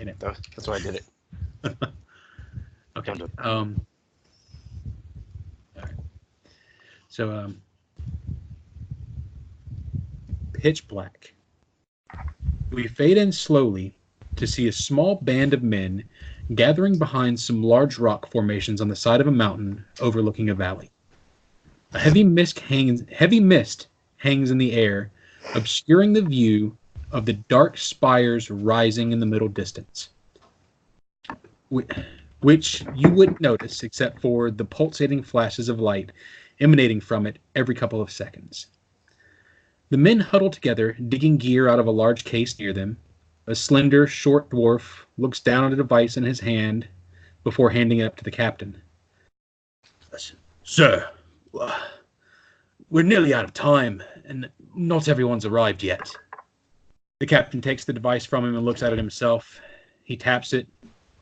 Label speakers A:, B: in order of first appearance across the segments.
A: in it.
B: That's why I did it.
A: Okay. All right. So, pitch black. We fade in slowly to see a small band of men gathering behind some large rock formations on the side of a mountain overlooking a valley. A heavy mist hangs in the air, obscuring the view of the dark spires rising in the middle distance, which you wouldn't notice except for the pulsating flashes of light emanating from it every couple of seconds. The men huddle together, digging gear out of a large case near them. A slender, short dwarf looks down at a device in his hand before handing it up to the captain. Sir, we're nearly out of time, and not everyone's arrived yet. The captain takes the device from him and looks at it himself. He taps it,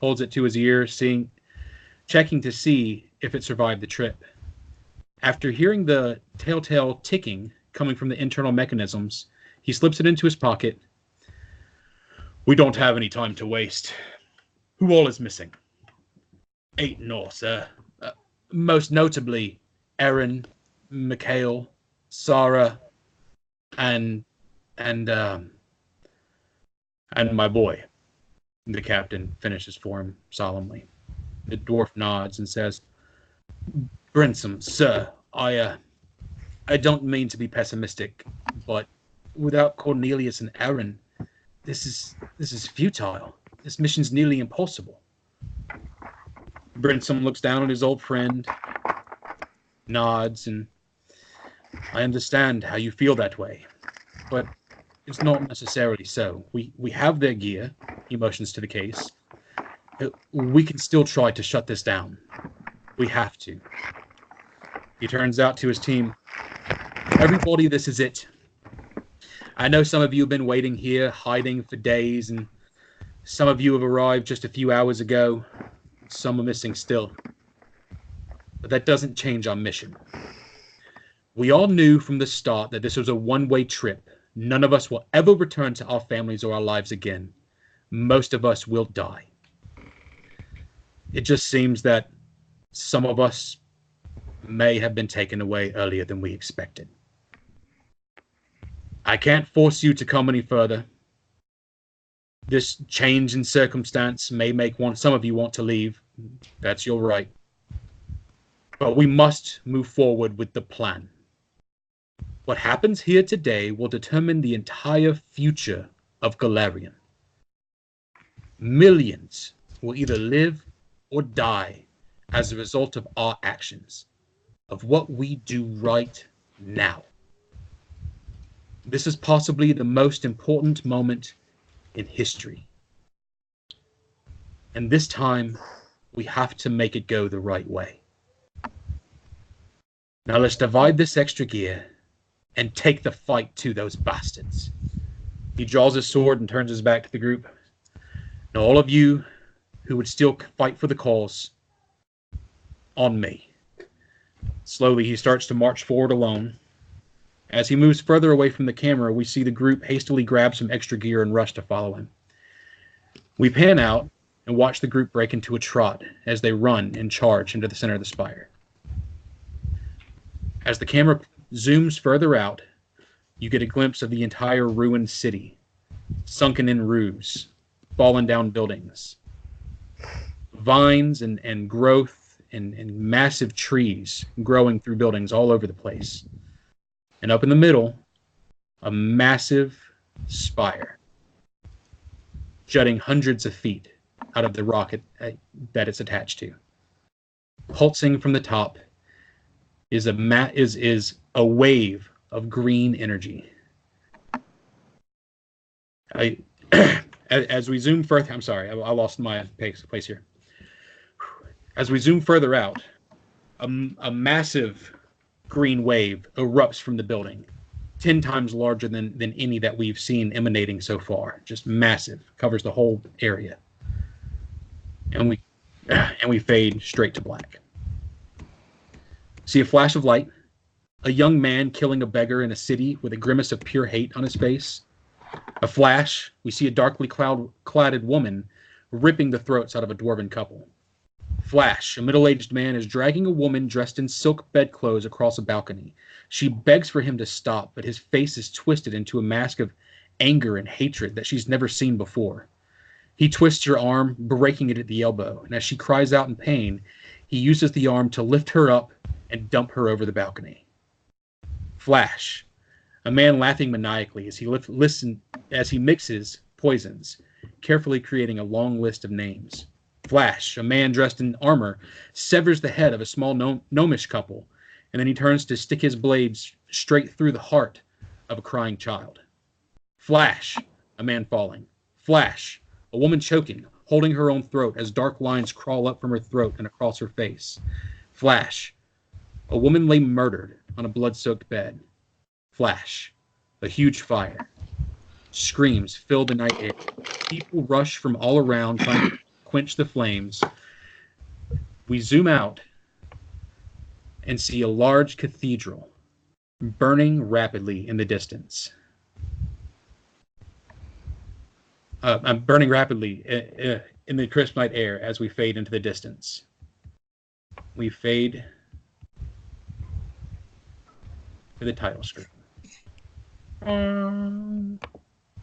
A: holds it to his ear, checking to see if it survived the trip. After hearing the telltale ticking coming from the internal mechanisms, he slips it into his pocket. We don't have any time to waste. Who all is missing? 8 more, sir. Most notably, Aaron, Mikhail, Sarah, and my boy. The captain finishes for him solemnly. The dwarf nods and says, Brensom, sir, I don't mean to be pessimistic, but without Cornelius and Aaron, this is futile. This mission's nearly impossible. Brensom looks down at his old friend, nods, and I understand how you feel that way, but it's not necessarily so. We have their gear, he motions to the case. We can still try to shut this down. We have to. He turns out to his team. Everybody, this is it. I know some of you have been waiting here, hiding for days, and some of you have arrived just a few hours ago. Some are missing still. But that doesn't change our mission. We all knew from the start that this was a one-way trip. None of us will ever return to our families or our lives again. Most of us will die. It just seems that some of us may have been taken away earlier than we expected. I can't force you to come any further. This change in circumstance may make some of you want to leave. That's your right. But we must move forward with the plan. What happens here today will determine the entire future of Galarian. Millions will either live or die as a result of our actions, of what we do right now. This is possibly the most important moment in history. And this time, we have to make it go the right way. Now let's divide this extra gear and take the fight to those bastards. He draws his sword and turns his back to the group. Now all of you who would still fight for the cause, on me. Slowly he starts to march forward alone. As he moves further away from the camera, we see the group hastily grab some extra gear and rush to follow him. We pan out and watch the group break into a trot as they run and charge into the center of the spire. As the camera zooms further out, you get a glimpse of the entire ruined city, sunken in roofs, fallen down buildings, vines and growth and massive trees growing through buildings all over the place. And up in the middle, a massive spire, jutting hundreds of feet out of the rocket that it's attached to. Pulsing from the top is a wave of green energy. As we zoom further, I'm sorry, I lost my place here. As we zoom further out, a massive green wave erupts from the building, 10 times larger than any that we've seen emanating so far. Just massive, covers the whole area. And we fade straight to black. See a flash of light, a young man killing a beggar in a city with a grimace of pure hate on his face. A flash, we see a darkly cladded woman ripping the throats out of a dwarven couple. Flash, a middle-aged man, is dragging a woman dressed in silk bedclothes across a balcony. She begs for him to stop, but his face is twisted into a mask of anger and hatred that she's never seen before. He twists her arm, breaking it at the elbow, and as she cries out in pain, he uses the arm to lift her up and dump her over the balcony. Flash, a man laughing maniacally as he mixes poisons, carefully creating a long list of names. Flash, a man dressed in armor, severs the head of a small gnomish couple, and then he turns to stick his blades straight through the heart of a crying child. Flash, a man falling. Flash, a woman choking, holding her own throat as dark lines crawl up from her throat and across her face. Flash, a woman lay murdered on a blood-soaked bed. Flash, a huge fire. Screams fill the night air. People rush from all around trying to quench the flames. We zoom out and see a large cathedral burning rapidly in the distance. I'm burning rapidly in the crisp night air as we fade into the distance. We fade to the title screen.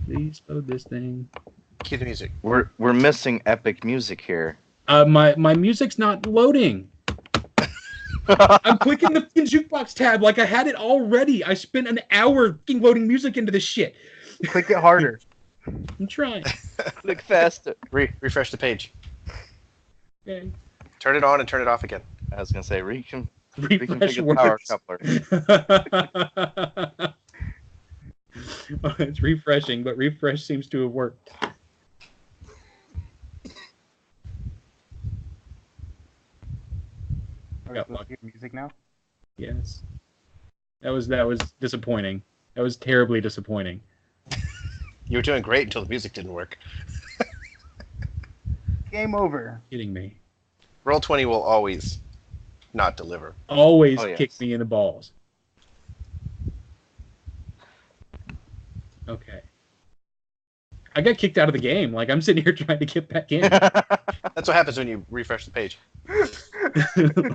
A: Please load this thing.
B: Cue the music.
C: We're missing epic music here.
A: My music's not loading. I'm clicking the jukebox tab like I had it already. I spent an hour loading music into this shit.
D: Click it harder.
A: I'm trying.
C: Click faster.
B: Refresh the page.
A: Okay.
B: Turn it on and turn it off again.
C: I was gonna say
A: Refresh
C: reconfigure the power coupler.
A: It's refreshing, but refresh seems to have worked.
D: Got music now.
A: Yes. That was disappointing. That was terribly disappointing.
B: You were doing great until the music didn't work.
D: Game over.
A: Kidding me.
B: Roll20 will always not deliver.
A: Always
C: Oh, yes.
A: kick me in the balls. Okay. I got kicked out of the game. Like, I'm sitting here trying to get back in.
B: That's what happens when you refresh the page.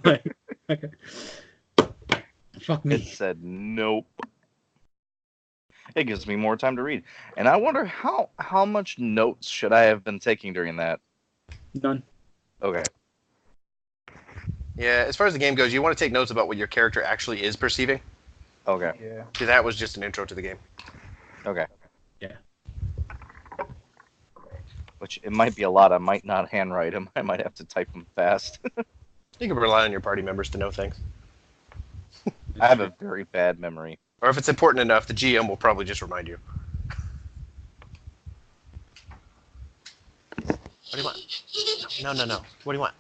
A: Like, okay. Fuck me.
C: It said nope. It gives me more time to read. And I wonder how much notes should I have been taking during that?
A: None.
C: Okay.
B: Yeah, as far as the game goes, you want to take notes about what your character actually is perceiving.
C: Okay.
D: Yeah.
B: See, that was just an intro to the game.
C: Okay.
A: Yeah.
C: Which it might be a lot. I might not handwrite them. I might have to type them fast.
B: You can rely on your party members to know things.
C: I have a very bad memory.
B: Or if it's important enough, the GM will probably just remind you. What do you want? No. What do you want?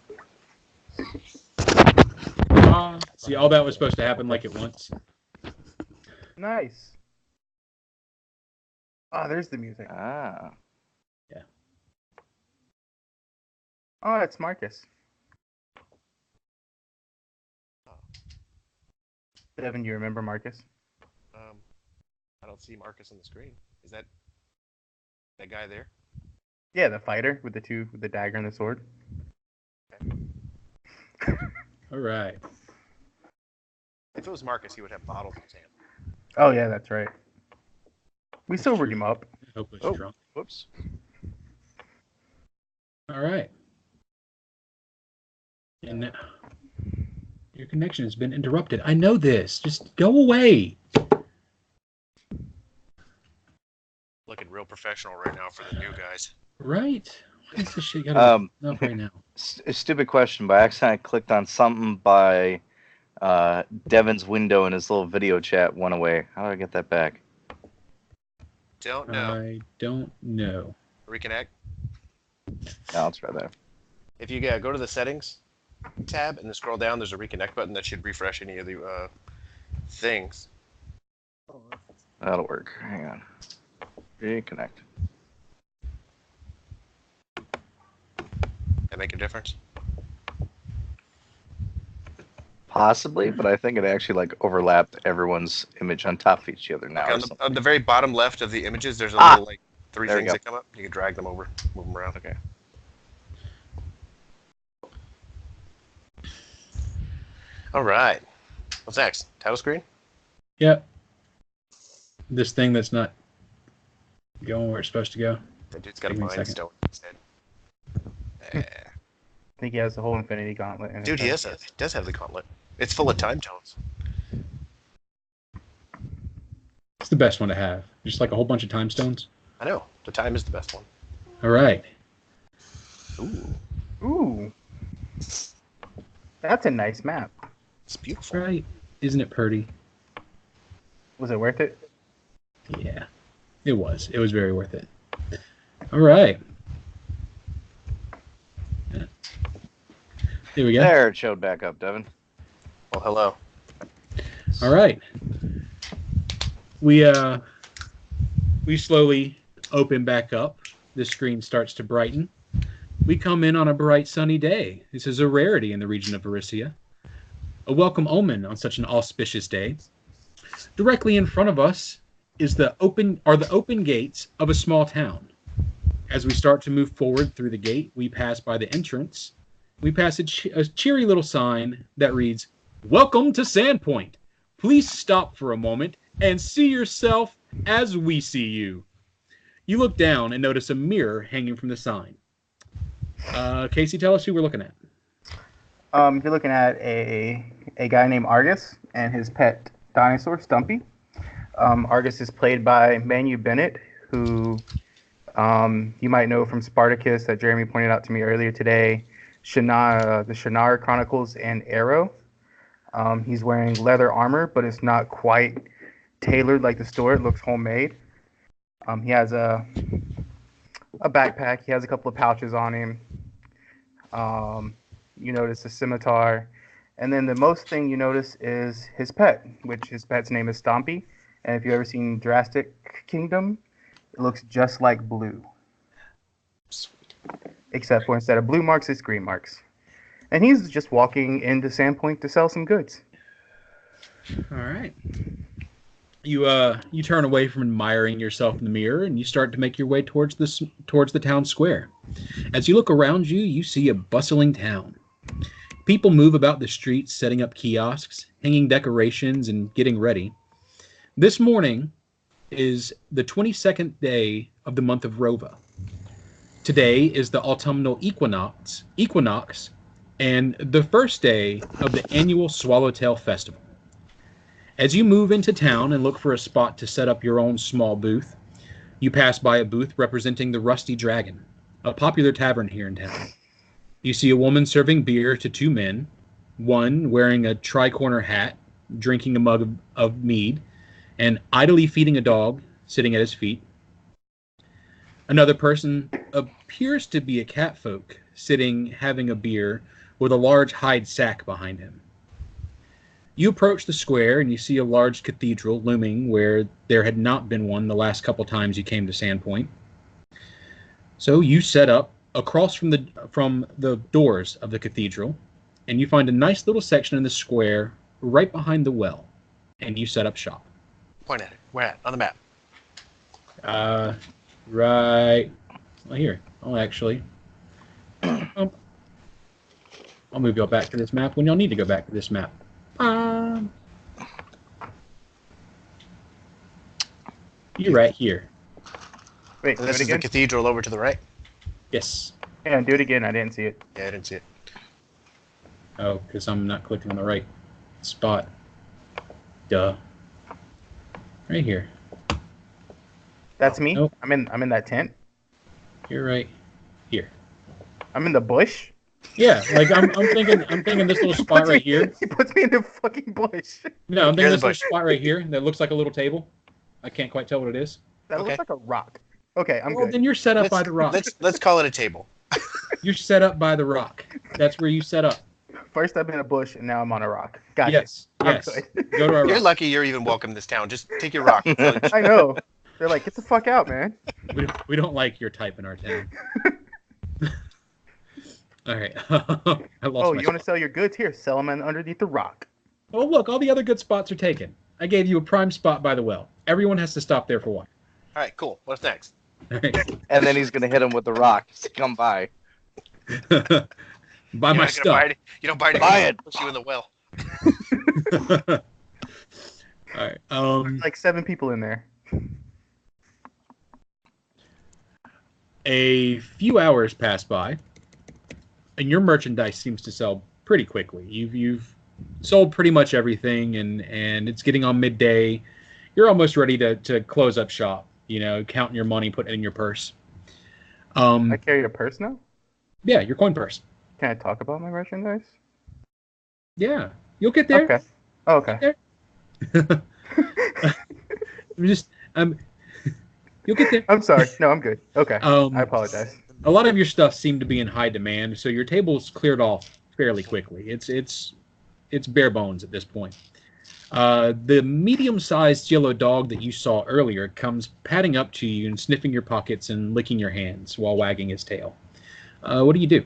A: See, all that was supposed to happen like at once.
D: Nice. Oh, there's the music.
C: Ah.
A: Yeah.
D: Oh, it's Marcus. Devin, you remember Marcus?
B: I don't see Marcus on the screen. Is that guy there?
D: Yeah, the fighter with the dagger and the sword.
A: All right.
B: If it was Marcus, he would have bottles in his hand.
D: Oh yeah, that's right. We sobered him up.
A: Hopeless
C: Oh.
A: drunk.
C: Whoops.
A: All right. And now, your connection has been interrupted. I know this. Just go away.
B: Looking real professional right now for the new guys.
A: Right? What is this shit got up right now?
C: A stupid question, but I accidentally clicked on something by Devin's window and his little video chat went away. How do I get that back?
B: Don't know.
A: I don't know.
B: Reconnect.
C: No, it's right there.
B: If you go to the settings tab and then scroll down, there's a reconnect button that should refresh any of the things.
C: That'll work. Hang on. Reconnect.
B: That make a difference?
C: Possibly, but I think it actually like overlapped everyone's image on top of each other now.
B: Okay,
C: or
B: on the very bottom left of the images, there's a little like three
C: There we
B: things
C: go.
B: that come up. You can drag them over, move them around.
C: Okay.
B: All right. What's next? Title screen?
A: Yep. This thing that's not going where it's supposed to go.
B: That dude's got a
A: Give me a
B: mind
A: second.
B: stone in his head.
D: I think he has the whole Infinity Gauntlet. In
B: Dude, he does have the gauntlet. It's full of time tones.
A: It's the best one to have. Just like a whole bunch of time stones.
B: I know. The time is the best one.
A: All right.
B: Ooh.
D: Ooh. That's a nice map.
B: It's beautiful.
A: Right. Isn't it pretty?
D: Was it worth it?
A: Yeah. It was. It was very worth it. All right. Here we go.
C: There, it showed back up, Devin.
B: Well, hello.
A: All right. We slowly open back up. The screen starts to brighten. We come in on a bright sunny day. This is a rarity in the region of Aricia. A welcome omen on such an auspicious day. Directly in front of us is the open gates of a small town. As we start to move forward through the gate, we pass by the entrance. We pass a cheery little sign that reads, "Welcome to Sandpoint. Please stop for a moment and see yourself as we see you." You look down and notice a mirror hanging from the sign. Casey, tell us who we're looking at.
D: You're looking at a guy named Argus and his pet dinosaur, Stumpy. Argus is played by Manu Bennett, who you might know from Spartacus that Jeremy pointed out to me earlier today, the Shannara Chronicles, and Arrow. He's wearing leather armor, but it's not quite tailored like the store. It looks homemade. He has a backpack. He has a couple of pouches on him. You notice a scimitar. And then the most thing you notice is his pet, which his pet's name is Stompy. And if you've ever seen Jurassic Kingdom, it looks just like Blue.
B: Sweet.
D: Except for instead of blue marks, it's green marks. And he's just walking into Sandpoint to sell some goods.
A: All right. You turn away from admiring yourself in the mirror and you start to make your way towards the town square. As you look around you, you see a bustling town. People move about the streets, setting up kiosks, hanging decorations, and getting ready. This morning is the 22nd day of the month of Rova. Today is the autumnal equinox, and the first day of the annual Swallowtail Festival. As you move into town and look for a spot to set up your own small booth, you pass by a booth representing the Rusty Dragon, a popular tavern here in town. You see a woman serving beer to two men, one wearing a tri-corner hat, drinking a mug of mead, and idly feeding a dog sitting at his feet. Another person appears to be a catfolk, sitting having a beer with a large hide sack behind him. You approach the square and you see a large cathedral looming where there had not been one the last couple times you came to Sandpoint. So you set up across from the doors of the cathedral, and you find a nice little section in the square right behind the well, and you set up shop.
B: Point at it. Where at? On the map.
A: Right. Well, here. Oh, actually. I'll move y'all back to this map when y'all need to go back to this map. You're right here.
D: Wait,
B: And
D: do
B: this
D: it
B: is the
D: again?
B: cathedral over to the right.
A: Yes.
D: Yeah, do it again. I didn't see it.
B: Yeah, I didn't see it.
A: Oh, because I'm not clicking on the right spot. Duh. Right here.
D: That's me.
A: Nope.
D: I'm in that tent.
A: You're right here.
D: I'm in the bush.
A: Yeah, like I'm thinking this little spot right here.
D: He puts me in the fucking bush.
A: No, I'm thinking
B: Here's
A: this
B: the
A: little
B: bush.
A: spot right here that looks like a little table. I can't quite tell what it is.
D: That
B: Okay.
D: looks like a rock. Okay, I'm
A: Well,
D: good.
A: then you're set up by the rock.
B: Let's call it a table.
A: You're set up by the rock. That's where you set up.
D: First I'm in a bush, and now I'm on a rock. Gotcha.
A: Yes.
D: I'm
A: Yes.
D: good.
A: Go to our
B: You're
A: rock.
B: lucky you're even welcome in this town. Just take your rock.
D: I know. They're like, get the fuck out, man.
A: We don't like your type in our town. All right. I lost
D: Oh,
A: my
D: you want
A: spot.
D: to sell your goods? Here, sell them underneath the rock.
A: Oh, look, all the other good spots are taken. I gave you a prime spot by the well. Everyone has to stop there for water.
B: All right, cool. What's next?
A: All right.
C: And then he's gonna hit him with the rock to come by.
A: Buy
B: You're
A: my
B: not gonna
A: stuff.
B: buy it. You don't buy it.
C: Buy
B: Buy
C: it.
B: Push you in the well.
A: All right.
D: There's like 7 people in there.
A: A few hours pass by, and your merchandise seems to sell pretty quickly. You've sold pretty much everything, and it's getting on midday. You're almost ready to close up shop. Counting your money, putting it in your purse.
D: I carry a purse now?
A: Yeah, your coin purse.
D: Can I talk about my merchandise?
A: Yeah, you'll get there.
D: Okay. Oh, okay.
A: You'll get there.
D: I'm sorry. No, I'm good. Okay. I
A: Um,
D: apologize.
A: a lot of your stuff seemed to be in high demand, so your table's cleared off fairly quickly. It's bare bones at this point. The medium-sized yellow dog that you saw earlier comes padding up to you and sniffing your pockets and licking your hands while wagging his tail. What do you do?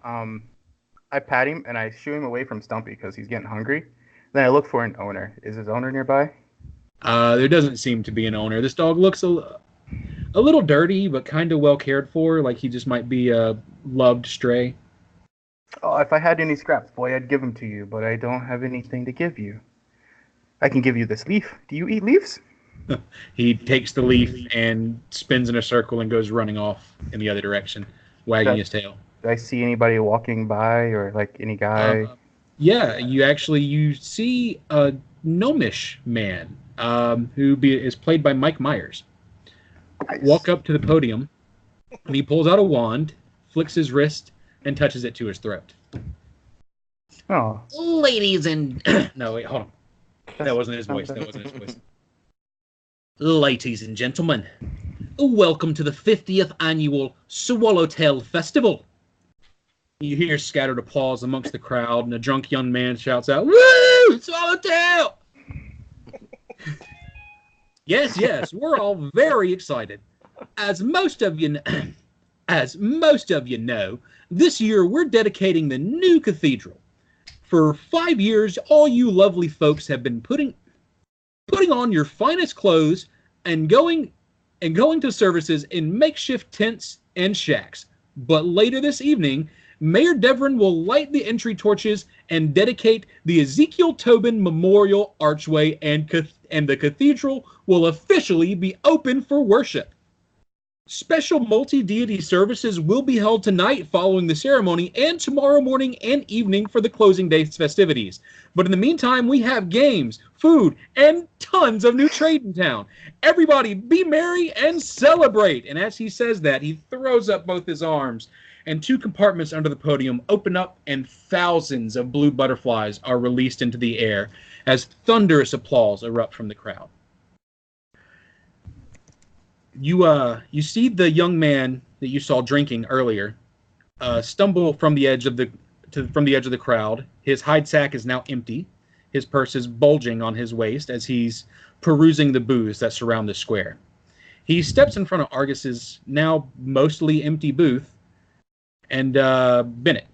D: I pat him and I shoo him away from Stumpy because he's getting hungry. Then I look for an owner. Is his owner nearby?
A: There doesn't seem to be an owner. This dog looks a little dirty, but kind of well cared for, like he just might be a loved stray.
D: Oh, if I had any scraps, boy, I'd give them to you, but I don't have anything to give you. I can give you this leaf. Do you eat leaves?
A: He takes the leaf and spins in a circle and goes running off in the other direction, wagging his tail.
D: Do I see anybody walking by or like any guy?
A: Yeah, you see a gnomish man who is played by Mike Myers.
D: Nice.
A: Walk up to the podium, and he pulls out a wand, flicks his wrist, and touches it to his throat.
D: Oh.
A: Ladies and... No, wait, hold on. That wasn't his voice. Ladies and gentlemen, welcome to the 50th annual Swallowtail Festival. You hear scattered applause amongst the crowd, and a drunk young man shouts out, "Woo! Swallowtail!" Yes, we're all very excited. As most of you know, this year we're dedicating the new cathedral. For 5 years, all you lovely folks have been putting on your finest clothes and going to services in makeshift tents and shacks. But later this evening, Mayor Devrin will light the entry torches and dedicate the Ezekiel Tobin Memorial Archway, and the cathedral will officially be open for worship. Special multi-deity services will be held tonight following the ceremony and tomorrow morning and evening for the closing day festivities. But in the meantime, we have games, food, and tons of new trade in town. Everybody be merry and celebrate. And as he says that, he throws up both his arms, and 2 compartments under the podium open up, and thousands of blue butterflies are released into the air as thunderous applause erupt from the crowd. You see the young man that you saw drinking earlier stumble from the edge of the crowd. His hide sack is now empty. His purse is bulging on his waist as he's perusing the booths that surround the square. He steps in front of Argus's now mostly empty booth, and Bennett,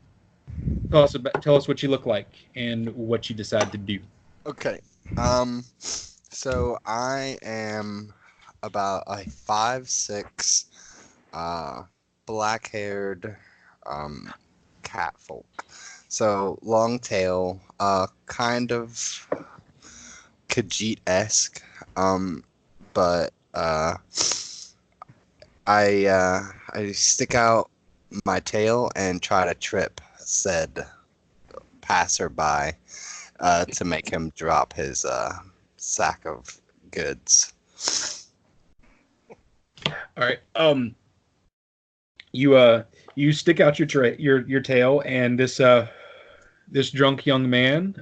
A: tell us what you look like and what you decide to do.
E: Okay. So I am about a 5'6", black-haired cat folk. So long tail, kind of Khajiit-esque, but I stick out my tail and try to trip said passerby to make him drop his sack of goods.
A: All right. You stick out your tail, and this drunk young man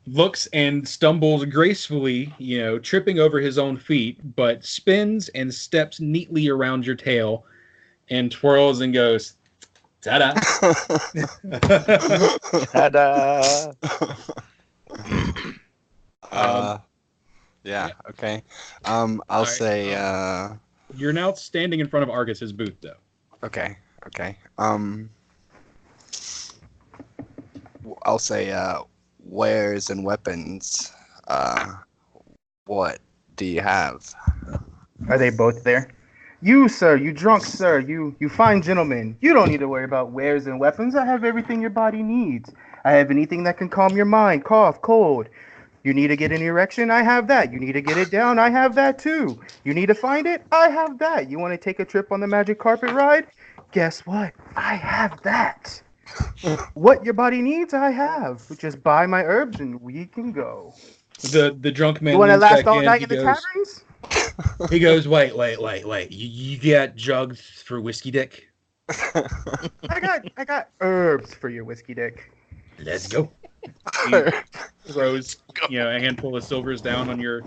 A: looks and stumbles gracefully, tripping over his own feet, but spins and steps neatly around your tail and twirls and goes, "Ta-da!"
C: Ta-da!
E: Yeah. Okay. I'll say.
A: You're now standing in front of Argus's booth, though.
E: Okay. I'll say. Wares and weapons. What do you have?
D: Are they both there? You, sir, you drunk, sir, you fine gentleman, you don't need to worry about wares and weapons. I have everything your body needs. I have anything that can calm your mind, cough, cold. You need to get an erection? I have that. You need to get it down? I have that too. You need to find it? I have that. You want to take a trip on the magic carpet ride? Guess what? I have that. What your body needs, I have. Just buy my herbs and we can go.
A: The drunk man
D: You want to
A: leans
D: last
A: back
D: all
A: in.
D: night
A: He
D: in the
A: goes,
D: taverns?
A: he goes, wait. You got jugs for whiskey dick?
D: I got herbs for your whiskey dick.
A: Let's go. He throws, a handful of silvers down on your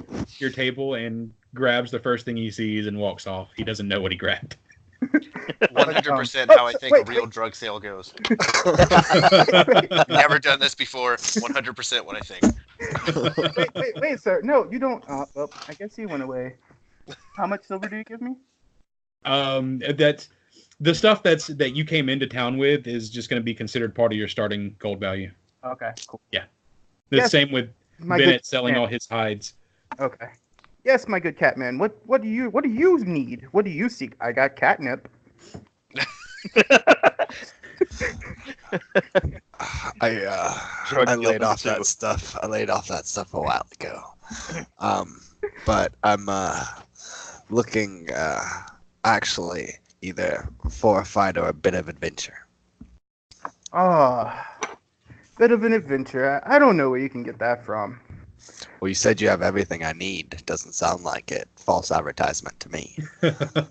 A: table and grabs the first thing he sees and walks off. He doesn't know what he grabbed.
B: 100% how I think a real drug sale goes. Never done this before. 100% what I think.
D: Wait, sir. No, you don't. Well, I guess he went away. How much silver do you give me?
A: That's the stuff that you came into town with is just going to be considered part of your starting gold value.
D: Okay, cool.
A: Yeah. The
D: Yes,
A: same with
D: my
A: Bennett
D: good
A: selling
D: man.
A: all his hides.
D: Okay. Yes, my good cat man. What do you need? What do you seek? I got catnip.
E: I laid off that stuff. I laid off that stuff a while ago. But I'm looking actually either for a fight or a bit of adventure.
D: Oh, bit of an adventure. I don't know where you can get that from.
E: Well, you said you have everything I need. Doesn't sound like it. False advertisement to me.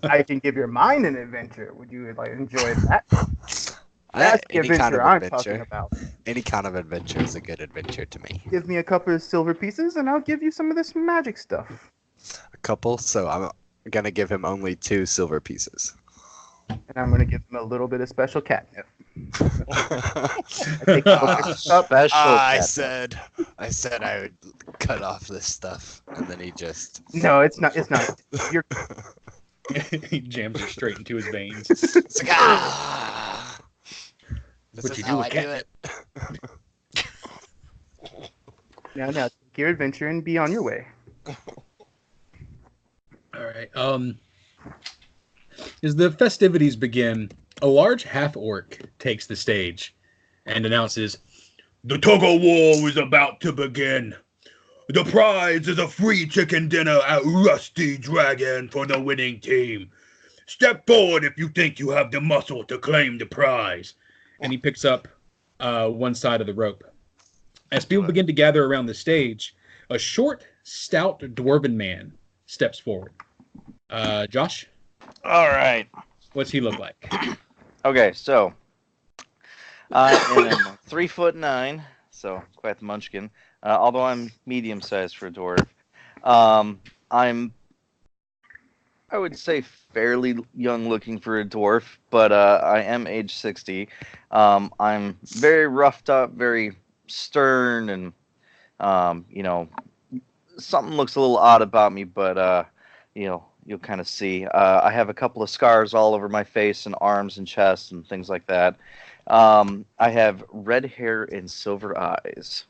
D: I can give your mind an adventure. Would you enjoy that? That's the
E: Any kind
D: adventure
E: of
D: I'm
E: adventure.
D: talking about.
E: Any kind of adventure is a good adventure to me.
D: Give me a couple of silver pieces, and I'll give you some of this magic stuff.
E: A couple, so I'm gonna give him only 2 silver pieces.
D: And I'm gonna give him a little bit of special catnip. I take a look at the cup.
C: Special.
E: I
C: catnip.
E: said I would cut off this stuff, and then he just.
D: No, it's not. You're
A: He jams it straight into his veins.
E: It's like, ah! This
A: What
E: is
A: you
E: how
A: do with
E: I
A: catnip.
D: now take your adventure and be on your way.
A: All right. As the festivities begin, a large half-orc takes the stage and announces, "The tug-of-war is about to begin. The prize is a free chicken dinner at Rusty Dragon for the winning team. Step forward if you think you have the muscle to claim the prize." And he picks up one side of the rope. As people begin to gather around the stage, a short, stout dwarven man steps forward. Josh,
C: All right.
A: what's he look like?
C: Okay, so I am 3'9", so quite the munchkin. Although I'm medium sized for a dwarf. I'm, I would say, fairly young looking for a dwarf, but I am age 60. I'm very roughed up, very stern, and something looks a little odd about me, but you'll kind of see. I have a couple of scars all over my face and arms and chest and things like that. I have red hair and silver eyes.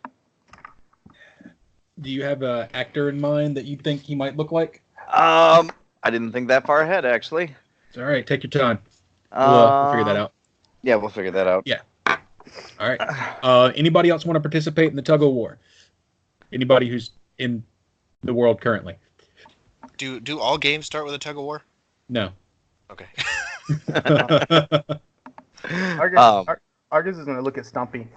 A: Do you have an actor in mind that you think he might look like?
C: I didn't think that far ahead, actually.
A: It's all right. Take your time. We'll figure that out.
C: Yeah, we'll figure that out.
A: Yeah. All right. Anybody else want to participate in the tug of war? Anybody who's in the world currently?
B: Do all games start with a tug of war?
A: No.
B: Okay.
D: Argus is going to look at Stumpy.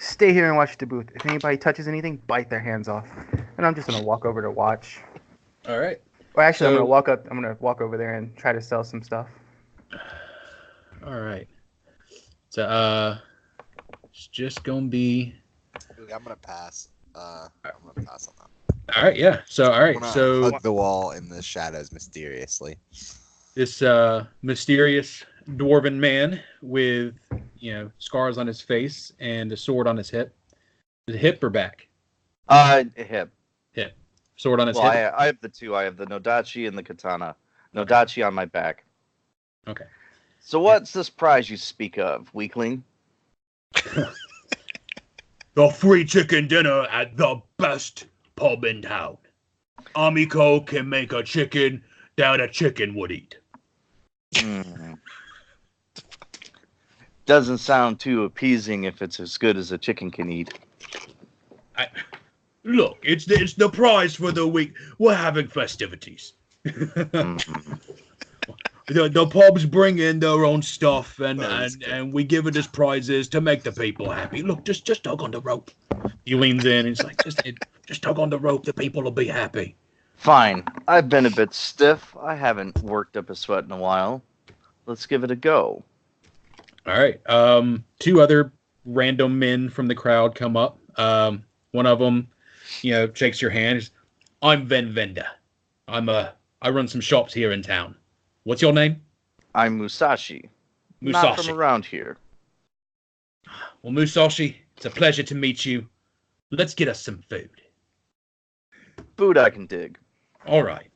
D: Stay here and watch the booth. If anybody touches anything, bite their hands off. And I'm just going to walk over to watch.
A: All right.
D: Or actually,
A: So-
D: I'm going to walk over there and try to sell some stuff.
A: All right. So, it's just going to be...
E: I'm gonna pass. I'm gonna pass on that.
A: All right, yeah. So, all right.
E: I'm gonna
A: So,
E: hug the wall in the shadows mysteriously.
A: this mysterious dwarven man with, scars on his face and a sword on his hip. Is it hip or back?
C: Hip.
A: Hip. Sword on his
C: Well,
A: hip?
C: I have the two. I have the Nodachi and the Katana. Nodachi on my back.
A: Okay.
C: So what's this prize you speak of, weakling?
A: The free chicken dinner at the best pub in town. Amiko can make a chicken that a chicken would eat.
C: Hmm. Doesn't sound too appeasing if it's as good as a chicken can eat.
A: Look, it's the prize for the week. We're having festivities.
C: Mhm.
A: The pubs bring in their own stuff, and we give it as prizes to make the people happy. Look, just tug on the rope. He leans in and he's like, just tug on the rope. The people will be happy.
C: Fine. I've been a bit stiff. I haven't worked up a sweat in a while. Let's give it a go.
A: All right. Two other random men from the crowd come up. One of them, shakes your hand. I'm Ven Venda. I run some shops here in town. What's your name?
C: I'm Musashi.
A: Musashi.
C: Not from around here.
A: Well, Musashi, it's a pleasure to meet you. Let's get us some food.
C: Food I can dig.
A: All right.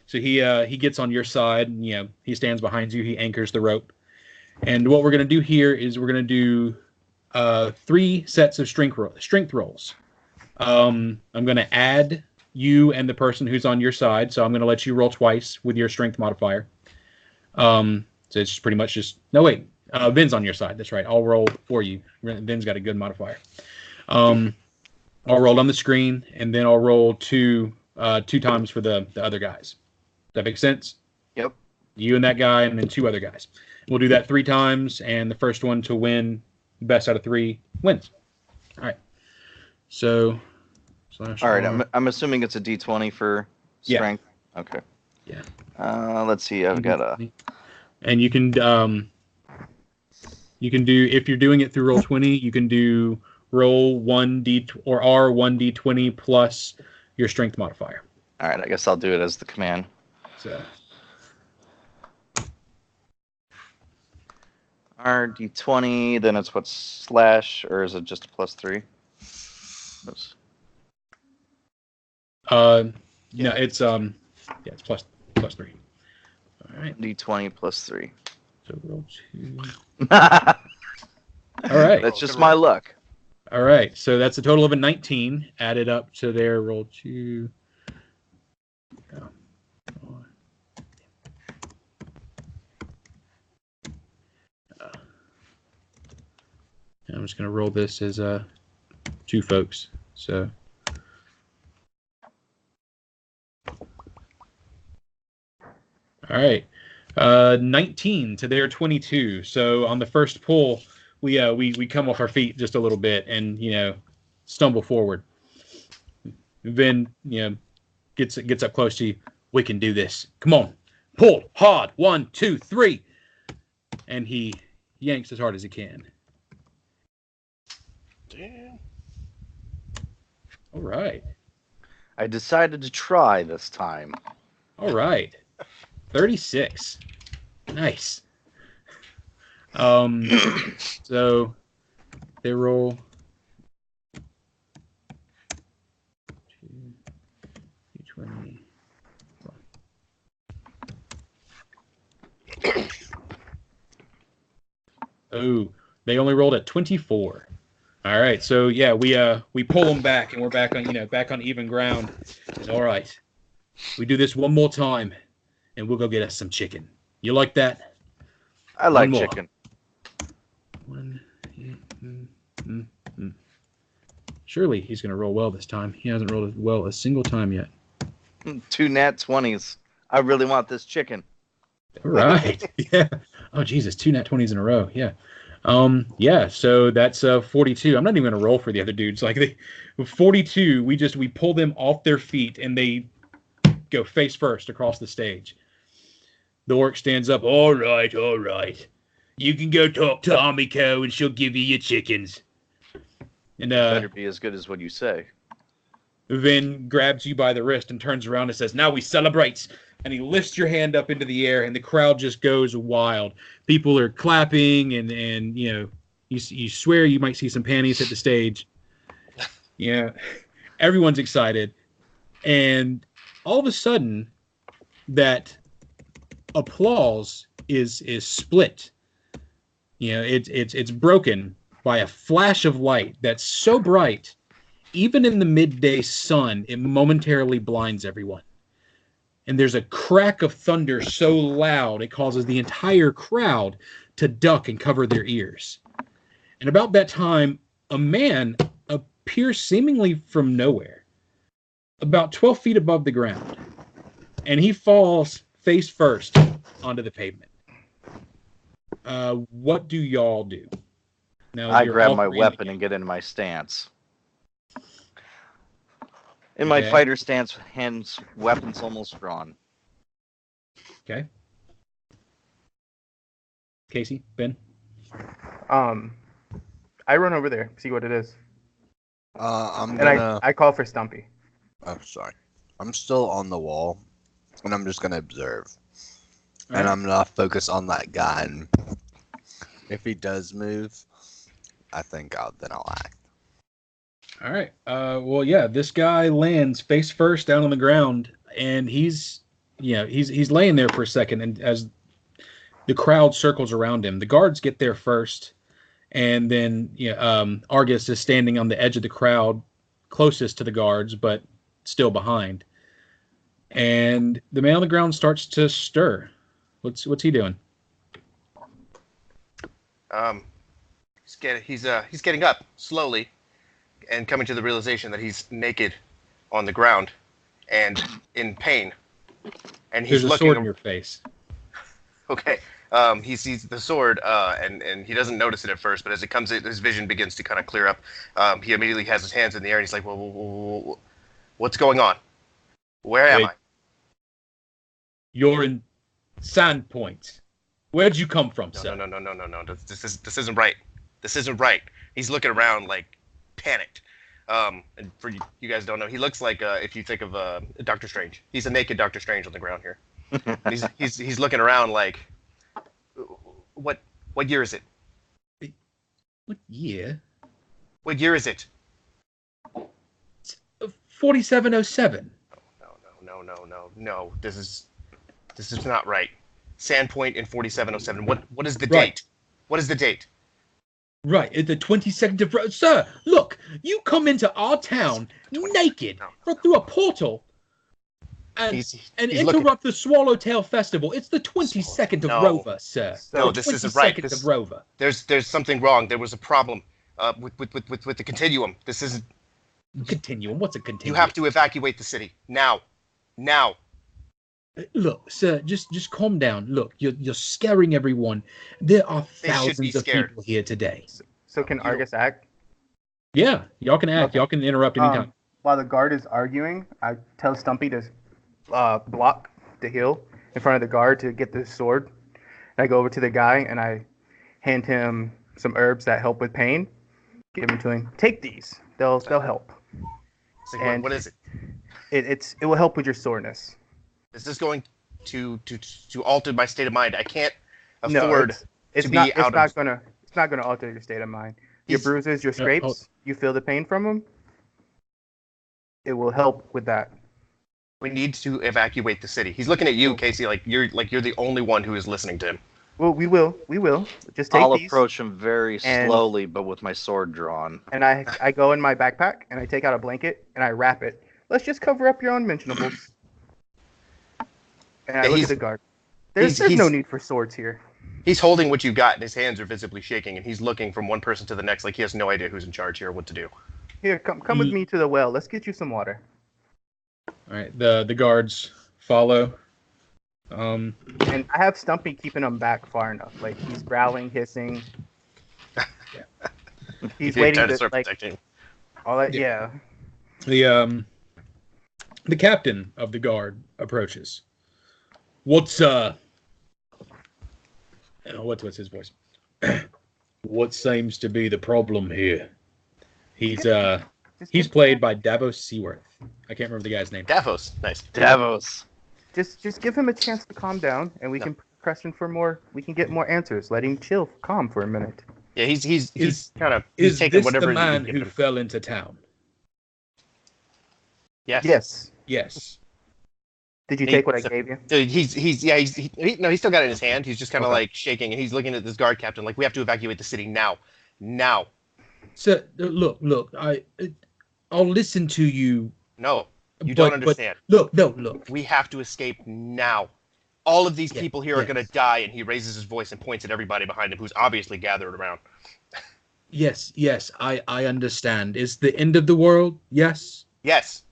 A: So he gets on your side. And, he stands behind you. He anchors the rope. And what we're gonna do here is we're gonna do 3 sets of strength rolls. I'm gonna add you and the person who's on your side. So I'm gonna let you roll twice with your strength modifier. So it's pretty much just no wait. Vin's on your side. That's right. I'll roll for you. Vin's got a good modifier. I'll roll on the screen, and then I'll roll two times for the other guys. Does that make sense?
C: Yep.
A: You and that guy, and then 2 other guys. We'll do that 3 times, and the first one to win, best out of 3 wins. All right. So.
C: All right. I'm assuming it's a D20 for strength.
A: Yeah.
C: Okay.
A: Yeah.
C: Let's see. I've got a.
A: And you can do, if you're doing it through Roll20, you can do roll 1d or R1d20 plus your strength modifier.
C: All right. I guess I'll do it as the command.
A: So.
C: RD20, then it's what, slash, or is it just a +3? Oops.
A: No, it's it's plus 3. All right.
C: D20 +3.
A: So roll 2.
C: All
A: right.
C: That's just my luck.
A: All right. So that's a total of a 19 added up to their roll 2. I'm just going to roll this as 2 folks. So. All right. 19 to their 22. So on the first pull, we come off our feet just a little bit and, stumble forward. Vin, gets up close to you. We can do this. Come on. Pull hard. 1, 2, 3. And he yanks as hard as he can.
B: Damn.
A: All right.
C: I decided to try this time.
A: All right. 36. Nice. So they roll 2d20. Oh, they only rolled at 24. All right, so yeah, we pull them back, and we're back on even ground. It's all right. We do this one more time, and we'll go get us some chicken. You like that?
C: I like chicken.
A: Surely he's going to roll well this time. He hasn't rolled well a single time yet.
C: 2 nat 20s. I really want this chicken.
A: All right. Yeah. Oh, Jesus. 2 nat 20s in a row. Yeah. Yeah. So that's 42. I'm not even going to roll for the other dudes. Like 42. We pull them off their feet and they go face first across the stage. The orc stands up. All right. You can go talk to Amiko and she'll give you your chickens. And
C: Better be as good as what you say.
A: Vin grabs you by the wrist and turns around and says, "Now we celebrate." And he lifts your hand up into the air, and the crowd just goes wild. People are clapping, and you swear you might see some panties hit the stage. Yeah, everyone's excited, and all of a sudden, that applause is split. It's broken by a flash of light that's so bright, even in the midday sun, it momentarily blinds everyone. and there's a crack of thunder so loud it causes the entire crowd to duck and cover their ears. And about that time, a man appears seemingly from nowhere, about 12 feet above the ground, and he falls face first onto the pavement. What do y'all do? Now,
C: I
A: you're
C: grab
A: all
C: my
A: three in the
C: weapon
A: game.
C: and get in my stance. In my
A: Okay.
C: fighter stance, hands, weapons almost drawn.
A: Okay. Casey, Ben?
D: I run over there, see what it is.
E: I'm
D: And
E: gonna.
D: I call for Stumpy.
E: Oh, sorry. I'm still on the wall, and I'm just gonna observe. And
A: Alright.
E: I'm gonna focus on that guy. And if he does move, I think I'll act.
A: All right. Well, yeah, this guy lands face first down on the ground, and he's laying there for a second, and as the crowd circles around him, the guards get there first, and then Argus is standing on the edge of the crowd, closest to the guards, but still behind. And the man on the ground starts to stir. What's he doing?
B: He's getting up slowly, and coming to the realization that he's naked on the ground and in pain. And he's
A: There's a
B: looking.
A: sword in your face.
B: Okay. He sees the sword, and he doesn't notice it at first, but as it comes in, his vision begins to kind of clear up. He immediately has his hands in the air, and he's like, whoa, what's going on? Where am I?
A: You're in Sandpoint. Where'd you come from, sir?
B: No. This isn't right. This isn't right. He's looking around like panicked. And for you guys don't know, he looks like if you think of Doctor Strange. He's a naked Doctor Strange on the ground here. he's looking around like, what year is it?
A: What year?
B: What year is it?
A: 4707.
B: No. This is not right. Sandpoint in 4707. What is the
A: Right.
B: date? What is the date?
A: Right, at the 22nd of... Sir, look, you come into our town naked through a portal and
B: He's
A: interrupt the Swallowtail Festival. It's the 22nd of
B: No.
A: Rover, sir.
B: No,
A: The
B: this isn't right.
A: 22nd of Rover.
B: There's something wrong. There was a problem with the continuum. This isn't.
A: Continuum? What's a continuum?
B: You have to evacuate the city now.
A: Look, sir, just calm down. Look, you're scaring everyone. There are
B: They should be
A: thousands of
B: scared.
A: people here today.
D: So can Argus act?
A: Yeah, y'all can act.
D: Okay.
A: Y'all can interrupt anytime.
D: While the guard is arguing, I tell Stumpy to block the hill in front of the guard to get the sword. And I go over to the guy and I hand him some herbs that help with pain. Give them to him. Take these. They'll help.
B: It's like,
D: And-
B: what is it?
D: It will help with your soreness.
B: Is this going to alter my state of mind? I can't
D: No,
B: afford
D: it's
B: to be
D: not.
B: out of.
D: It's not gonna alter your state of mind. Your
B: He's-
D: bruises, your
A: hold-
D: scrapes, you feel the pain from them. It will help with that.
B: We need to evacuate the city. He's looking at you, Casey, like you're the only one who is listening to him.
D: Well, we will. Just take
C: I'll
D: these.
C: approach him very
D: and-
C: slowly, but with my sword drawn.
D: And I go in my backpack and I take out a blanket and I wrap it. Let's just cover up your unmentionables. And I
B: Yeah,
D: look
B: he's-
D: at the guard. There's no
B: he's-
D: need for swords here.
B: He's holding what you've got, and his hands are visibly shaking, and he's looking from one person to the next, like he has no idea who's in charge here, what to do.
D: Here, come with me to the well. Let's get you some water.
A: All right, the guards follow.
D: And I have Stumpy keeping him back far enough. Like he's growling, hissing. He's
B: Trying
D: waiting
B: to
D: to
B: start
D: like
B: protecting him.
D: all that. Yeah.
A: The captain of the guard approaches. What's his voice? What seems to be the problem here? He's played by Davos Seaworth. I can't remember the guy's name.
B: Davos, nice.
C: Davos.
D: Just give him a chance to calm down, and we can question for more. We can get more answers. Let him chill, calm for a minute.
B: Yeah, he's kind of
A: Is
B: taking
A: this
B: whatever
A: the
B: you
A: man
B: give
A: who
B: him.
A: fell into town?
B: Yes.
D: Yes.
A: Yes.
D: Did you
B: He-
D: take what I
B: so-
D: gave you?
B: He's still got it in his hand. He's just kind of
D: Okay.
B: like shaking, and he's looking at this guard captain like, we have to evacuate the city now.
A: So look, I'll listen to you.
B: No. You don't understand.
A: Look, no, look.
B: We have to escape now. All of these people here are going
A: yes.
B: to die, and he raises his voice and points at everybody behind him who's obviously gathered around.
A: Yes, I understand. It's the end of the world, yes?
B: Yes.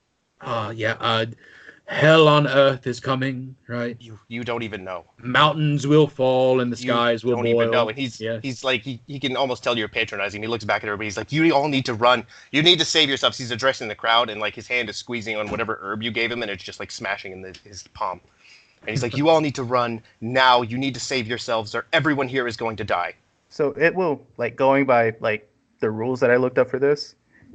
A: Hell on earth is coming, right?
B: You don't even know.
A: Mountains will fall and the skies will boil.
B: You don't even know. And he's like, he can almost tell you're patronizing. He looks back at everybody. He's like, you all need to run. You need to save yourselves. He's addressing the crowd, and like his hand is squeezing on whatever herb you gave him, and it's just like smashing in his palm. And he's like, you all need to run now. You need to save yourselves, or everyone here is going to die.
D: So it will, like, going by like the rules that I looked up for this,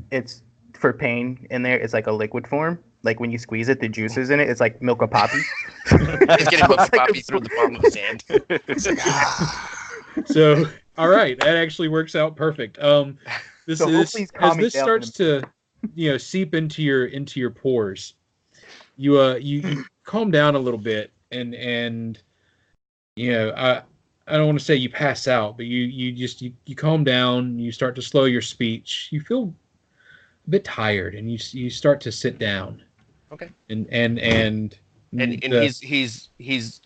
D: it's for pain in there. It's like a liquid form. Like when you squeeze it, the juices in it. It's like milk of poppy.
B: He's getting milk of poppy through the palm of his hand.
A: So, all right, that actually works out perfect. As this starts to, seep into your pores, you calm down a little bit, and I don't want to say you pass out, but you calm down. You start to slow your speech. You feel a bit tired, and you start to sit down.
B: Okay.
A: And
B: he's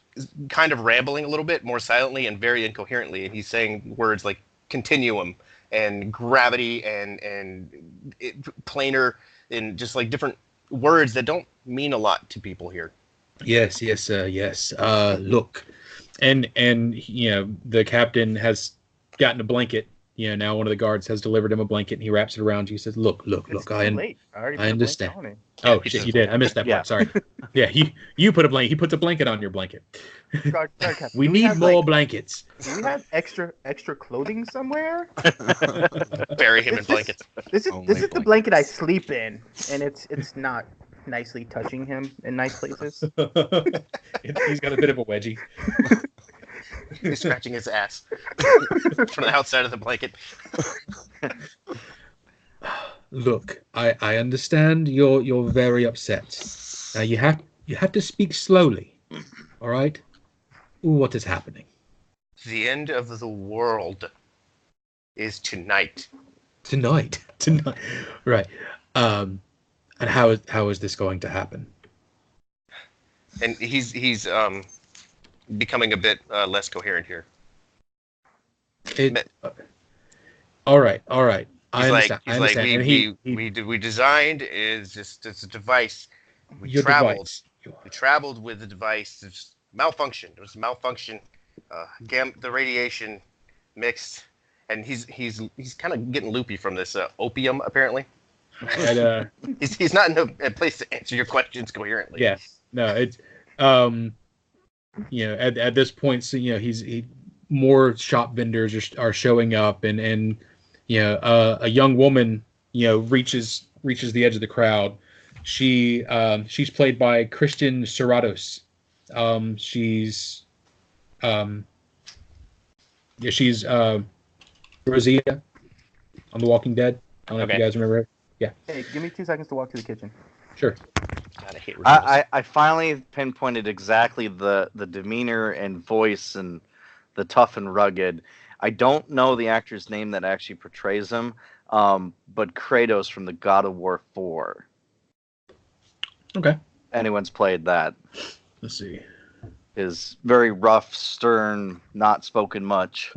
B: kind of rambling a little bit more silently and very incoherently, and he's saying words like continuum and gravity and planar and just like different words that don't mean a lot to people here.
A: Yes. Look, and the captain has gotten a blanket. Now one of the guards has delivered him a blanket, and he wraps it around you. He says, "Look, I understand." Oh shit, you did. I missed that part. Sorry. Yeah, you put a blanket. He puts a blanket on your blanket. We need more blankets.
D: Do we have extra clothing somewhere?
B: Bury him in blankets.
D: This is the blanket I sleep in, and it's not nicely touching him in nice places.
A: He's got a bit of a wedgie.
B: He's scratching his ass from the outside of the blanket.
A: Look, I understand you're very upset. Now you have to speak slowly. All right? What is happening?
B: The end of the world is tonight.
A: Tonight. Right. And how is this going to happen?
B: And he's becoming a bit less coherent here.
A: All right.
B: I understand. We designed is just it's a device. We traveled with the device. It's malfunction. It was a malfunction. The radiation mixed, and he's kind of getting loopy from this opium apparently.
A: And,
B: he's not in a place to answer your questions coherently.
A: Yeah. No. It's at this point, so he more shop vendors are showing up, and a young woman reaches the edge of the crowd. She's played by Kristen Serratos. She's Rosita on The Walking Dead. I don't know if you guys remember her. Yeah.
D: Hey, give me 2 seconds to walk to the kitchen.
A: Sure.
B: God, I hate
C: I finally pinpointed exactly the demeanor and voice and the tough and rugged. I don't know the actor's name that actually portrays him, but Kratos from the God of War 4.
A: Okay.
C: Anyone's played that.
A: Let's see.
C: Is very rough, stern, not spoken much.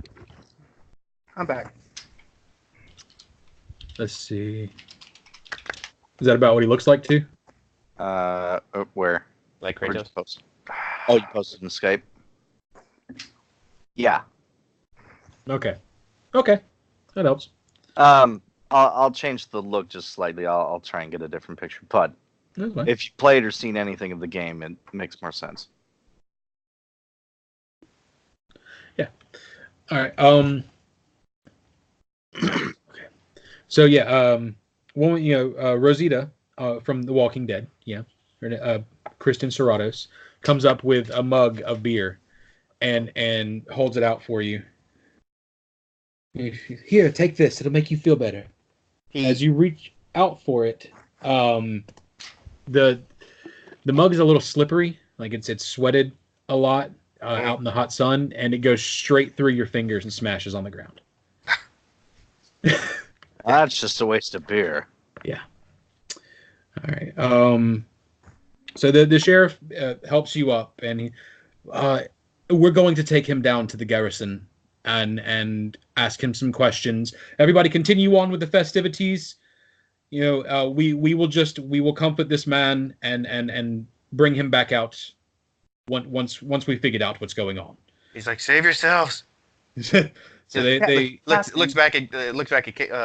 D: I'm back.
A: Let's see. Is that about what he looks like too?
C: Where?
B: Like
C: Where'd you
B: Kratos?
C: post? Oh, you posted in Skype? Yeah.
A: Okay. That helps.
C: I'll change the look just slightly. I'll try and get a different picture. But
A: That's fine.
C: if you played or seen anything of the game, it makes more sense.
A: Yeah. All right. Okay. So Rosita from The Walking Dead, Kristen Serratos, comes up with a mug of beer and holds it out for you. Here, take this. It'll make you feel better. As you reach out for it, the mug is a little slippery, like it's sweated a lot out in the hot sun, and it goes straight through your fingers and smashes on the ground.
C: That's just a waste of beer.
A: Yeah. All right. So the sheriff helps you up, and we're going to take him down to the garrison and ask him some questions. Everybody continue on with the festivities. We will comfort this man and bring him back out once we figured out what's going on.
B: He's like, save yourselves.
A: So they
B: looks back at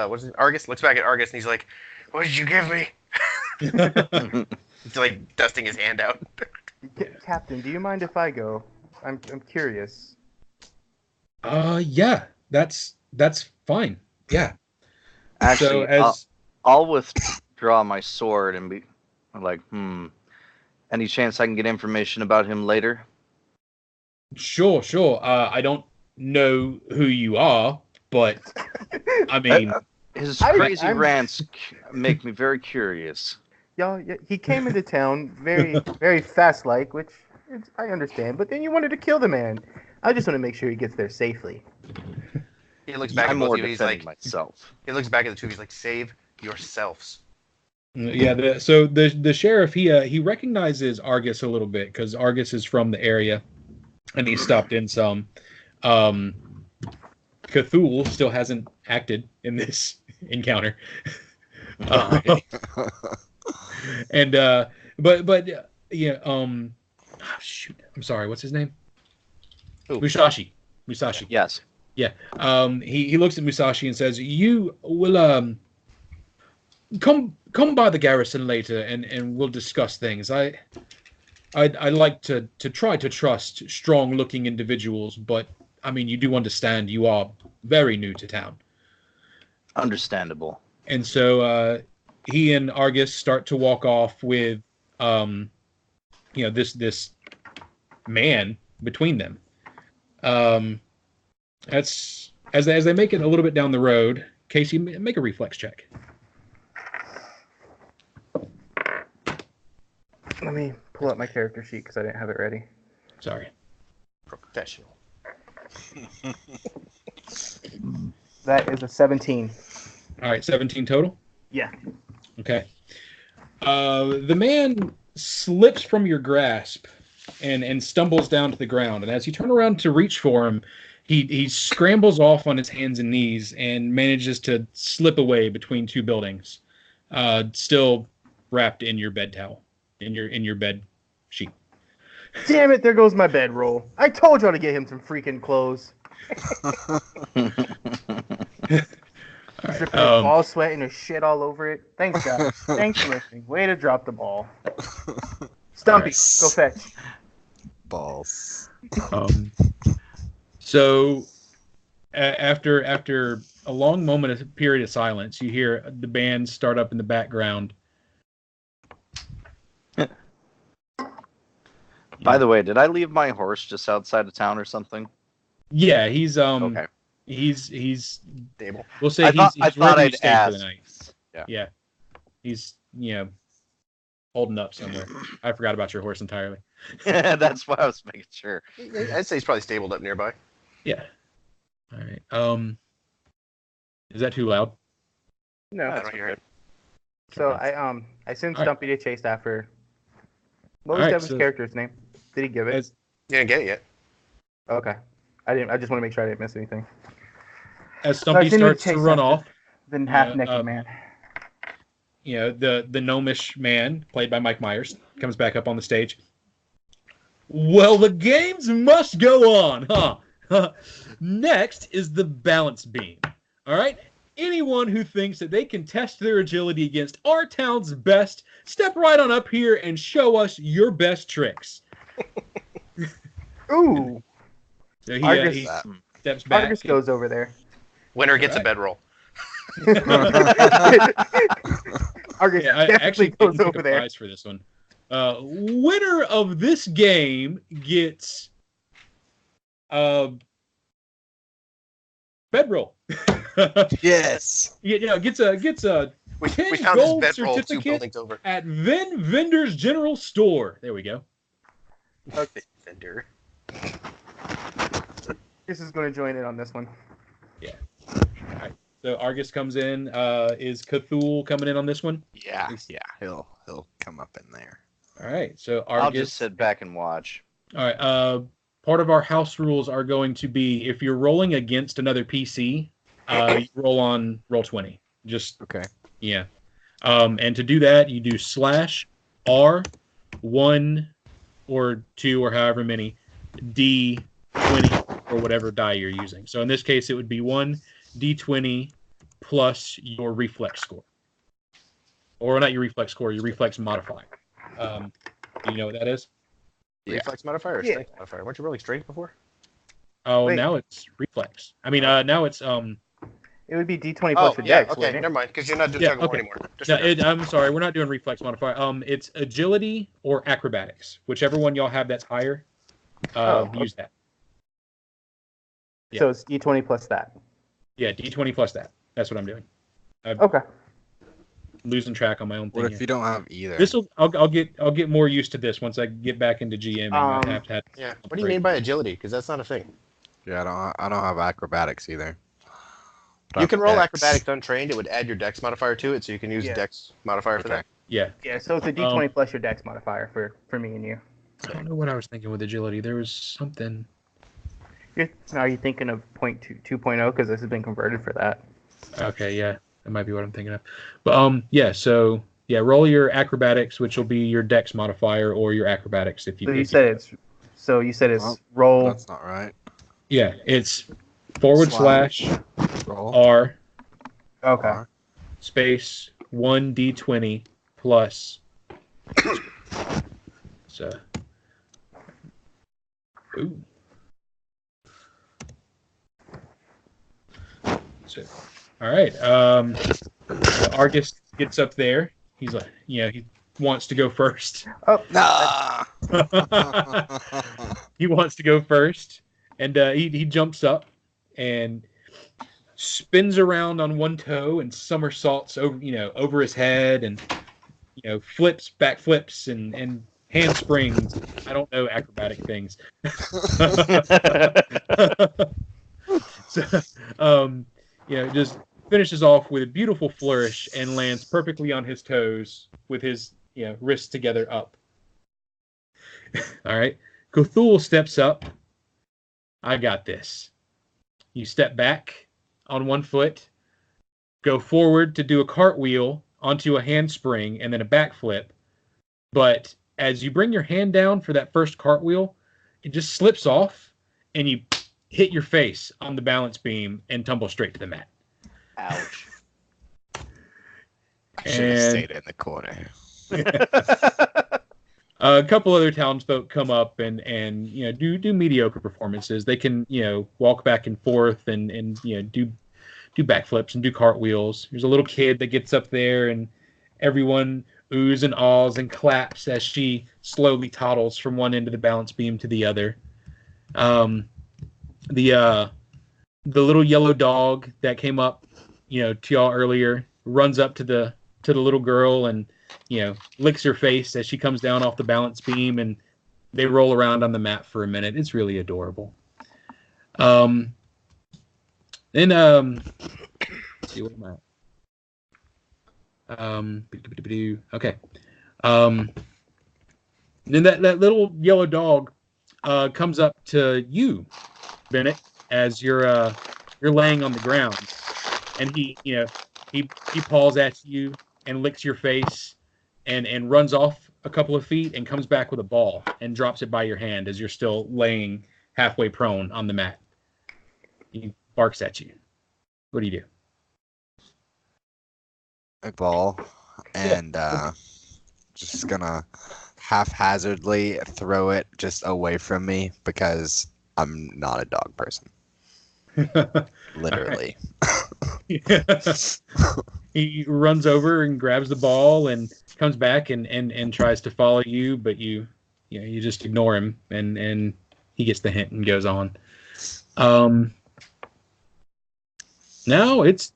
B: what's it, Argus? Looks back at Argus and he's like, what did you give me? He's like dusting his hand out.
D: Captain, do you mind if I go? I'm curious.
A: Yeah, that's fine. Yeah.
C: Actually,
A: so
C: I'll withdraw my sword and be like, any chance I can get information about him later?
A: Sure. I don't know who you are, but I mean,
C: his crazy rants make me very curious.
D: Y'all, he came into town very, very fast-like, which I understand. But then you wanted to kill the man. I just want to make sure he gets there safely.
B: He looks back
C: I'm
B: at both
C: more
B: of you. He's
C: defending
B: like,
C: myself.
B: he looks back at the two. He's like, save yourselves.
A: Yeah. So the sheriff he recognizes Argus a little bit because Argus is from the area, and he stopped in some. Cthulhu still hasn't acted in this encounter. And but yeah, shoot, I'm sorry, what's his name?
C: Who?
A: Musashi.
C: Yes.
A: Yeah. He looks at Musashi and says, "You will come by the garrison later, and we'll discuss things. I like to try to trust strong-looking individuals, but I mean, you do understand you are very new to town."
C: Understandable.
A: And so he and Argus start to walk off with this man between them. That's as they make it a little bit down the road. Casey, make a reflex check.
D: Let me pull up my character sheet because I didn't have it ready.
A: Sorry.
B: Professional.
D: That is a 17.
A: All right, 17 total?
D: Yeah.
A: Okay. The man slips from your grasp and stumbles down to the ground. And as you turn around to reach for him, he scrambles off on his hands and knees and manages to slip away between two buildings, still wrapped in your bed towel, in your bed sheet.
D: Damn it, there goes my bedroll. I told y'all to get him some freaking clothes. Dripping ball sweat and his shit all over it. Thanks, guys. Thanks for listening. Way to drop the ball. Stumpy, go fetch.
E: Balls.
A: So after a long period of silence, you hear the band start up in the background.
C: By the way, did I leave my horse just outside of town or something?
A: Yeah, he's
C: Okay.
A: He's
B: Stable.
A: we'll say
C: I thought
A: he's
C: I'd
A: ready to stay
C: ask.
A: for the night.
C: Yeah.
A: Yeah. He's holding up somewhere. I forgot about your horse entirely.
C: That's why I was making sure.
B: I'd say he's probably stabled up nearby.
A: Yeah. All right. Is that too loud?
D: No.
B: I don't hear it.
D: So I sent Stumpy to chase after. What was
A: All right,
D: Devin's
A: so-
D: character's name? Did he give it?
A: As-
B: You didn't get it yet.
D: Okay. I didn't. I just want to make sure I didn't miss anything.
A: As Stumpy
D: continue to
A: starts to
D: chase
A: run
D: after
A: off,
D: The half-naked man.
A: the gnomish man, played by Mike Myers, comes back up on the stage. Well, the games must go on, huh? Next is the balance beam. All right? Anyone who thinks that they can test their agility against our town's best, step right on up here and show us your best tricks.
D: Ooh.
A: So
D: Argus-
A: he steps back.
D: Argus goes over there.
B: Winner gets
A: Alright.
B: a bedroll.
D: Argus
A: Yeah, I
D: definitely
A: actually
D: goes
A: didn't pick
D: over
A: a
D: there.
A: prize for this one. Winner of this game gets bedroll.
E: Yes.
A: Gets a
B: We
A: 10
B: found this
A: gold
B: bedroll 2
A: certificate
B: buildings over.
A: at Vendor's General Store. There we go.
B: Okay. Vendor.
D: This is going to join in on this one.
A: So Argus comes in. Is Cthulhu coming in on this one?
E: Yeah. He'll come up in there.
A: All right. So
C: I'll
A: Argus.
C: just sit back and watch.
A: All right. Part of our house rules are going to be if you're rolling against another PC, you roll on roll 20. Just
E: Okay.
A: yeah. And to do that, you do /R1 or 2 or however many D20 or whatever die you're using. So in this case, it would be 1 D20 plus your reflex score. Or not your reflex score, your reflex modifier. Do you know what that is?
E: Yeah.
B: Reflex modifier or
D: Yeah.
B: strength modifier? Weren't you rolling strength before?
A: Oh,
D: Wait.
A: now it's reflex. I mean, now it's
D: It would be D20
B: Oh,
D: plus your
B: yeah.
D: dex,
B: Okay,
D: wouldn't it?
B: never mind. Because you're not doing
A: Yeah,
B: tug of war
A: okay.
B: anymore.
A: No,
B: Disregard.
A: I'm sorry, we're not doing reflex modifier. It's agility or acrobatics, whichever one y'all have that's higher. Use that. Yeah.
D: So it's D20 plus that.
A: Yeah, D20 plus that. That's what I'm doing.
D: Okay.
A: Losing track on my own thing.
E: What if
A: here.
E: you don't have either?
A: I'll get more used to this once I get back into GMing. I have to have.
B: Yeah. What do you mean by agility? Because that's not a thing.
E: Yeah, I don't have acrobatics either. But I
B: You
E: have
B: can roll
E: dex.
B: acrobatics untrained. It would add your dex modifier to it, so you can use
D: Yeah.
B: dex modifier for
E: Okay.
B: that.
A: Yeah.
D: Yeah, so it's a D20 plus your dex modifier for me and you.
A: I don't know what I was thinking with agility. There was something.
D: Are you thinking of 2.0 because this has been converted for that?
A: Okay, yeah, that might be what I'm thinking of. But yeah, so yeah, roll your acrobatics, which will be your dex modifier or your acrobatics if you.
D: So you
A: if
D: said it's
E: Oh,
D: roll.
E: That's not right.
A: Yeah, it's /
E: Slash. Roll.
A: R
D: Okay.
E: R.
A: space 1 D20 plus. So. Ooh. So, all right. Argus gets up there. He's like, he wants to go first.
D: Oh,
E: Nah.
A: He wants to go first, and he jumps up and spins around on one toe and somersaults over his head and flips, back flips and handsprings. I don't know acrobatic things. So, just finishes off with a beautiful flourish and lands perfectly on his toes with his wrists together up. All right. Cthulhu steps up. I got this. You step back on one foot, go forward to do a cartwheel onto a handspring and then a backflip. But as you bring your hand down for that first cartwheel, it just slips off and you hit your face on the balance beam and tumble straight to the mat.
C: Ouch.
E: I should have stayed in the corner.
A: A couple other townsfolk come up and do mediocre performances. They can walk back and forth and do backflips and do cartwheels. There's a little kid that gets up there and everyone oohs and ahs and claps as she slowly toddles from one end of the balance beam to the other. The little yellow dog that came up to y'all earlier runs up to the little girl and licks her face as she comes down off the balance beam, and they roll around on the mat for a minute. It's really adorable. Then let's see, what am I? Okay. Then that little yellow dog comes up to you, Bennett, as you're laying on the ground, and he paws at you and licks your face and runs off a couple of feet and comes back with a ball and drops it by your hand as you're still laying halfway prone on the mat. He barks at you. What do you do?
E: A ball, and just gonna haphazardly throw it just away from me because I'm not a dog person. Literally.
A: He runs over and grabs the ball and comes back and tries to follow you, but you just ignore him and he gets the hint and goes on. Now it's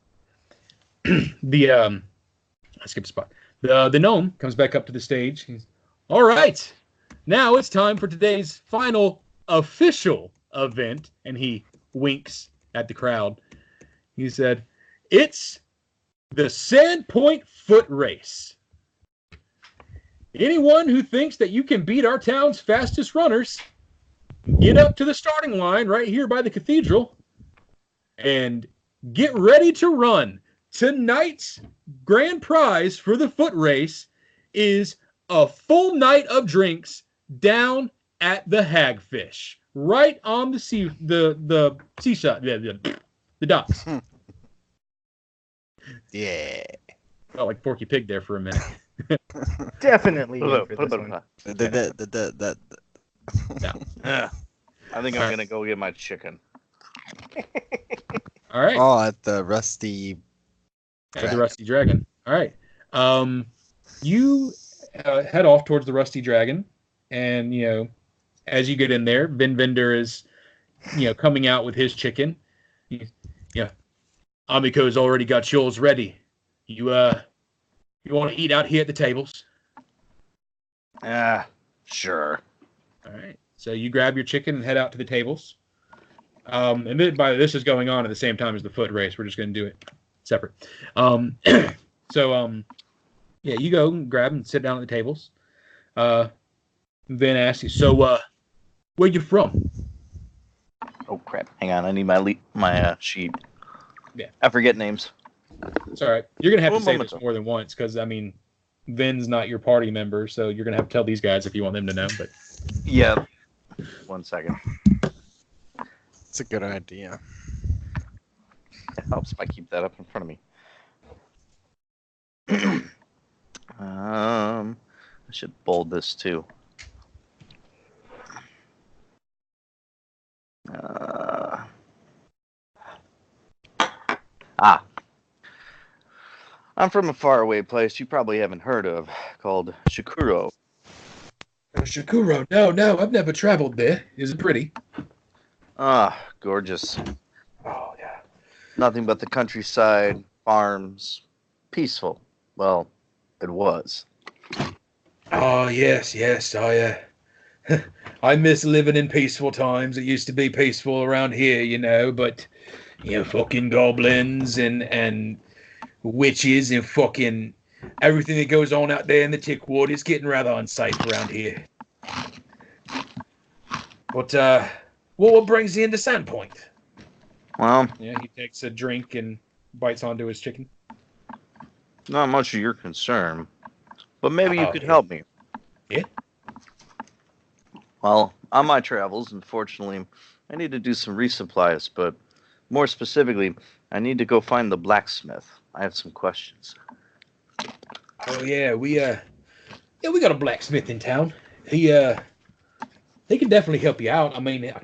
A: I skipped a spot. The gnome comes back up to the stage. He's, all right, now it's time for today's final official event, and he winks at the crowd. He said, "It's the Sandpoint Foot Race. anyone who thinks that you can beat our town's fastest runners, get up to the starting line right here by the cathedral and get ready to run. Tonight's grand prize for the foot race is a full night of drinks down at the Hagfish, right on the seashore, the docks.
E: Yeah.
A: Felt like Porky Pig there for a minute.
D: Definitely
C: Put
D: in
C: a-
D: for
C: put
D: this
C: a-
D: one.
C: I think I'm gonna go get my chicken.
A: All right.
E: Oh, at the Rusty.
A: At the Rusty Dragon. All right. You head off towards the Rusty Dragon, and as you get in there, Vin Vendor is, coming out with his chicken. Amiko's already got yours ready. You want to eat out here at the tables?
C: Sure.
A: All right. So you grab your chicken and head out to the tables. And then, this is going on at the same time as the foot race. We're just going to do it separate. Yeah, you go and grab and sit down at the tables. Then asks you, so, where you from?
C: Oh crap! Hang on, I need my sheet.
A: Yeah.
C: I forget names.
A: It's all right. You're going to have
C: One
A: to say
C: moment.
A: this more than once because, Vin's not your party member, so you're going to have to tell these guys if you want them to know. But
C: Yeah. 1 second.
E: It's a good idea.
C: It helps if I keep that up in front of me. I should bold this too. I'm from a faraway place you probably haven't heard of called Shikuro.
A: Shikuro, no, I've never traveled there. Is it pretty?
C: Gorgeous.
A: Oh, yeah.
C: Nothing but the countryside, farms, peaceful. Well, it was.
A: Oh, yes. I miss living in peaceful times. It used to be peaceful around here, but, fucking goblins and witches and fucking everything that goes on out there in the Tickwood is getting rather unsafe around here. But, what brings you into Sandpoint?
C: Well,
A: Yeah, he takes a drink and bites onto his chicken.
C: not much of your concern, but maybe you
A: Oh,
C: could
A: yeah.
C: help me.
A: Yeah?
C: Well, on my travels, unfortunately, I need to do some resupplies, but more specifically, I need to go find the blacksmith. I have some questions.
A: Oh yeah, we got a blacksmith in town. He can definitely help you out. I can't remember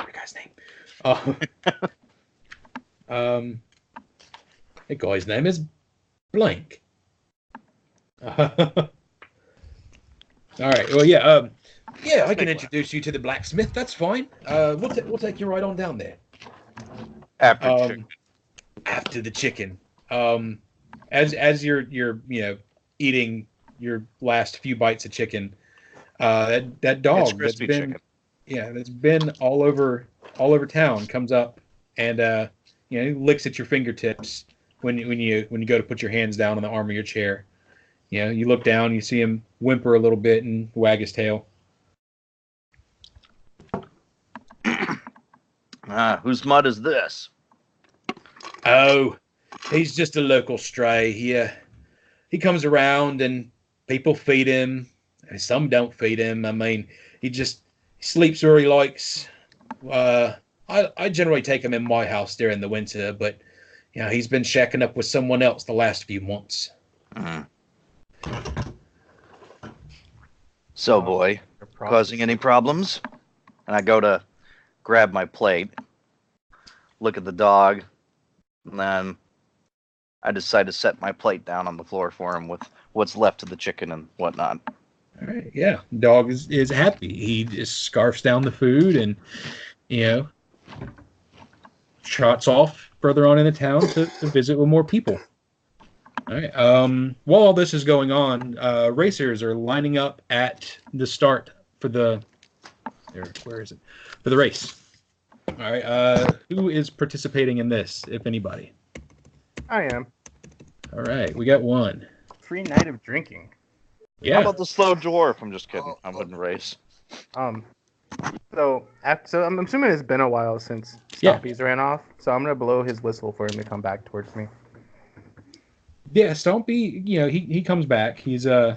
A: the guy's name. The guy's name is Blank. All right. Well, yeah. I can introduce you to the blacksmith. That's fine. We'll take you right on down there. After the chicken. As you're eating your last few bites of chicken, that dog
C: It's crispy chicken.
A: that's been all over town comes up and he licks at your fingertips when you go to put your hands down on the arm of your chair. You look down, you see him whimper a little bit and wag his tail.
C: Whose mud is this?
A: Oh, he's just a local stray. He comes around and people feed him. And some don't feed him. He sleeps where he likes. I generally take him in my house during the winter, but he's been shacking up with someone else the last few months.
C: So, boy, causing any problems? And I go to grab my plate, look at the dog, and then I decide to set my plate down on the floor for him with what's left of the chicken and whatnot.
A: All right, yeah. Dog is happy. He just scarfs down the food and, trots off further on in the town to visit with more people. All right. While all this is going on, racers are lining up at the start for the. Where is it? For the race. All right. Who is participating in this, if anybody?
D: I am.
A: All right. We got one.
D: Free night of drinking.
A: Yeah.
C: How about the slow dwarf? I'm just kidding. I wouldn't race.
D: So I'm assuming it's been a while since
A: Yeah.
D: Stompy's ran off. So I'm gonna blow his whistle for him to come back towards me.
A: Yeah, Stompy, he comes back. He's
D: No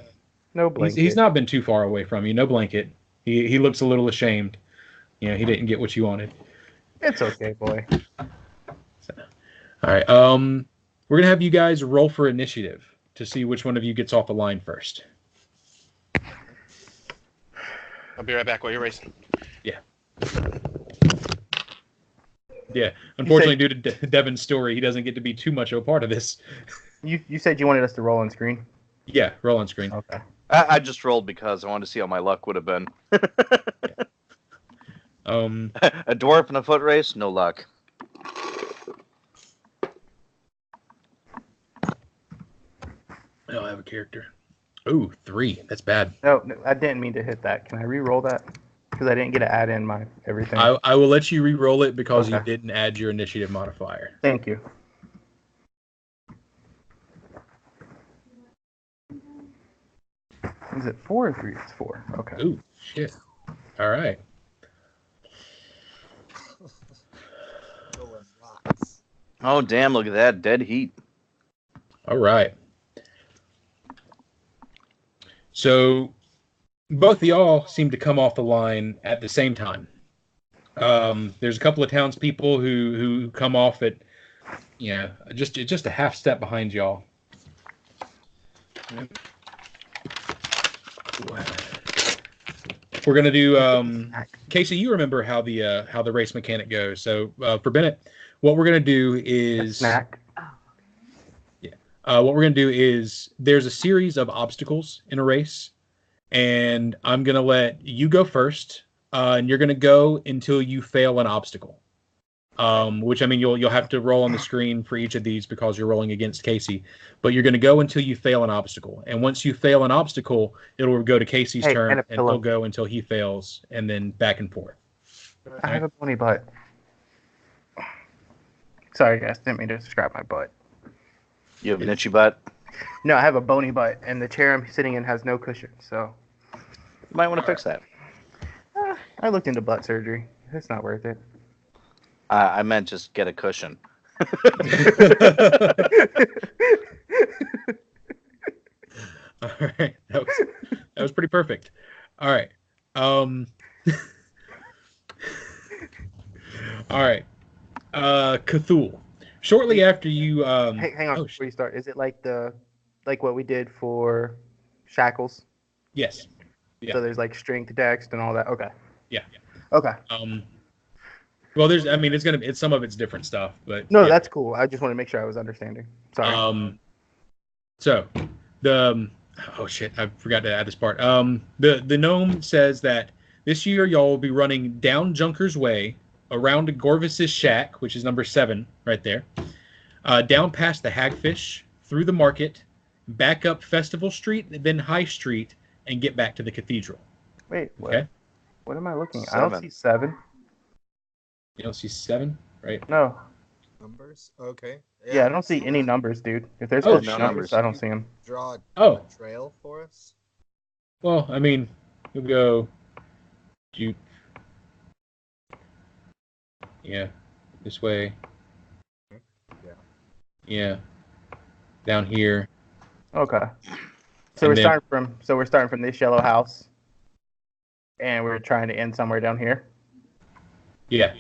D: blanket.
A: he's not been too far away from you. No blanket. He looks a little ashamed. He didn't get what you wanted.
D: It's okay, boy.
A: So, all right. We're gonna have you guys roll for initiative to see which one of you gets off the line first.
B: I'll be right back while you're racing.
A: Yeah. Unfortunately, due to Devin's story, he doesn't get to be too much of a part of this.
D: You said you wanted us to roll on screen.
A: Yeah, roll on screen.
D: Okay.
C: I just rolled because I wanted to see how my luck would have been. A dwarf in a foot race, no luck.
A: I don't have a character. Ooh, 3. That's bad.
D: No, I didn't mean to hit that. Can I re-roll that? Because I didn't get to add in my everything.
A: I will let you re-roll it because you
D: Okay.
A: didn't add your initiative modifier.
D: Thank you. Is it 4 or 3? It's 4. Okay.
A: Ooh, shit. All right.
E: Throwing rocks.
C: Oh, damn, look at that. Dead heat.
A: All right. So both of y'all seem to come off the line at the same time. There's a couple of townspeople who come off at, just a half step behind y'all. We're gonna do Casey. You remember how the race mechanic goes. So for Bennett, what we're gonna do is
D: Snack.
A: what we're going to do is there's a series of obstacles in a race, and I'm going to let you go first, and you're going to go until you fail an obstacle. Which, I mean, you'll have to roll on the screen for each of these because you're rolling against Casey. But you're going to go until you fail an obstacle. And once you fail an obstacle, it'll go to Casey's turn,
D: and a
A: and
D: pillow.
A: he'll go until he fails, and then back and forth.
D: I have a bony butt. Sorry, guys. Didn't mean to describe my butt.
C: You have an itchy butt?
D: No, I have a bony butt, and the chair I'm sitting in has no cushion. So
C: You might want to fix that.
D: I looked into butt surgery. It's not worth it.
C: I meant just get a cushion.
A: All right, that was pretty perfect. All right, all right, Cthulhu. Shortly after you,
D: Hey, hang on
A: oh,
D: before you start. Is it like what we did for shackles?
A: yes, yeah.
D: So there's like strength, dex, and all that. Okay.
A: Yeah.
D: Okay.
A: Well, it's some of it's different stuff, but
D: No,
A: yeah.
D: that's cool. I just want to make sure I was understanding. Sorry.
A: So oh shit, I forgot to add this part. The gnome says that this year y'all will be running down Junker's Way, around Gorvis's shack, which is number 7 right there, down past the Hagfish, through the market, back up Festival Street, then High Street, and get back to the cathedral.
D: Wait, what?
A: Okay.
D: What am I looking at? I don't
C: 7.
D: see 7.
A: You don't see 7, right?
D: No.
E: Numbers? Okay.
D: Yeah, I don't see any numbers, dude. If there's
A: Oh,
D: no
A: no
D: numbers,
C: numbers.
D: I don't see them.
E: Draw a
A: Oh.
E: trail for us?
A: Well, I mean, you'll go. Yeah, this way.
E: Yeah.
A: Yeah, down here.
D: Okay. So
A: And
D: we're
A: then-
D: starting from this yellow house, and we're trying to end somewhere down here.
A: Yeah.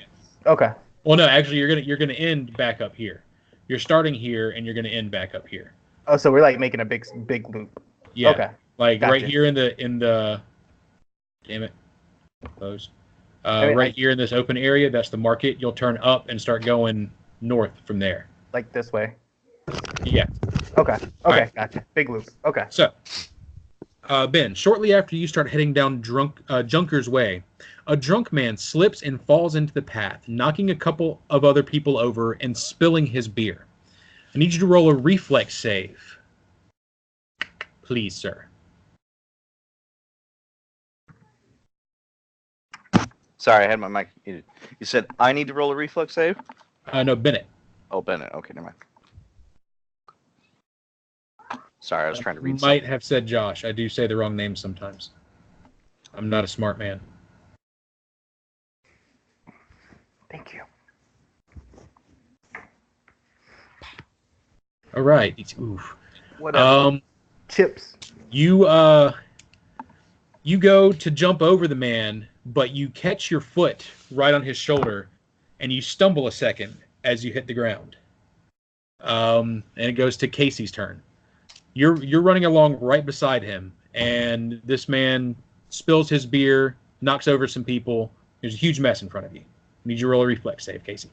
D: Okay.
A: Well, no, actually, you're gonna end back up here. You're starting here, and you're gonna end back up here.
D: Oh, so we're like making a big loop.
A: Yeah.
D: Okay.
A: Like
D: Gotcha.
A: right here in the. Damn it. Close. Right here in this open area, that's the market. You'll turn up and start going north from there.
D: Like this way.
A: Yeah.
D: Okay. Okay.
A: Alright.
D: Gotcha. Big loop. Okay.
A: So, Ben, shortly after you start heading down Junker's Way, a drunk man slips and falls into the path, knocking a couple of other people over and spilling his beer. I need you to roll a reflex save. Please, sir.
C: Sorry, I had my mic muted. You said I need to roll a reflex save?
A: No, Bennett.
C: Oh, Bennett. Okay, never mind. Sorry, I was trying to read
A: Might
C: something.
A: have said Josh. I do say the wrong name sometimes. I'm not a smart man.
D: Thank you.
A: All right. Oof.
D: Whatever. Chips.
A: You go to jump over the man, but you catch your foot right on his shoulder, and you stumble a second as you hit the ground. And it goes to Casey's turn. You're running along right beside him, and this man spills his beer, knocks over some people. There's a huge mess in front of you. Need you to roll a reflex save, Casey.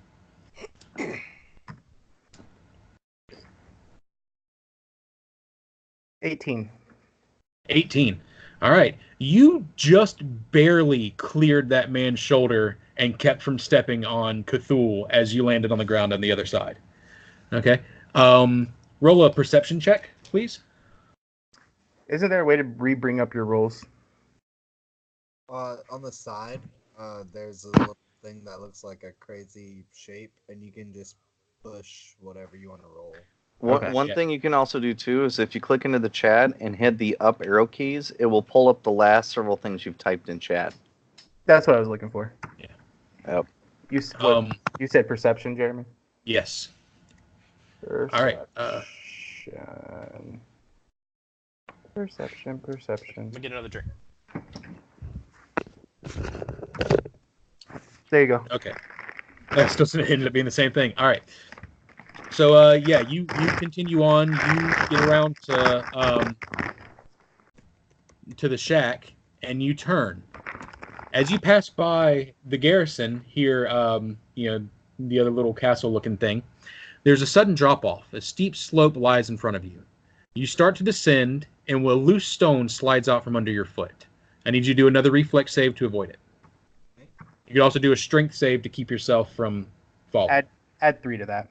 D: 18.
A: 18. All right. You just barely cleared that man's shoulder and kept from stepping on Cthulhu as you landed on the ground on the other side. Okay. Roll a perception check, please.
D: Isn't there a way to re-bring up your rolls?
E: On the side, there's a little thing that looks like a crazy shape, and you can just push whatever you want to roll.
C: One thing you can also do too is if you click into the chat and hit the up arrow keys, it will pull up the last several things you've typed in chat.
D: That's what I was looking for.
A: Yeah.
C: Yep.
D: You said perception, Jeremy?
A: Yes.
D: Perception.
A: All right.
D: Perception.
B: Let me get another drink.
D: There you go.
A: Okay. That still ended up being the same thing. All right. So, you continue on. You get around to the shack, and you turn. As you pass by the garrison here, the other little castle-looking thing, there's a sudden drop-off. A steep slope lies in front of you. You start to descend, and a loose stone slides out from under your foot. I need you to do another reflex save to avoid it. You can also do a strength save to keep yourself from falling.
D: Add 3 to that.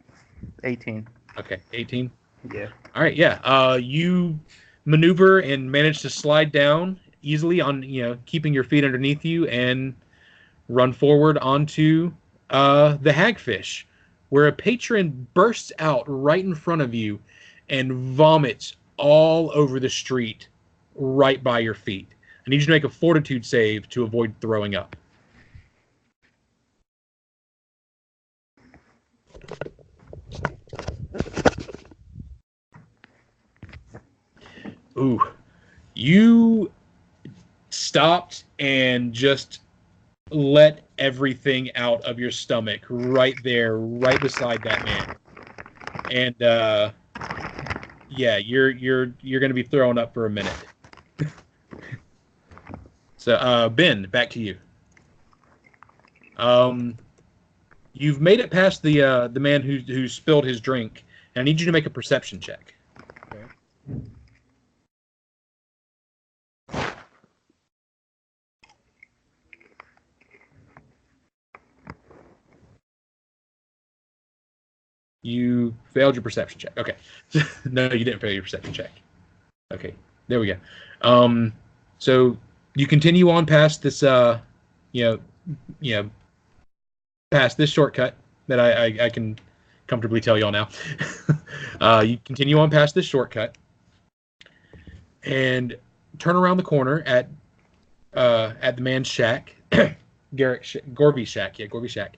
D: 18.
A: Okay, 18.
D: Yeah.
A: All right, yeah. You maneuver and manage to slide down easily on, keeping your feet underneath you and run forward onto the hagfish, where a patron bursts out right in front of you and vomits all over the street right by your feet. I need you to make a fortitude save to avoid throwing up. Ooh. You stopped and just let everything out of your stomach right there, right beside that man. And you're going to be throwing up for a minute. So, Ben, back to you. You've made it past the man who spilled his drink, and I need you to make a perception check.
E: Okay.
A: You failed your perception check. Okay. No, you didn't fail your perception check. Okay. There we go. So you continue on past this, past this shortcut that I can comfortably tell y'all now. You continue on past this shortcut and turn around the corner at the man's shack, Gorby's shack. Yeah, Gorby's shack.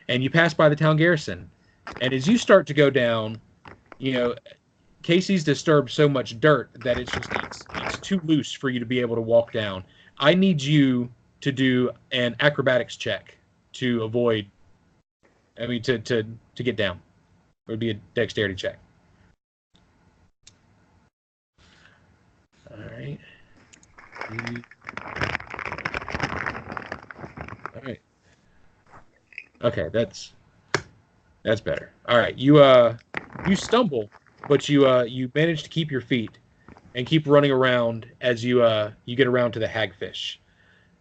A: And you pass by the town garrison. And as you start to go down, Casey's disturbed so much dirt that it's too loose for you to be able to walk down. I need you to do an acrobatics check to avoid. To get down. It would be a dexterity check. All right. All right. Okay, that's better. All right, you stumble, but you manage to keep your feet and keep running around as you get around to the hagfish.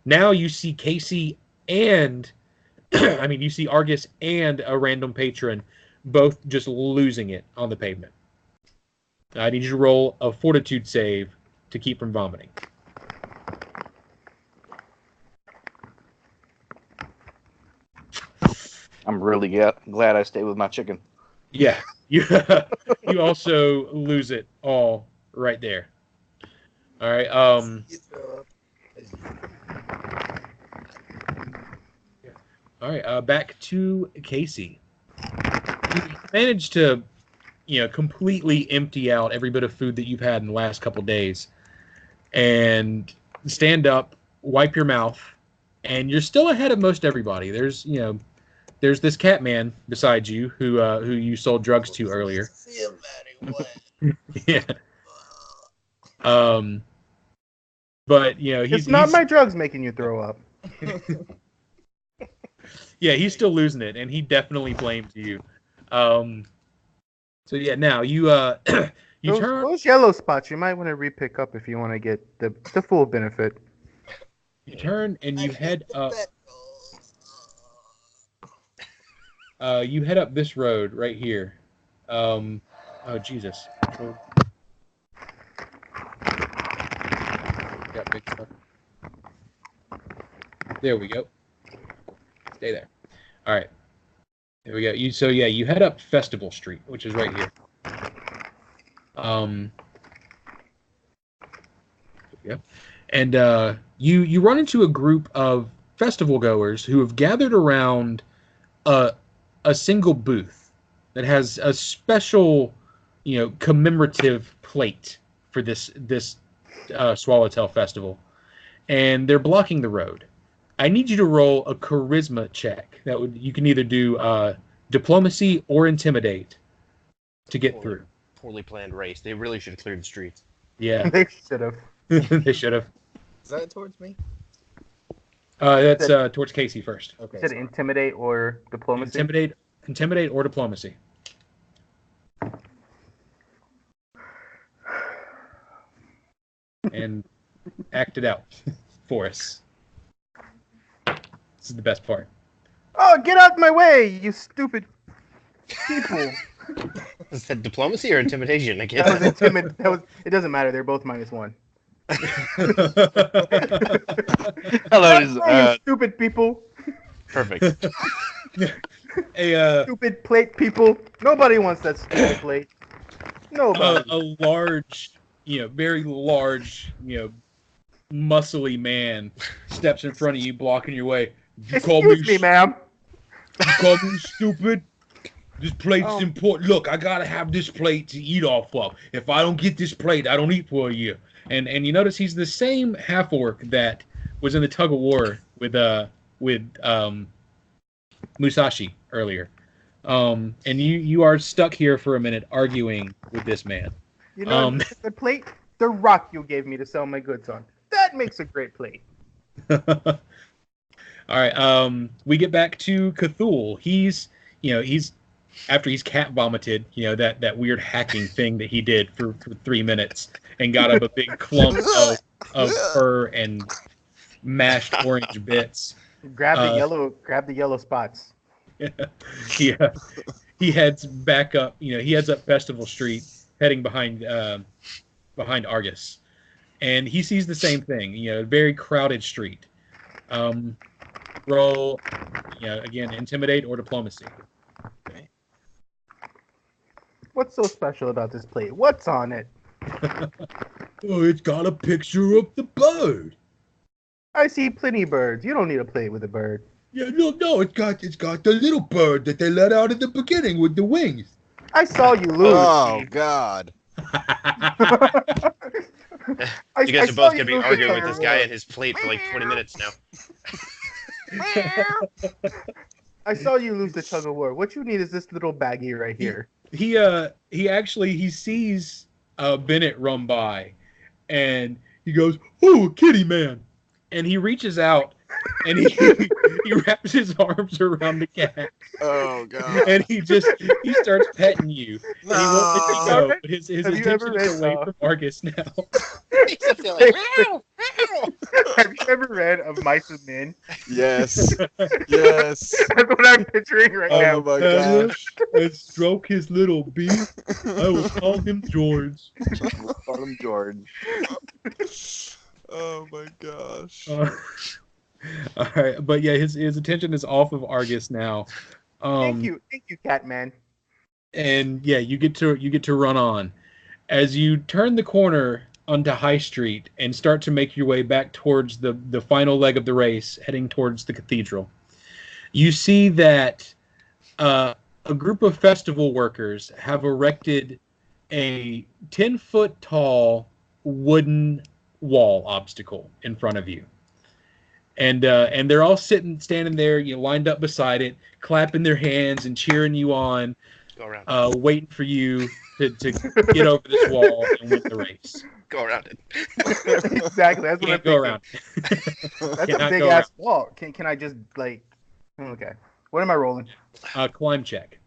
A: Now you see Casey and you see Argus and a random patron both just losing it on the pavement. I need you to roll a fortitude save to keep from vomiting.
C: I'm really glad I stayed with my chicken.
A: Yeah, you also lose it all right there. All right. All right. Back to Casey. You managed to, completely empty out every bit of food that you've had in the last couple days, and stand up, wipe your mouth, and you're still ahead of most everybody. There's this cat man beside you who you sold drugs to earlier. Yeah. But
D: It's not my drugs making you throw up.
A: Yeah, he's still losing it, and he definitely blames you. So yeah, now you you turn.
D: Those yellow spots you might want to re-pick up if you want to get the full benefit.
A: You turn and you head up. You head up this road right here. Oh Jesus! Got big stuff. There we go. Stay there. All right. There we go. You head up Festival Street, which is right here. Yeah. And you run into a group of festival goers who have gathered around a single booth that has a special, commemorative plate for this Swallowtail Festival, and they're blocking the road. I need you to roll a charisma check. You can either do diplomacy or intimidate to get through.
B: Poorly planned race. They really should have cleared the streets.
A: Yeah,
D: They should have.
A: they should have.
F: Is that towards me?
A: That's towards Casey first.
F: Okay.
D: Said intimidate or diplomacy.
A: Intimidate or diplomacy. And act it out for us. This is the best part.
D: Oh, get out my way, you stupid people!
B: Is that diplomacy or intimidation? I
D: That was
B: guess.
D: intimid. It doesn't matter. They're both -1.
C: Hello,
D: You stupid people.
B: Perfect.
D: Stupid plate people. Nobody wants that stupid plate. Nobody.
A: a large, very large, muscly man steps in front of you, blocking your way. You
D: Excuse me, ma'am.
A: You call me stupid? This plate's important. Look, I gotta have this plate to eat off of. If I don't get this plate, I don't eat for a year. And you notice he's the same half-orc that was in the tug of war with Musashi earlier. And you are stuck here for a minute arguing with this man.
D: The plate, the rock you gave me to sell my goods on. That makes a great plate.
A: All right. We get back to Cthulhu. He's after he's cat vomited, that weird hacking thing that he did for 3 minutes and got up a big clump of fur and mashed orange bits.
D: Grab the yellow spots.
A: Yeah. He heads back up. He heads up Festival Street, heading behind Argus, and he sees the same thing. A very crowded street. Roll, again, intimidate or diplomacy.
F: Okay.
D: What's so special about this plate? What's on it?
A: Oh, it's got a picture of the bird.
D: I see plenty birds. You don't need a plate with a bird.
A: Yeah, no, it's got the little bird that they let out at the beginning with the wings.
D: I saw you lose.
E: Oh God.
B: You guys are both gonna be arguing with this guy and his plate for like 20 minutes now.
D: I saw you lose the tug of war. What you need is this little baggie right here.
A: He sees Bennett run by, and he goes, "Oh, a kitty man!" And he reaches out, and he wraps his arms around the cat.
E: Oh God.
A: And he starts petting you. And he won't let you go. But his attention is away from Argus now.
D: Have you ever read Of Mice and Men?
E: Yes. Yes.
D: That's what I'm picturing right now.
E: Oh my gosh.
A: And stroke his little beak. I will call him George.
C: We'll call him George.
E: Oh my gosh.
A: All right, but yeah, his attention is off of Argus now.
D: Thank you, Catman.
A: And yeah, you get to run on, As you turn the corner onto High Street and start to make your way back towards the final leg of the race, heading towards the cathedral, you see that a group of festival workers have erected a 10-foot tall wooden wall obstacle in front of you. And they're all standing there, lined up beside it, clapping their hands and cheering you on,
B: Go around.
A: waiting for you to get over this wall and win the race.
B: Go around it.
D: Exactly. That's what I'm
A: Can't go
D: thinking.
A: around.
D: That's a
A: Cannot
D: big
A: go
D: ass wall. Can I just like? Okay. What am I rolling?
A: Climb check.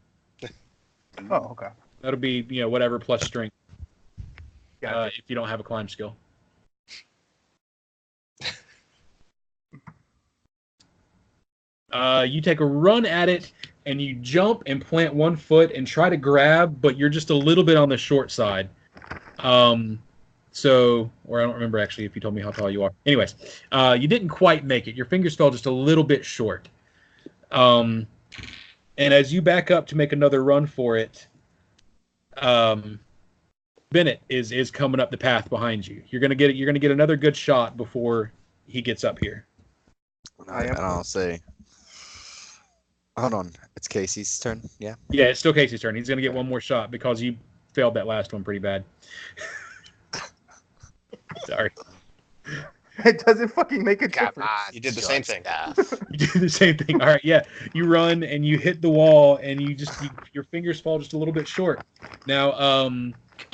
D: Oh, okay.
A: That'll be whatever plus strength
D: Gotcha.
A: if you don't have a climb skill. You take a run at it, and you jump and plant one foot and try to grab, but you're just a little bit on the short side. Or I don't remember actually if you told me how tall you are. Anyways, you didn't quite make it. Your fingers fell just a little bit short. And as you back up to make another run for it, Bennett is coming up the path behind you. You're gonna get another good shot before he gets up here.
E: I don't say. Hold on, it's Casey's turn. Yeah.
A: Yeah, it's still Casey's turn. He's gonna get one more shot because you failed that last one pretty bad. Sorry.
D: It doesn't fucking make a
E: Come
D: difference.
E: on,
B: You did the same thing.
A: You do the same thing. All right, yeah. You run and you hit the wall, and your fingers fall just a little bit short. Now,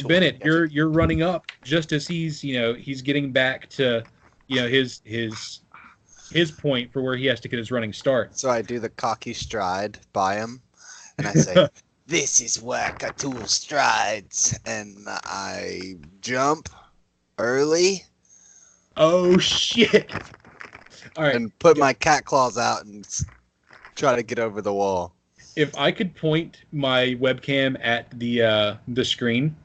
A: Bennett, you're running up just as he's getting back to his point for where he has to get his running start.
E: So I do the cocky stride by him, and I say, "This is where Cthulhu strides," and I jump early
A: Oh shit! All right.
E: and put my cat claws out and try to get over the wall.
A: If I could point my webcam at the screen,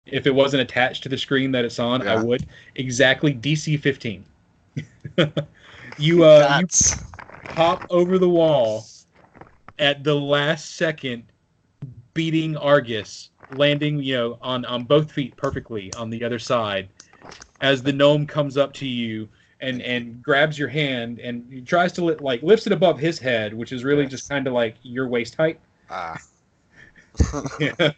A: if it wasn't attached to the screen that it's on, I
E: Yeah.
A: would. Exactly DC 15. You
E: That's
A: hop over the wall at the last second, beating Argus, landing on both feet perfectly on the other side. As the gnome comes up to you and grabs your hand and he tries to lifts it above his head, which is really just kind of like your waist height. Yeah.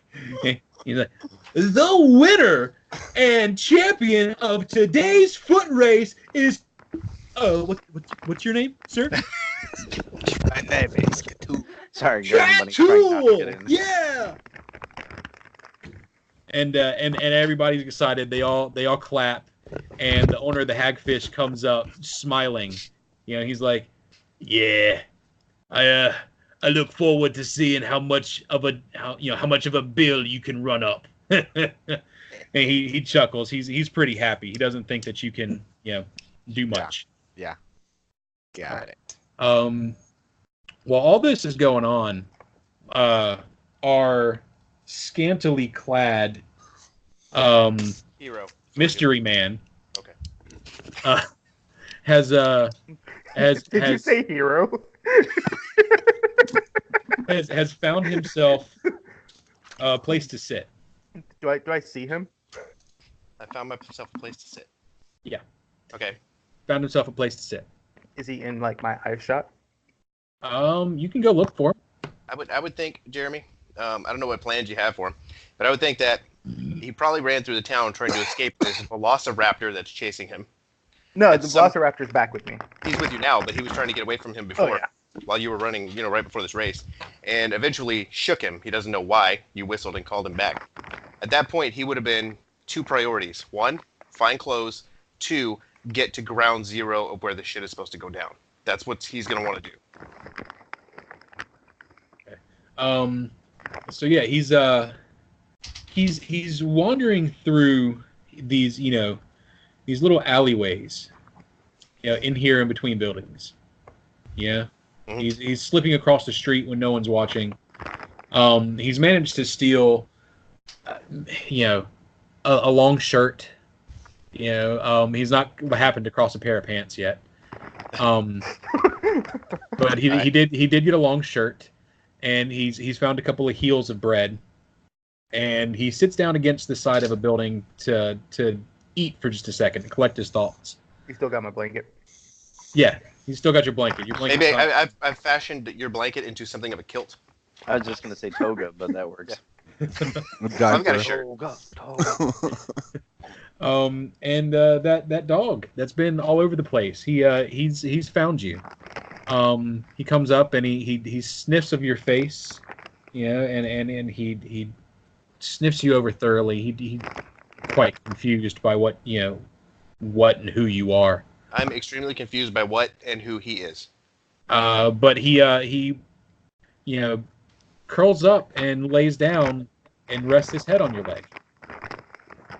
A: He's like, the winner and champion of today's foot race is what's your name, sir?
E: my name is Cthulhu.
C: Sorry, everybody. Trying not to get
A: Chatul!
C: in.
A: Yeah. And everybody's excited. They all clap, and the owner of the Hagfish comes up smiling. He's like, "Yeah, I look forward to seeing how much of a bill you can run up." And he chuckles. He's pretty happy. He doesn't think that you can do much.
E: Yeah. Got it.
A: While all this is going on, our scantily clad
B: Hero.
A: mystery man
B: Okay.
A: has
D: Did you say hero?
A: has found himself a place to sit.
D: Do I see him?
B: I found myself a place to sit.
A: Yeah.
B: Okay.
A: Found himself a place to sit.
D: Is he in like my eye shot?
A: You can go look for him.
B: I would think, Jeremy, I don't know what plans you have for him, but I would think that he probably ran through the town trying to escape this Velociraptor that's chasing him.
D: No,
B: And
D: the
B: some-
D: Velociraptor's back with me.
B: He's with you now, but he was trying to get away from him before, while you were running, right before this race, and eventually shook him. He doesn't know why. You whistled and called him back. At that point, he would have been two priorities. One, find clothes. Two, get to ground zero of where the shit is supposed to go down. That's what he's going to want to do.
A: So yeah, he's wandering through these these little alleyways, in here in between buildings. Yeah.
B: Mhm.
A: He's slipping across the street when no one's watching. He's managed to steal a long shirt. He's not happened to cross a pair of pants yet. But he did get a long shirt, and he's found a couple of heels of bread, and he sits down against the side of a building to eat for just a second and collect his thoughts.
D: You still got my blanket.
A: Yeah, you still got your blanket. Your blanket.
B: Maybe I've fashioned your blanket into something of a kilt.
C: I was just gonna say toga, but that works.
B: I've got a shirt.
A: And that dog that's been all over the place. He's found you. He comes up and he sniffs of your face, and he sniffs you over thoroughly. He quite confused by what and who you are.
B: I'm extremely confused by what and who he is.
A: But he curls up and lays down and rests his head on your leg,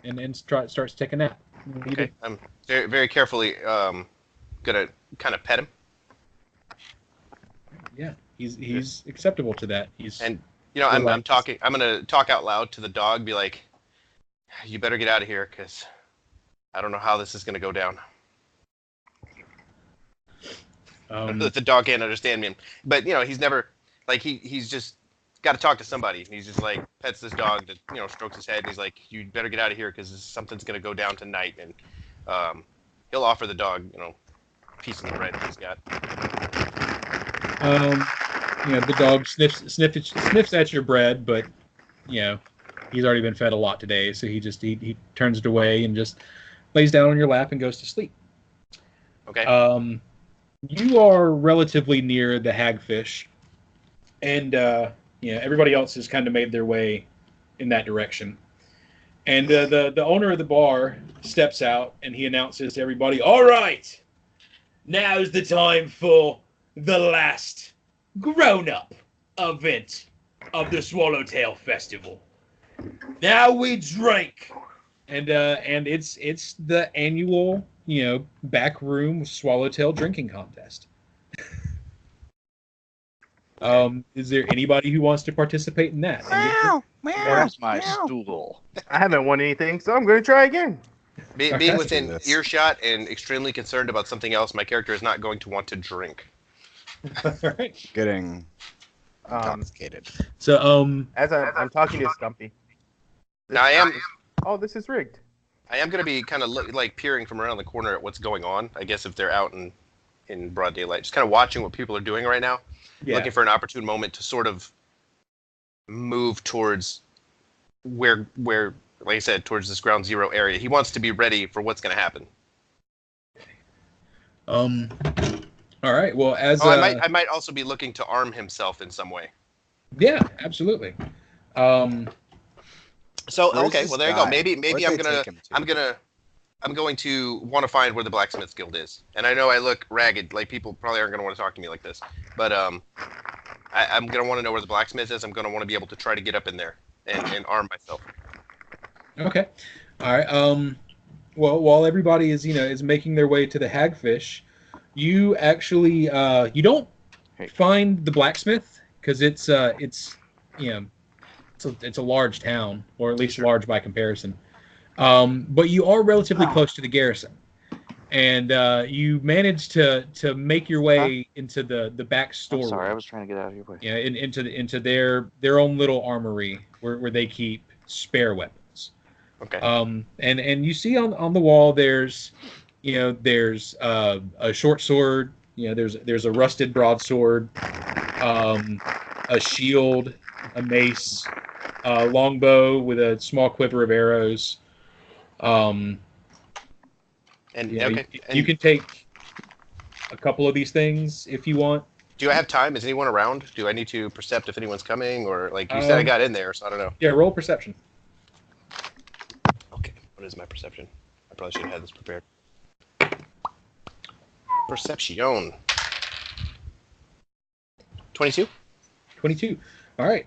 A: and starts taking a nap.
B: Okay, I'm very, very carefully gonna kind of pet him.
A: Yeah, he's acceptable to that. I'm gonna talk out loud to the dog. Be like, "You better get out of here, because I don't know how this is gonna go down." The dog can't understand me, but he's never he's just got to talk to somebody. And he's just like pets this dog that strokes his head, and he's like, "You better get out of here, because something's gonna go down tonight." And he'll offer the dog a piece of the bread he's got. The dog sniffs at your bread, but he's already been fed a lot today, so he turns it away and just lays down on your lap and goes to sleep.
B: Okay.
A: You are relatively near the hagfish, and everybody else has kind of made their way in that direction. And the owner of the bar steps out and he announces to everybody, "All right, now's the time for the last grown-up event of the Swallowtail Festival. Now we drink." And it's the annual back room Swallowtail drinking contest. Is there anybody who wants to participate in that?
C: Where's my stool?
D: I haven't won anything, so I'm going to try again.
B: Being within earshot and extremely concerned about something else, my character is not going to want to drink.
A: All right.
E: Getting confiscated.
A: So
D: as I'm talking to Stumpy.
B: Now I am.
D: Oh, this is rigged.
B: I am going to be kind of peering from around the corner at what's going on. I guess if they're out in broad daylight, just kind of watching what people are doing right now, looking for an opportune moment to sort of move towards where, like I said, towards this ground zero area. He wants to be ready for what's going to happen.
A: All right. Well,
B: I might also be looking to arm himself in some way.
A: Yeah, absolutely.
B: So
E: Where's
B: okay,
E: this
B: well there you
E: guy?
B: go. Maybe
E: Where'd they take him to?
B: I'm going to want to find where the blacksmith's guild is. And I know I look ragged, like people probably aren't going to want to talk to me like this. But I'm going to want to know where the blacksmith is. I'm going to want to be able to try to get up in there and arm myself.
A: Okay. All right. Well, while everybody is making their way to the hagfish, you actually you don't find the blacksmith, because it's a large town, or at least large by comparison. But you are relatively close to the garrison, and you manage to make your way into the back store.
C: Sorry, I was trying to get out of your way.
A: Yeah, into their own little armory where they keep spare weapons.
B: Okay.
A: And you see on the wall there's a short sword. There's a rusted broadsword, a shield, a mace, a longbow with a small quiver of arrows. You can take a couple of these things if you want.
B: Do I have time? Is anyone around? Do I need to percept if anyone's coming, or you said I got in there, so I don't know.
A: Yeah, roll perception.
B: Okay, what is my perception? I probably should have had this prepared. Perception. 22.
A: 22. All right.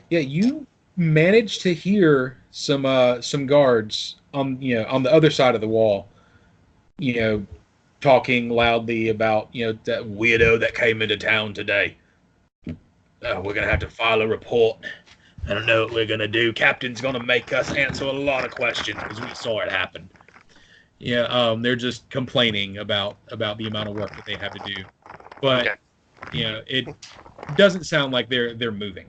A: Yeah, you managed to hear some guards on the other side of the wall, talking loudly about that weirdo that came into town today. We're gonna have to file a report. I don't know what we're gonna do. Captain's gonna make us answer a lot of questions because we saw it happen. Yeah, they're just complaining about the amount of work that they have to do, but it doesn't sound like they're moving.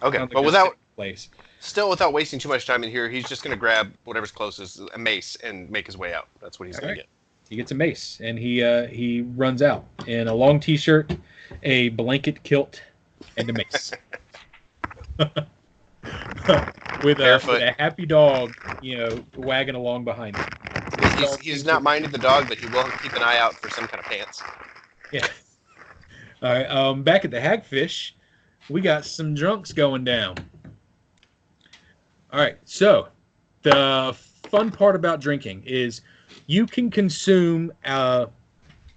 B: Okay,
A: Sounds like
B: but
A: they're
B: without
A: sitting in place.
B: Still, without wasting too much time in here, he's just going to grab whatever's closest, a mace, and make his way out. That's what he's going to get.
A: He gets a mace, and he runs out in a long T-shirt, a blanket kilt, and a mace. with a happy dog, wagging along behind him.
B: He's not minding the dog, but he will keep an eye out for some kind of pants.
A: Yeah. All right. Back at the Hagfish, we got some drunks going down. All right. So, the fun part about drinking is you can consume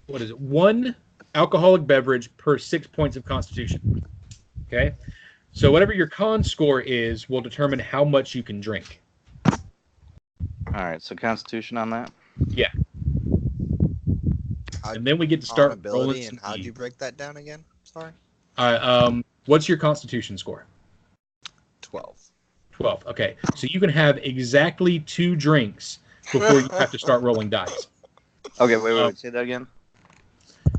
A: one alcoholic beverage per 6 points of Constitution. Okay. So whatever your con score is will determine how much you can drink.
C: All right. So Constitution on that.
A: Yeah. And then we get to start rolling some
E: and how'd you break that down again? Sorry.
A: What's your Constitution score?
E: 12.
A: 12. Okay. So you can have exactly 2 drinks before you have to start rolling dice.
C: Okay, wait. Say that again.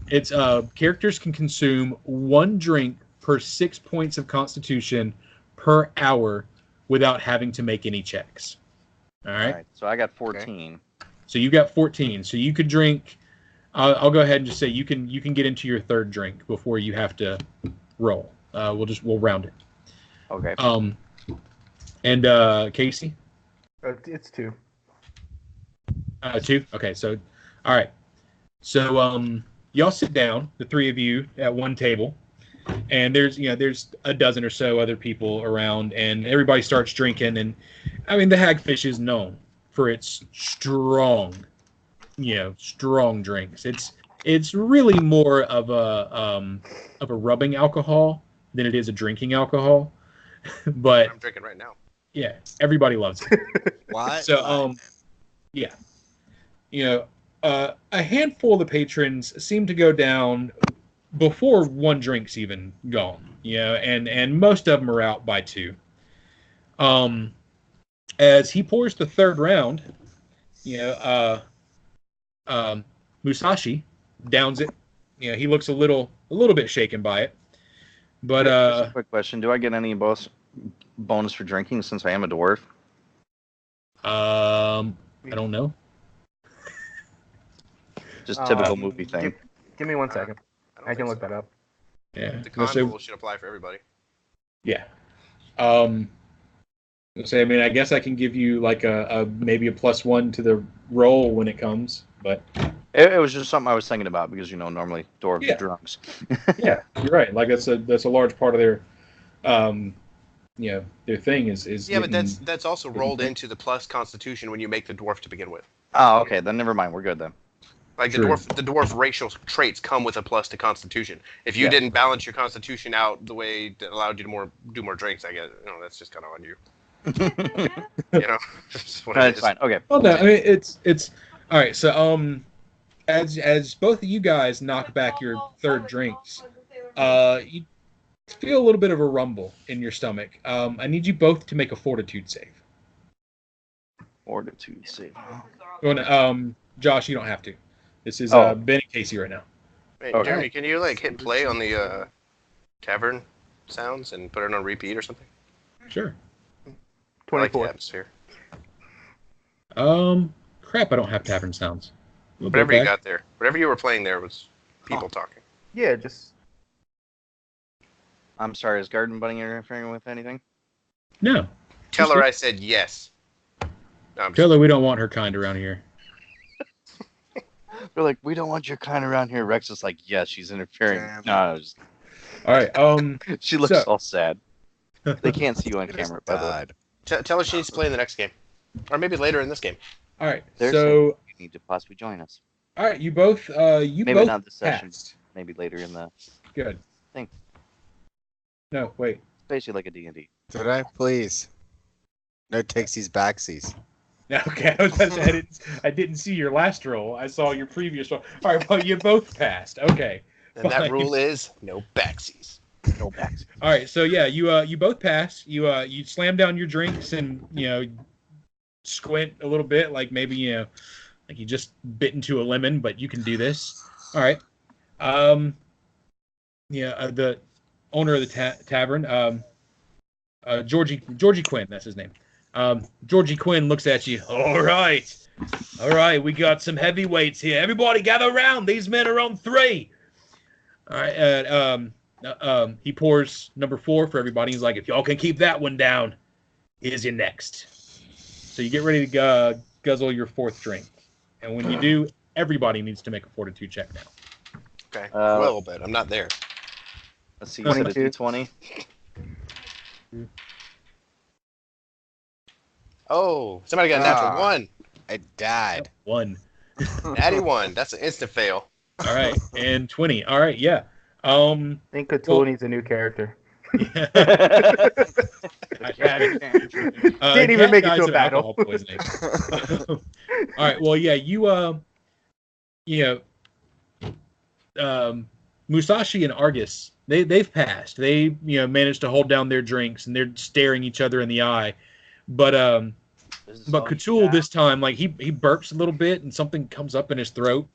A: It's characters can consume 1 drink per 6 points of Constitution per hour without having to make any checks. All right.
C: So I got 14.
A: Okay. So you got 14. So you could drink. I'll go ahead and just say you can get into your 3rd drink before you have to roll. We'll round it.
C: Okay.
A: And Casey.
D: It's 2.
A: 2. Okay. So, all right. So y'all sit down, the 3 of you at one table, and there's a dozen or so other people around, and everybody starts drinking. And I mean, the Hagfish is known for its strong drinks. It's really more of a rubbing alcohol than it is a drinking alcohol. But
B: I'm drinking right now.
A: Yeah, everybody loves it.
E: Why?
A: So yeah, a handful of the patrons seem to go down before 1 drink's even gone. And most of them are out by 2. As he pours the 3rd round, Musashi downs it. He looks a little bit shaken by it. But
C: just a quick question: do I get any bonus for drinking since I am a dwarf?
A: I don't know.
C: Just typical movie thing.
D: Give me 1 second. I can look that up.
A: Yeah.
B: The con rule should apply for everybody.
A: Yeah. I mean, I guess I can give you like maybe a +1 to the roll when it comes, but
C: it was just something I was thinking about because normally dwarves are drunks.
A: Yeah, you're right. Like that's a large part of their their thing is.
B: Yeah, but that's also rolled into the plus Constitution when you make the dwarf to begin with.
C: Oh, okay. Then never mind. We're good then.
B: Like the dwarf racial traits come with a plus to Constitution. If you didn't balance your Constitution out the way that allowed you to do more drinks, I guess that's just kind of on you.
C: That's fine. Okay.
A: Well, no, I mean it's all right. So as both of you guys knock back your 3rd drinks, you feel a little bit of a rumble in your stomach. I need you both to make a fortitude save.
C: Fortitude save.
A: Josh, you don't have to. This is Ben and Casey right now.
B: Hey, Jeremy, can you hit play on the tavern sounds and put it on repeat or something?
A: Sure.
D: 24.
B: I like the atmosphere.
A: Crap, I don't have tavern sounds.
B: Whatever you got there. Whatever you were playing there was people talking.
D: Yeah, just...
C: I'm sorry, is Garden Bunny interfering with anything?
A: No.
B: Tell her I said yes. No,
A: Tell her we don't want her kind around here.
C: They're like, we don't want your kind around here. Rex is like, yes, she's interfering.
E: Damn.
C: No,
A: all right.
C: She looks all sad. They can't see you on camera, by the way.
B: Tell her she needs to play in the next game. Or maybe later in this game.
A: All right.
C: They're
A: so
C: saying you need to possibly join us.
A: All right, you both
C: Maybe
A: both
C: not this session.
A: passed.
C: Maybe later in the
A: Good.
C: thing.
A: No, wait.
C: Basically like a D&D.
E: Did I? Please. No takesies backsies.
A: Okay, I was about to say, I didn't see your last roll. I saw your previous roll. All right, well, you both passed. Okay.
B: And that rule is no backsies.
C: No backs.
A: All right, so yeah, you both pass. You slam down your drinks and squint a little bit, like maybe like you just bit into a lemon, but you can do this. All right. The owner of the tavern, Georgie Quinn, that's his name. Georgie Quinn looks at you. All right, we got some heavyweights here. Everybody gather around. These men are on 3. All right, he pours number 4 for everybody. He's like, if y'all can keep that one down, here's your next. So you get ready to guzzle your 4th drink. And when you do, everybody needs to make a fortitude check now.
B: Okay. Well, but I'm not there.
C: Let's see. You said a
D: 22.
C: D20.
B: Oh, somebody got a natural 1.
E: I died.
A: 1.
B: Natty 1. That's an instant fail.
A: All right, and 20. All right, yeah.
D: I think Cthulhu needs a new character.
A: Yeah.
D: Can't even make it to a battle.
A: All right, well, yeah, Musashi and Argus, they've passed. They managed to hold down their drinks, and they're staring each other in the eye. But Cthulhu this time, like he burps a little bit, and something comes up in his throat,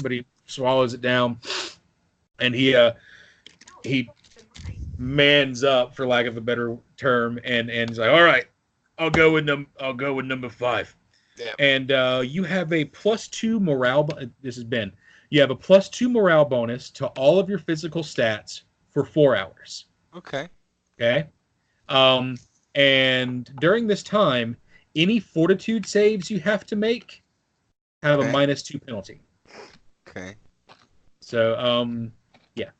A: but he swallows it down, and he mans up, for lack of a better term, and he's like, all right, I'll go with number 5.
B: Damn.
A: And you have a +2 morale. This is Ben. You have a +2 morale bonus to all of your physical stats for 4 hours.
E: Okay.
A: Okay. And during this time, any fortitude saves you have to make have a -2 penalty.
E: Okay.
A: So, yeah.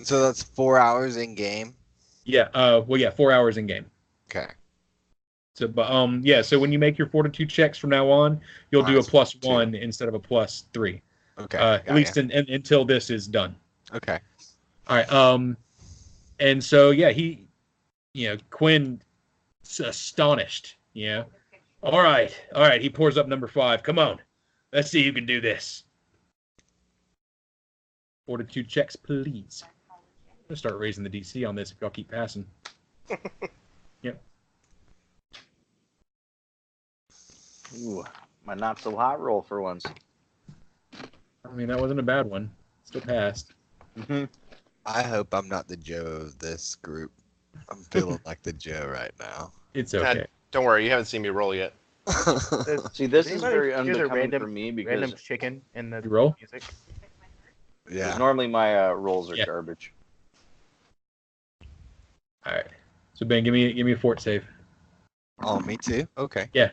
E: So that's 4 hours in game.
A: Yeah. 4 hours in game.
E: Okay.
A: So, but yeah. So when you make your fortitude checks from now on, you'll do a +1 instead of a +3.
E: Okay.
A: At least until this is done.
E: Okay.
A: All right. And so yeah, Quinn, astonished. All right. He pours up number 5. Come on, let's see who can do this. Fortitude checks, please. I'm gonna start raising the DC on this if y'all keep passing. Yep.
C: Ooh, my not so hot roll for once.
A: I mean, that wasn't a bad one. Still passed.
C: Mm-hmm.
E: I hope I'm not the Joe of this group. I'm feeling like the Joe right now.
A: It's okay.
B: Don't worry, you haven't seen me roll yet.
C: See, this is
D: Anybody
C: very
D: hear the
C: unbecoming
D: random-
C: for me
D: Random
C: because
D: chicken in the
A: You roll?
D: music.
E: Yeah.
C: normally my rolls are
A: Yeah.
C: garbage.
A: All right. So Ben, give me a fort save.
E: Oh, me too. Okay.
A: Yeah,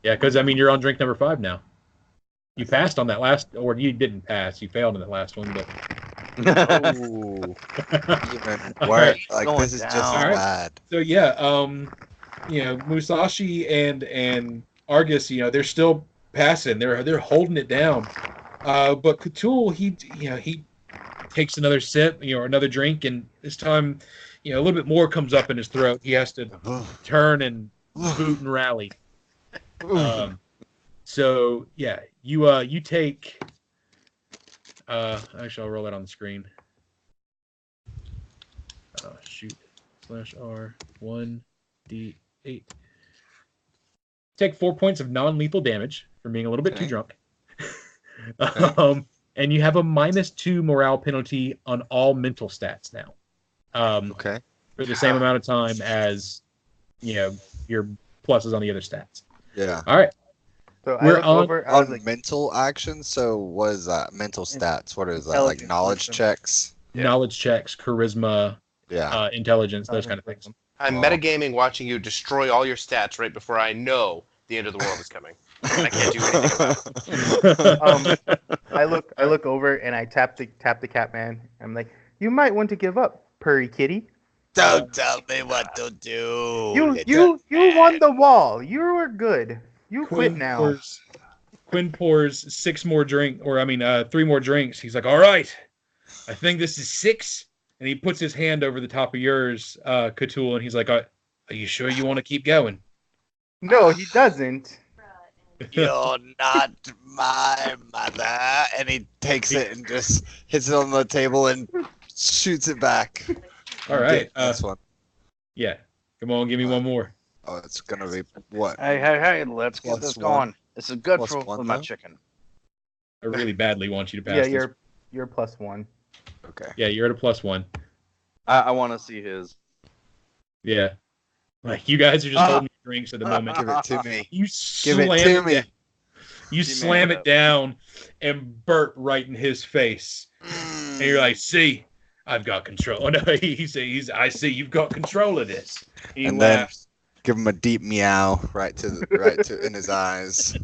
A: because I mean you're on drink number 5 now. You passed on that last, or you didn't pass. You failed on that last one, but.
E: Ooh. Even
A: All
E: worse.
A: right.
E: Like
C: Going
E: this is just as
C: down.
E: bad.
A: So yeah, Musashi and Argus, they're still passing. They're holding it down. But Cthulhu, he takes another sip, or another drink, and this time, a little bit more comes up in his throat. He has to turn and boot and rally. So yeah, you take. Actually, I'll roll that on the screen. Shoot. /R 1d8. Take 4 points of non-lethal damage for being a little bit too drunk. And you have a -2 morale penalty on all mental stats now.
E: Okay.
A: For the same amount of time as your pluses on the other stats.
E: Yeah.
A: All right.
D: So I
A: We're
D: look
A: on-
D: over. I was
E: On
D: like,
E: mental actions, so what is that? Mental stats. What is that? Like
D: Intelligence,
E: knowledge
D: wisdom.
E: checks?
B: Yeah.
A: Knowledge checks, charisma,
E: Yeah.
A: intelligence, those kind of things.
B: I'm
E: Oh.
B: metagaming watching you destroy all your stats right before I know the end of the world is coming. And I can't do anything about it.
D: I look over and I tap the cat man. I'm like, you might want to give up, purry kitty.
E: Don't tell me what to do.
D: You won the wall. You were good. You quit now.
A: Quinn pours 6 more drink, or I mean, 3 more drinks. He's like, all right, I think this is 6. And he puts his hand over the top of yours, Cthulhu, and he's like, are you sure you want to keep going?
D: No, he doesn't.
E: You're not my mother. And he takes it and just hits it on the table and shoots it back.
A: All right.
E: This one.
A: Yeah. Come on, give me one more.
E: Oh, it's gonna be what?
C: Hey, let's get
E: Plus
C: this
E: one.
C: going. This is good
E: Plus
C: for
E: one,
C: my
E: though?
C: chicken.
A: I really badly want you to pass
D: Yeah,
A: this.
D: you're +1.
E: Okay.
A: Yeah, you're at a +1.
C: I want to see his.
A: Yeah. Like, you guys are just holding your drinks at the moment.
E: Give it to me.
A: You
E: Give
A: slam
E: it to me.
A: down. You
C: She
A: slam
C: made it
A: it
C: up.
A: down and Bert right in his face. And you're like, see, I've got control. Oh, no, I see you've got control of this. He
E: And then-
A: laughs.
E: Give him a deep meow right to in his eyes.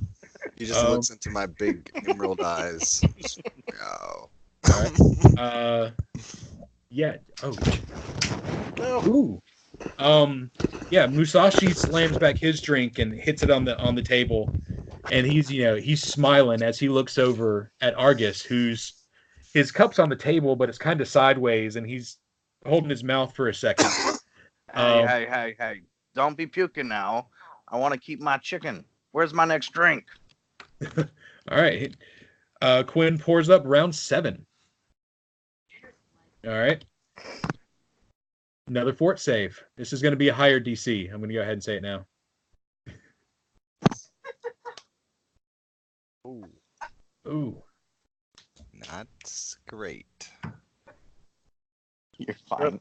E: He just looks into my big emerald eyes. Meow.
A: Yeah. Oh. Ooh. Yeah, Musashi slams back his drink and hits it on the table, and he's smiling as he looks over at Argus, his cup's on the table, but it's kind of sideways, and he's holding his mouth for a second.
C: Hey. Don't be puking now. I want to keep my chicken. Where's my next drink?
A: All right. Quinn pours up round 7. All right. Another fort save. This is going to be a higher DC. I'm going to go ahead and say it now. Ooh.
E: Not great.
C: You're fine.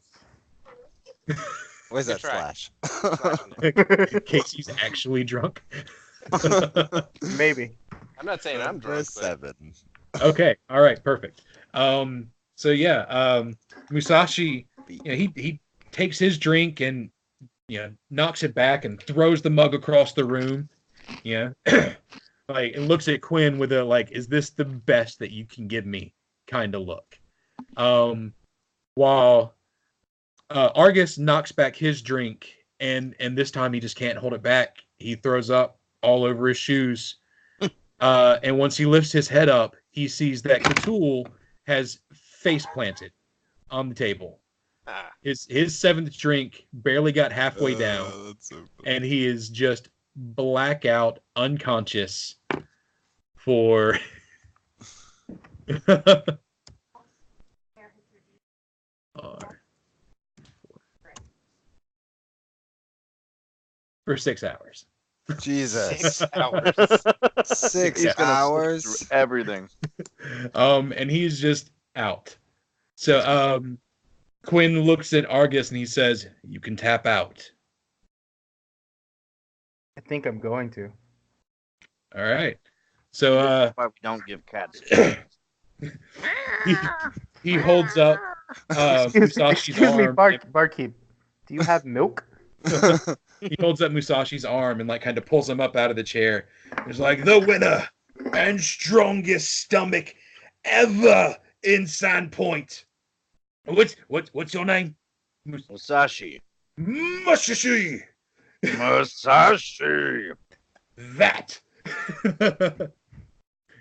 E: Where's that
B: Good try.
E: slash?
A: Casey's actually drunk.
D: Maybe.
B: I'm not saying I'm drunk, but
E: 7.
A: Okay. All right. Perfect. So yeah, Musashi, he takes his drink and knocks it back and throws the mug across the room. Like, and looks at Quinn with a like, is this the best that you can give me kind of look. While Argus knocks back his drink, and this time he just can't hold it back. He throws up all over his shoes. And once he lifts his head up, he sees that Cthulhu has face planted on the table. His 7th drink barely got halfway down,
E: That's so funny.
A: and he is just blackout unconscious for for 6 hours.
E: Jesus.
B: 6 hours.
E: 6
C: He's gonna
E: hours?
C: sleep through everything.
A: And he's just out. So Quinn looks at Argus and he says, "You can tap out."
D: I think I'm going to.
A: All right. So
C: That's why we don't give cats.
A: he holds up Musashi's
D: Excuse me,
A: arm.
D: barkeep. Do you have milk?
A: He holds up Musashi's arm and like kind of pulls him up out of the chair. He's like, "The winner and strongest stomach ever in Sandpoint. What's your name?"
C: Musashi.
A: Musashi.
C: Musashi.
A: That.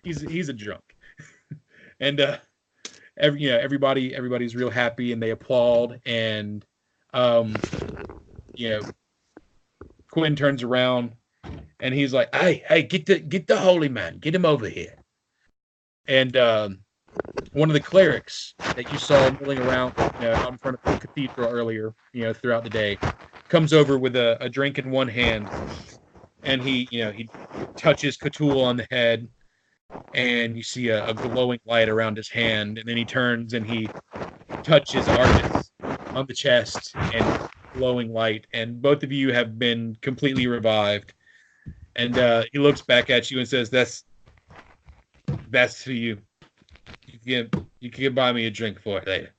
A: He's a drunk, and everybody's real happy and they applaud, and Quinn turns around and he's like, hey, get the holy man, get him over here. And one of the clerics that you saw milling around out in front of the cathedral earlier, throughout the day, comes over with a drink in one hand, and he touches Cthulhu on the head, and you see a glowing light around his hand, and then he turns and he touches Argus on the chest, and glowing light, and both of you have been completely revived. And he looks back at you and says, "That's for you. You can buy me a drink for it later."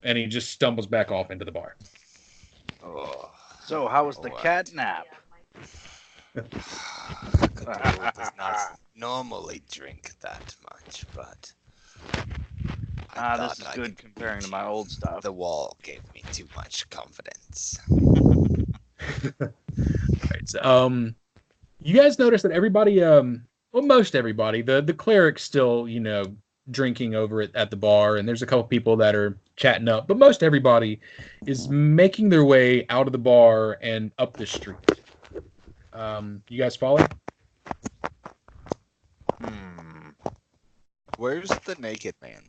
A: And he just stumbles back off into the bar.
E: Oh,
C: So, how was the cat nap?
E: Cthulhu does not normally drink that much, but I
C: This is
E: thought I
C: good
E: could-
C: comparing to my old stuff.
E: The wall gave me too much confidence.
A: Right, so, you guys notice that everybody, most everybody, the cleric's still, drinking over at the bar, and there's a couple people that are chatting up, but most everybody is making their way out of the bar and up the street. You guys follow?
E: Where's the naked man?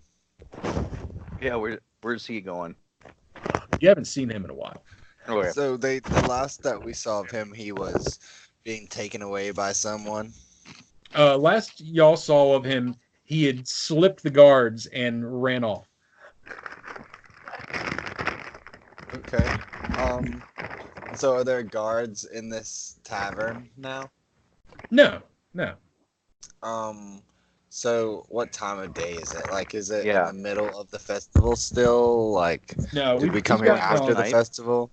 C: Yeah, where's he going?
A: You haven't seen him in a while.
C: Oh, yeah.
E: So the last that we saw of him, he was being taken away by someone.
A: Last y'all saw of him, he had slipped the guards and ran off.
E: Okay. So are there guards in this tavern now?
A: No.
E: So what time of day is it? Like, is it in
C: Yeah.
E: the middle of the festival still? Like,
A: No,
E: did we
A: we've
E: come here
A: gotten
E: after the
C: night.
E: festival?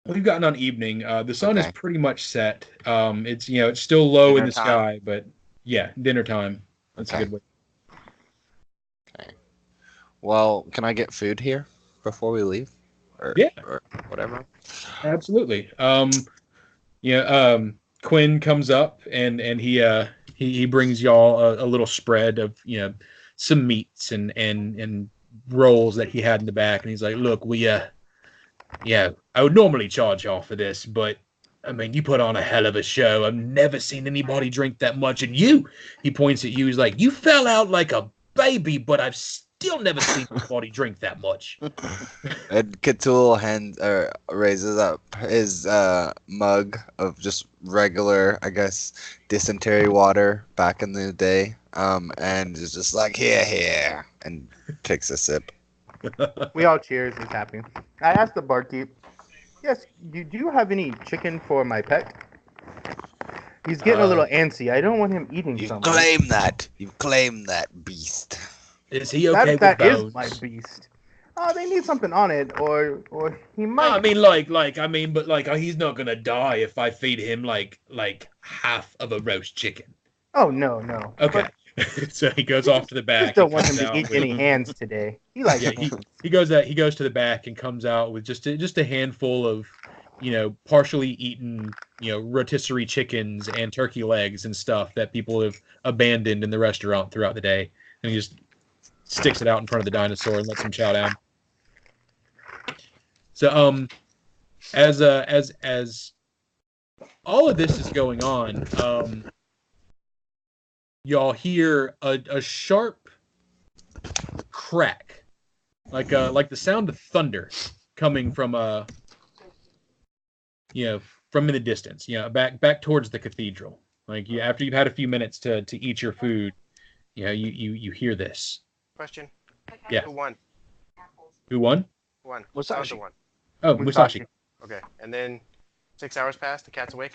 A: We've gotten on evening. The sun is
E: Okay.
A: pretty much set. It's it's still low in
C: Dinner
A: the
C: time.
A: sky, but yeah, dinner time. That's
E: Okay.
A: a good way.
E: Okay. Well, can I get food here before we leave? Or,
A: Yeah.
E: Or whatever.
A: Absolutely. Quinn comes up and he brings y'all a little spread of some meats and rolls that he had in the back, and he's like, look, I would normally charge y'all for this, but I mean, you put on a hell of a show. I've never seen anybody drink that much, and he points at you, he's like, you fell out like a baby, but I've still never seen anybody drink that much.
E: And Cthulhu raises up his mug of just regular, I guess, dysentery water back in the day, and is just like, here, and takes a sip.
D: We all cheers. He's happy. I asked the barkeep, yes, do you have any chicken for my pet? He's getting a little antsy. I don't want him eating
E: You
D: something.
E: claim that. You claim that beast.
A: Is he okay with
D: That
A: bones?
D: is my beast. Oh, they need something on it, or he might.
A: I mean, but he's not gonna die if I feed him like half of a roast chicken.
D: Oh no.
A: Okay. So he goes off to the
D: I
A: back.
D: just don't
A: and
D: want him
A: comes
D: to
A: out
D: eat
A: with-
D: any hands today. He likes
A: Yeah,
D: hands.
A: he goes to the back and comes out with just a handful of partially eaten rotisserie chickens and turkey legs and stuff that people have abandoned in the restaurant throughout the day, and he just sticks it out in front of the dinosaur and lets him chow down. So as all of this is going on, y'all hear a sharp crack, like the sound of thunder coming from from in the distance, back towards the cathedral. Like after you've had a few minutes to eat your food, you hear this.
B: Question.
A: Yeah.
B: Who won?
A: Who won?
B: Who won?
C: Musashi.
B: I was the one.
A: Oh, Musashi.
B: Okay. And then 6 hours passed. The cat's awake.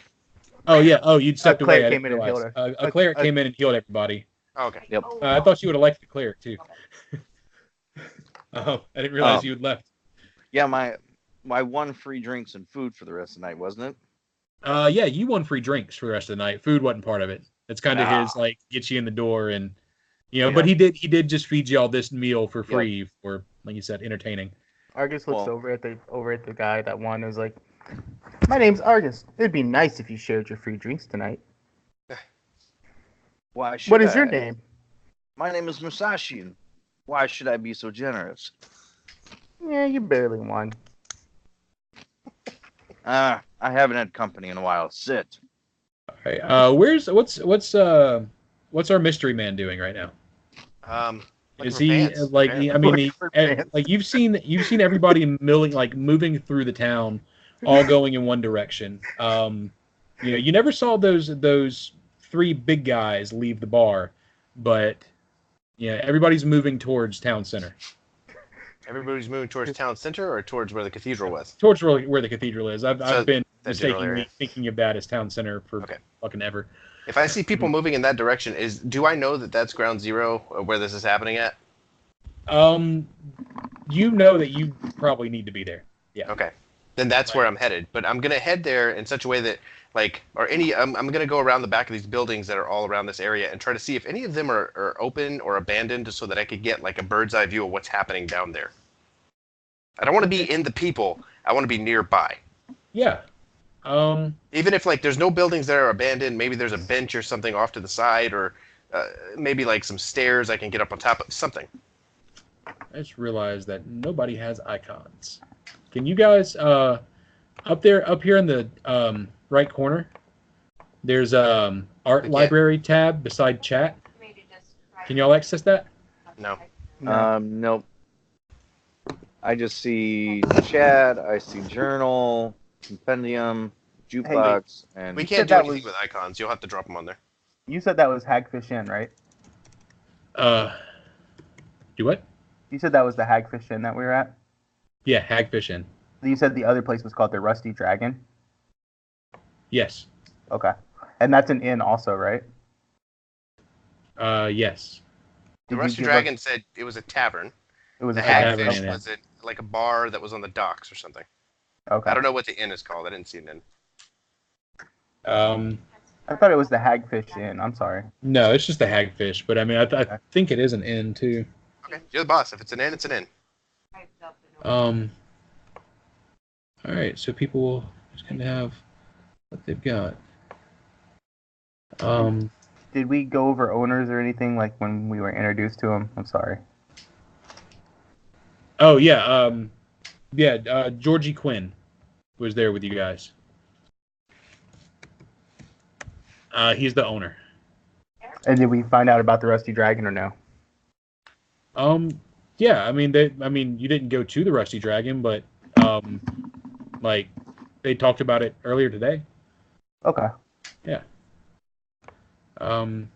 A: Oh yeah. Oh, you'd stepped away.
D: cleric
A: I
D: came
A: didn't
D: in and
A: realize.
D: healed
A: A cleric came in and healed everybody.
B: Oh, okay.
C: Yep.
A: I thought you would have liked the cleric too. Oh, I didn't realize you had left.
C: Yeah, my one free drinks and food for the rest of the night, wasn't it?
A: Yeah, you won free drinks for the rest of the night. Food wasn't part of it. It's kind of his get you in the door and but he did just feed you all this meal for free for, like you said, entertaining.
D: Argus looks over at the guy that won and is like, my name's Argus. It'd be nice if you shared your free drinks tonight.
C: Why should
D: What is your
C: I?
D: name?
C: My name is Musashi. And why should I be so generous?
D: Yeah, you barely won.
C: I haven't had company in a while. Sit.
A: All right. What's our mystery man doing right now?
B: Looking
A: Is
B: for
A: he
B: fans,
A: like?
B: apparently.
A: I mean,
D: Looking for fans.
A: like you've seen everybody moving through the town, all going in one direction. You never saw those three big guys leave the bar, but everybody's moving towards town center,
B: Everybody's moving towards town center or towards where the cathedral was.
A: towards where the cathedral is. I've been
B: that general
A: mistakenly
B: area.
A: thinking of that as town center for
B: Okay.
A: fucking ever.
B: If I see people moving in that direction, do I know that that's ground zero where this is happening at?
A: You know that you probably need to be there. Yeah.
B: Okay. Then that's where I'm headed. But I'm gonna head there in such a way that I'm gonna go around the back of these buildings that are all around this area and try to see if any of them are open or abandoned, so that I could get like a bird's eye view of what's happening down there. I don't want to be in the people. I want to be nearby.
A: Yeah.
B: Even if there's no buildings that are abandoned, maybe there's a bench or something off to the side, or maybe some stairs I can get up on top of something.
A: I just realized that nobody has icons. Can you guys up here in the right corner? There's art library tab beside chat. Can y'all access that?
B: No.
C: Nope. I just see chat. I see journal, compendium, jukebox, and
B: We
D: said
B: can't do
D: that
B: anything
D: was-
B: with icons. You'll have to drop them on there.
D: You said that was Hagfish Inn, right?
A: Do what?
D: You said that was the Hagfish Inn that we were at?
A: Yeah, Hagfish Inn.
D: You said the other place was called the Rusty Dragon.
A: Yes.
D: Okay, and that's an inn also, right?
A: Yes.
B: The
D: Did you
B: Rusty
D: give
B: Dragon
D: us-
B: said it was a tavern.
D: It was
B: The
D: a tavern.
A: tavern,
B: Hagfish
A: yeah.
B: was it like a bar that was on the docks or something.
D: Okay.
B: I don't know what the inn is called. I didn't see an inn.
D: I thought it was the Hagfish Inn. I'm sorry.
A: No, it's just the hagfish, but I mean, I think it is an inn too.
B: Okay, you're the boss. If it's an inn, it's an inn.
A: All right, so people just gonna have what they've got.
D: Did we go over owners or anything like when we were introduced to them? I'm sorry.
A: Oh yeah, Georgie Quinn was there with you guys. He's the owner.
D: And did we find out about the Rusty Dragon or no?
A: Yeah, I mean, you didn't go to the Rusty Dragon, but like they talked about it earlier today.
D: Okay.
A: Yeah.
E: And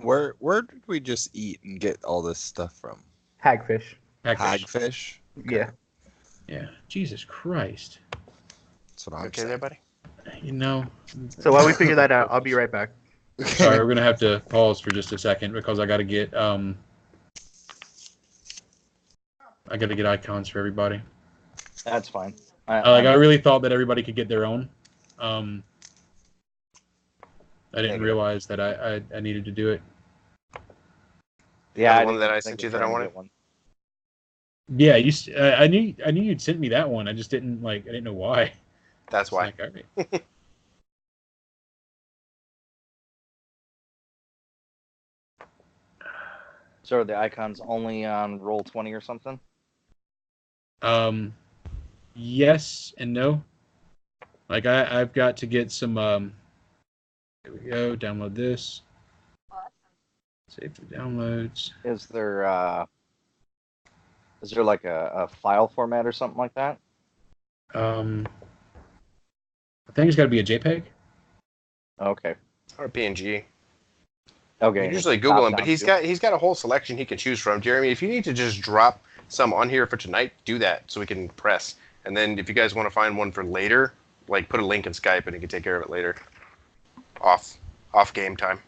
E: where did we just eat and get all this stuff from?
D: Hagfish.
E: Hagfish?
D: Yeah.
A: Yeah. Jesus Christ.
E: That's what I'm
B: Okay
E: saying.
B: there, buddy?
A: You know.
D: So while we figure that out, I'll be right back.
A: Sorry, we're gonna have to pause for just a second because I gotta get icons for everybody.
C: That's fine.
A: I really thought that everybody could get their own. I didn't realize that I needed to do it.
C: Yeah,
B: The
C: I
B: one
C: didn't
B: that I
C: think
B: sent you
C: of
B: that I
C: trying to
B: wanted?
C: get one.
A: Yeah, I knew you'd sent me that one. I just didn't I didn't know why.
B: That's why.
A: It's like, all right.
C: So are the icons only on Roll20 or something?
A: Yes and no. Like I've got to get some. There we go. Download this. Save the downloads.
C: Is there like a file format or something like that?
A: I think it's got to be a JPEG.
C: Okay.
B: Or PNG.
C: Okay.
B: You usually Google him, but he's got a whole selection he can choose from. Jeremy, if you need to just drop some on here for tonight, do that so we can press. And then if you guys want to find one for later, like put a link in Skype and he can take care of it later. Off game time.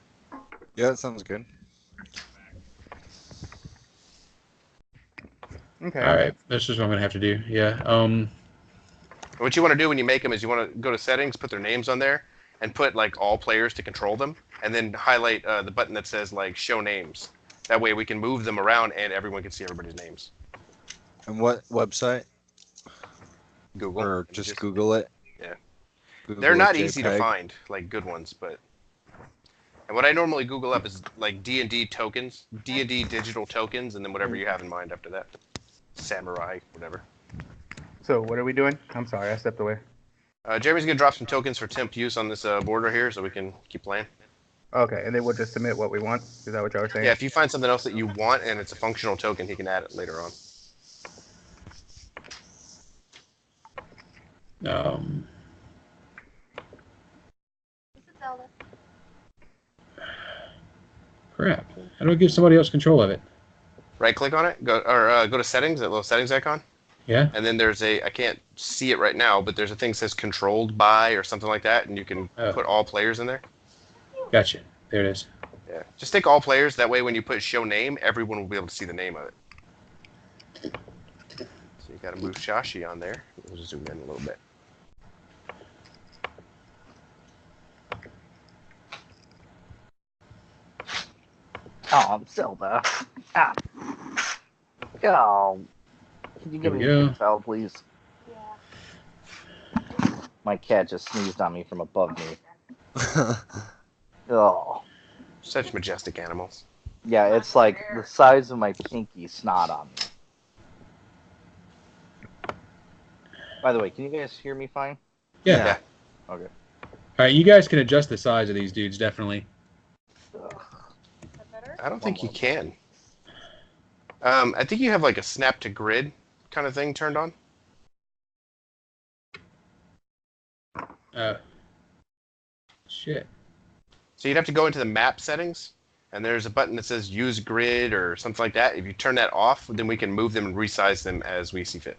E: Yeah, that sounds good.
D: Okay.
A: All right, that's just what I'm gonna have to do. Yeah.
B: What you want to do when you make them is you want to go to settings, put their names on there, and put like all players to control them, and then highlight the button that says like show names. That way we can move them around and everyone can see everybody's names.
E: And what website?
B: Google.
E: Or just Google it?
B: Yeah.
E: Google
B: They're not
E: JPEG.
B: easy to find, like good ones, but. And what I normally Google up is like D&D tokens, D&D digital tokens, and then whatever you have in mind after that. Samurai, whatever.
D: So what are we doing? I'm sorry, I stepped away.
B: Jeremy's gonna drop some tokens for temp use on this board right here, so we can keep playing.
D: Okay, and then we'll just submit what we want. Is that what y'all were saying?
B: Yeah, if you find something else that you want and it's a functional token, he can add it later on.
A: Crap. How do I give somebody else control of it?
B: Right click on it, go to settings, that little settings icon,
A: Yeah.
B: and then there's I can't see it right now, but there's a thing that says controlled by or something like that, and you can put all players in there.
A: Gotcha. There it is.
B: Yeah, just take all players. That way, when you put show name, everyone will be able to see the name of it. So you got to move Shashi on there. We'll zoom in a little bit.
C: Oh, Zelda. Ah. Oh. Can you give
A: There
C: me
A: we
C: a
A: go.
C: big file, please? My cat just sneezed on me from above me. Oh.
B: Such majestic animals.
C: Yeah, it's like the size of my pinky snot on me. By the way, can you guys hear me fine?
A: Yeah.
B: Yeah.
C: Okay.
A: All right, you guys can adjust the size of these dudes definitely.
B: I don't think you can. I think you have like a snap to grid kind of thing turned on.
A: Shit.
B: So you'd have to go into the map settings, and there's a button that says use grid or something like that. If you turn that off, then we can move them and resize them as we see fit.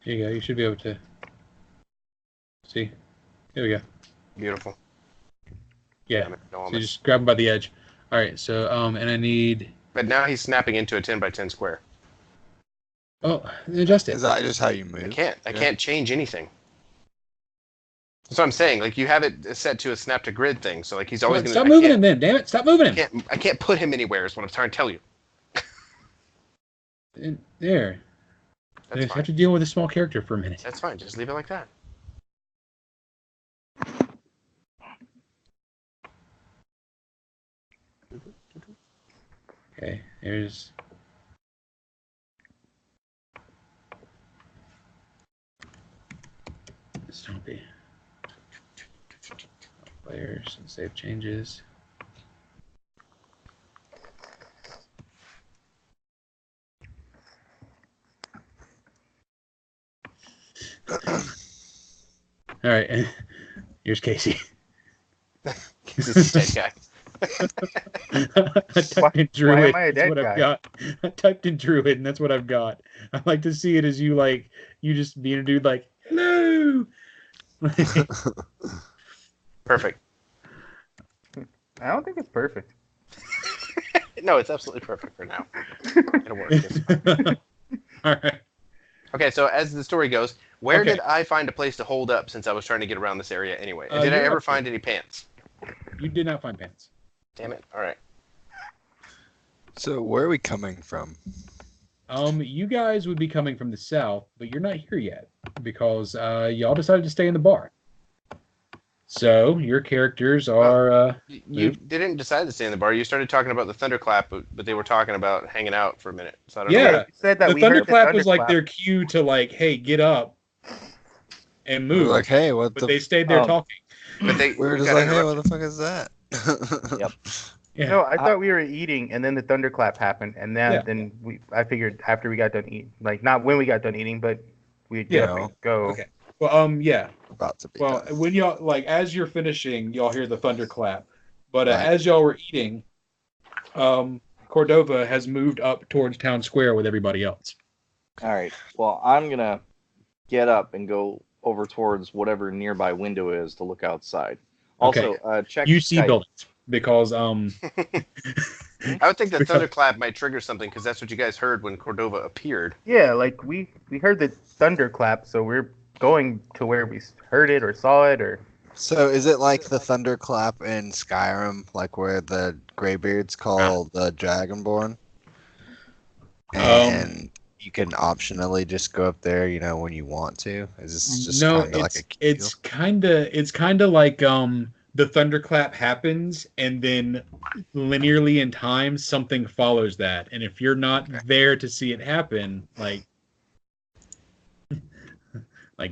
A: Here you go. You should be able to see. There we go.
B: Beautiful.
A: Yeah.
B: No,
A: So you just grab him by the edge. All right. So and I need.
B: But now he's snapping into a 10 by 10 square.
A: Oh, adjust it.
E: Is that just how you move?
B: I can't change anything. That's what I'm saying. Like you have it set to a snap to grid thing, so like he's always going to.
A: Stop moving him, then. Damn it! Stop moving him.
B: I can't put him anywhere. Is what I'm trying to tell you.
A: There.
B: That's
A: You
B: fine.
A: have to deal with a small character for a minute.
B: That's fine. Just leave it like that.
A: Okay. There's. Stumpy. Players and save changes. All right, here's Casey.
B: He's a dead guy.
A: I typed in Druid.
D: why am I a
A: That's
D: dead
A: what
D: guy?
A: I've got. I typed in Druid, and that's what I've got. I like to see it as you just being a dude like, hello.
B: Perfect.
D: I don't think it's perfect.
B: No, it's absolutely perfect for now. It'll work. It's fine.
A: All right.
B: Okay, so as the story goes, where
A: Okay.
B: did I find a place to hold up since I was trying to get around this area anyway? And did I
A: you're
B: ever
A: up
B: find
A: here.
B: any pants?
A: You did not find pants.
B: Damn it. All right.
E: So where are we coming from?
A: You guys would be coming from the south, but you're not here yet because y'all decided to stay in the bar. So your characters are.
B: You didn't decide to stay in the bar. You started talking about the thunderclap, but they were talking about hanging out for a minute. So I don't know.
A: Yeah.
D: You said that
A: The
D: we heard
A: thunderclap was like
D: thunderclap.
A: their cue to hey, get up and
E: We're
A: move.
E: like, hey, what
A: But
E: the?
A: they stayed there
C: Um,
A: talking.
B: But
E: We're just
B: got
E: like, hey,
B: interrupted.
E: what the fuck is that?
C: Yep.
A: Yeah.
D: No, I thought we were eating, and then the thunderclap happened, and then I figured after we got done eating, like not when we got done eating, but we'd get up and go.
A: Okay. Well, yeah.
E: About to be
A: Well,
E: done.
A: when y'all as you're finishing, y'all hear the thunderclap. But
E: Right.
A: as y'all were eating, Cordova has moved up towards town square with everybody else.
C: All right. Well, I'm gonna get up and go over towards whatever nearby window is to look outside.
A: Okay.
C: Also, check.
A: You see
C: Skype.
A: buildings because
B: I would think the
A: Because-
B: thunderclap might trigger something because that's what you guys heard when Cordova appeared.
D: Yeah, like we heard the thunderclap, so we're going to where we heard it or saw it or.
E: So is it like the thunderclap in Skyrim, like where the Greybeards call the Dragonborn? And you can optionally just go up there, when you want to. Is this just
A: no,
E: kind of like a
A: it's kind of like the thunderclap happens and then linearly in time something follows that, and if you're not there to see it happen, like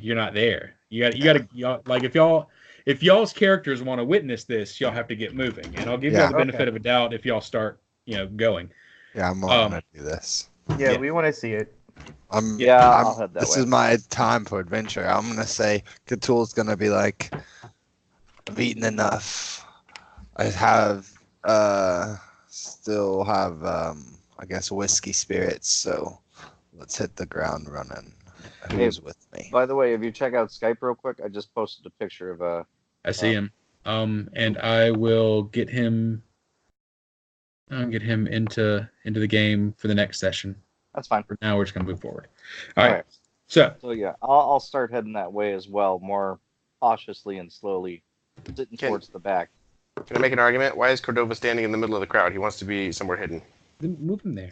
A: you're not there. Y'all, like if y'all's characters want to witness this, y'all have to get moving, and I'll give y'all the benefit of a doubt if y'all start going.
E: Yeah, I'm gonna do this.
D: Yeah, we want to see it.
C: I'll head that
E: This
C: way.
E: is my time for adventure. I'm gonna say Cthulhu's gonna be like, I've eaten enough. I have still have I guess whiskey spirits, so let's hit the ground running. Who's with me?
C: By the way, if you check out Skype real quick, I just posted a picture of a.
A: I see him. And I will get him. I'll get him into the game for the next session.
C: That's fine.
A: For now, we're just gonna move forward. All right.
C: Alright.
A: So
C: So yeah, I'll start heading that way as well, more cautiously and slowly, sitting
B: Okay.
C: towards the back.
B: Can I make an argument? Why is Cordova standing in the middle of the crowd? He wants to be somewhere hidden.
A: then move him there.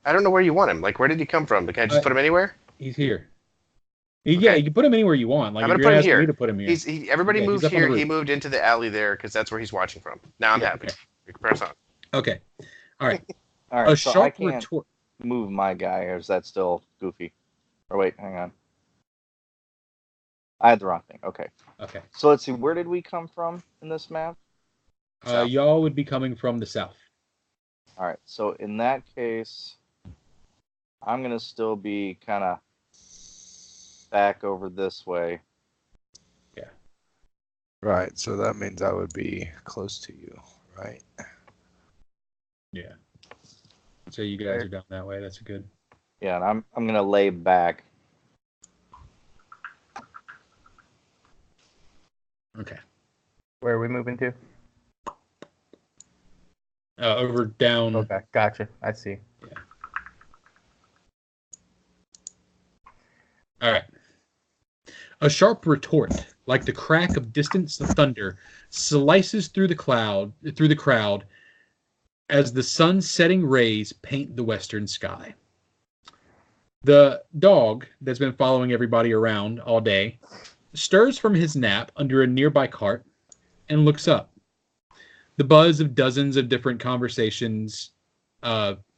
B: I don't know where you want him. Like, where did he come from? Can I just put him anywhere?
A: He's here. Yeah, you can put him anywhere you want. Like
B: I'm
A: if
B: gonna
A: you're
B: put him
A: asking
B: here.
A: me to put him here.
B: Everybody
A: Yeah, he's
B: moved
A: up on the
B: here. He
A: roof.
B: moved into the alley there because that's where he's watching from. Now I'm
A: Yeah,
B: happy.
A: okay.
B: We can press on.
A: Okay. All right.
C: All right,
A: A
C: so I
A: sharp
C: can't
A: retort.
C: move my guy, or is that still goofy? Or wait, hang on. I had the wrong thing. Okay.
A: Okay.
C: So let's see, where did we come from in this map? South.
A: Y'all would be coming from the south.
C: All right, so in that case, I'm going to still be kind of back over this way.
E: Right, so that means I would be close to you, right?
A: Yeah. So you guys are down that way. That's good.
C: Yeah, and I'm going to lay back.
A: Okay.
D: Where are we moving to?
A: Over, down.
D: Okay, gotcha. I see.
A: All right. A sharp retort, like the crack of distant thunder, slices through the crowd, as the sun's setting rays paint the western sky. The dog that's been following everybody around all day stirs from his nap under a nearby cart and looks up. The buzz of dozens of different conversations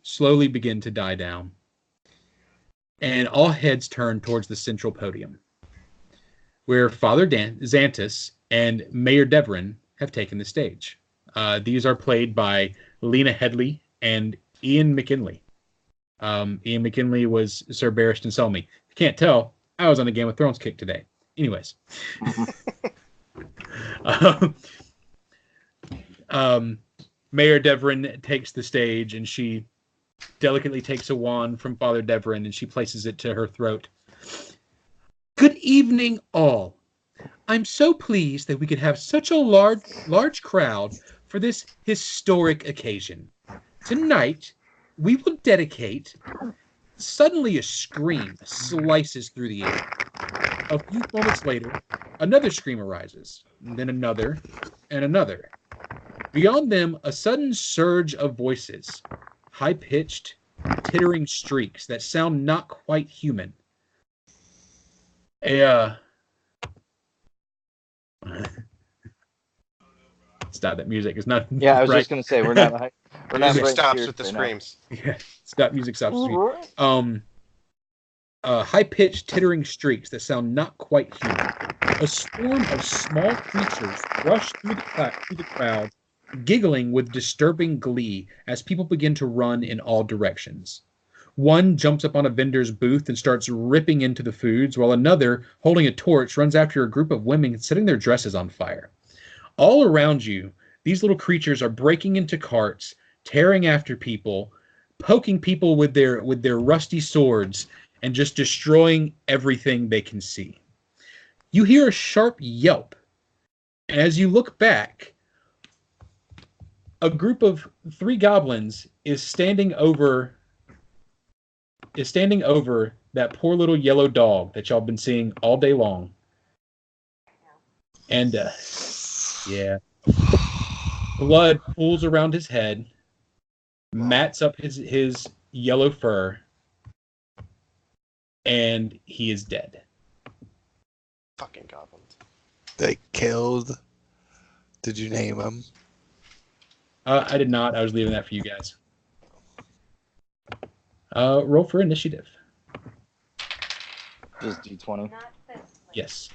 A: slowly begin to die down, and all heads turn towards the central podium, where Father Xantus and Mayor Devrin have taken the stage. These are played by Lena Headley and Ian McKinley. Ian McKinley was Sir Barristan Selmy. If you can't tell, I was on the Game of Thrones kick today. Anyways. Mayor Devrin takes the stage, and she delicately takes a wand from Father Devrin, and she places it to her throat. Good evening, all. I'm so pleased that we could have such a large crowd for this historic occasion. Tonight, we will dedicate... Suddenly a scream slices through the air. A few moments later, another scream arises, then another, and another. Beyond them, a sudden surge of voices, high-pitched, tittering streaks that sound not quite human. Stop that music. It's not.
C: Yeah, I was
A: right.
C: just gonna say we're not. We're not
B: Music
C: right
B: stops
C: here
B: with the
C: right now.
B: screams.
A: Yeah, stop. Music stops. High-pitched, tittering streaks that sound not quite human. A swarm of small creatures rush through the crowd, giggling with disturbing glee as people begin to run in all directions. One jumps up on a vendor's booth and starts ripping into the foods, while another, holding a torch, runs after a group of women setting their dresses on fire. All around you, these little creatures are breaking into carts, tearing after people, poking people with their rusty swords, and just destroying everything they can see. You hear a sharp yelp, and as you look back, a group of 3 goblins is standing over that poor little yellow dog that y'all been seeing all day long. And yeah, blood pools around his head, mats up his yellow fur, and he is dead.
B: Fucking goblins.
E: They killed. Did you name them?
A: I did not. I was leaving that for you guys. Roll for initiative.
C: Just D20.
A: Yes.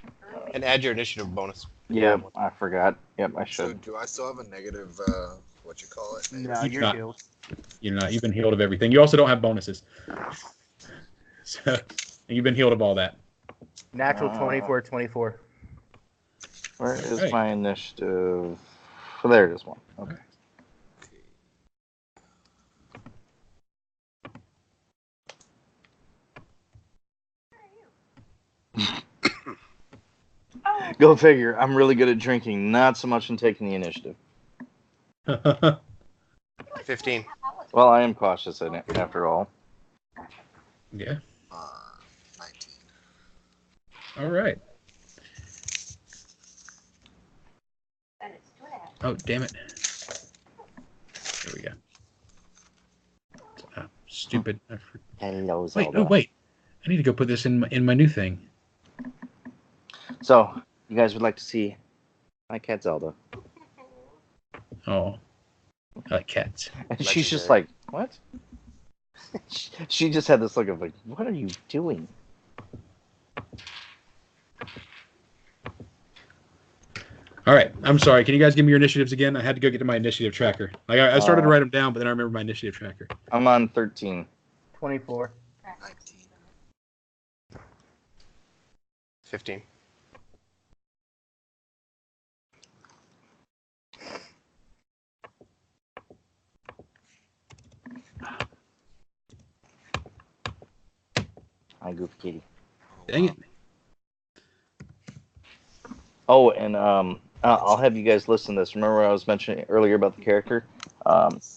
B: And add your initiative bonus.
C: Yeah, I forgot. Yep, I
F: So
C: should.
F: do I still have a negative, what you call it?
D: No,
A: You've
D: you're
A: not.
D: healed.
A: You're not. You've been healed of everything. You also don't have bonuses. So you've been healed of all that.
D: Natural 24.
C: Where is
A: Right.
C: my initiative? Oh, there it is. One. Okay. Go figure. I'm really good at drinking, not so much in taking the initiative.
B: 15.
C: Well, I am cautious in it, after all.
A: Yeah.
F: 19.
A: All right. Oh, damn it. There we go. Stupid.
C: Hello,
A: Wait,
C: Zelda.
A: no, wait. I need to go put this in my new thing.
C: So, you guys would like to see my cat Zelda.
A: Oh. I like cats.
C: And she's just like, what? She just had this look of like, what are you doing?
A: All right. I'm sorry. Can you guys give me your initiatives again? I had to go get to my initiative tracker. Like I started to write them down, but then I remember my initiative tracker.
C: I'm on 13.
D: 24.
F: 19.
B: 15.
C: Hi, Goofy Kitty.
A: Dang it.
C: Oh, and I'll have you guys listen to this. Remember I was mentioning earlier about the character?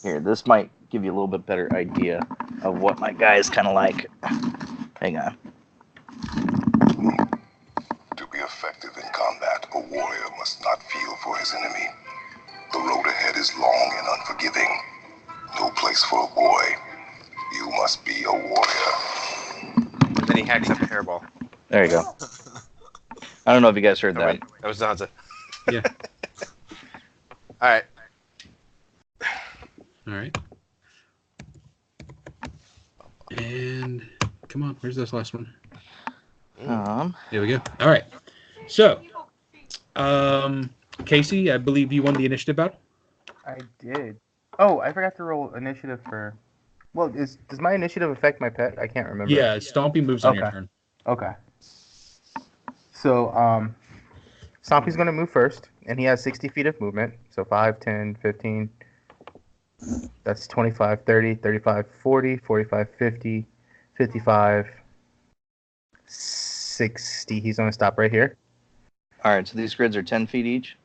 C: Here, this might give you a little bit better idea of what my guy is kind of like. Hang on.
G: To be effective in combat, a warrior must not feel for his enemy. The road ahead is long and unforgiving. No place for a boy. You must be a warrior.
B: And then he hacks up a hairball.
C: There you go. I don't know if you guys heard
B: Oh,
C: that.
B: wait, that was Zanza.
A: Yeah.
B: All right.
A: All right. And come on, where's this last one? There we go. All right. So, Casey, I believe you won the initiative battle.
D: I did. Oh, I forgot to roll initiative for. Well, does my initiative affect my pet? I can't remember.
A: Yeah, Stompy moves on your
D: Okay.
A: turn.
D: Okay. So, Stompy's going to move first, and he has 60 feet of movement. So 5, 10, 15. That's 25, 30, 35, 40, 45, 50, 55, 60. He's going to stop right here.
C: All right, so these grids are 10 feet each?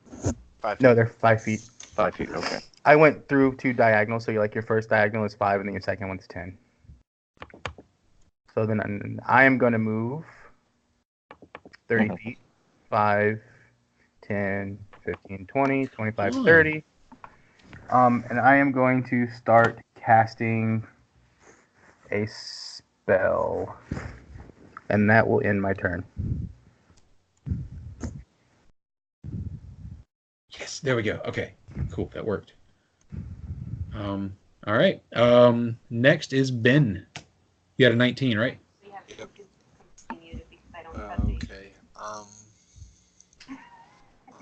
B: 5 feet.
D: No, they're 5 feet.
C: 5 feet, okay.
D: I went through 2 diagonals, so your first diagonal is 5, and then your second one's 10. So then I am going to move 30 feet. 5, 10, 15, 20, 25, 30. And I am going to start casting a spell. And that will end my turn.
A: Yes, there we go. Okay, cool. That worked. All right. Next is Ben. You got a 19, right?
F: Okay.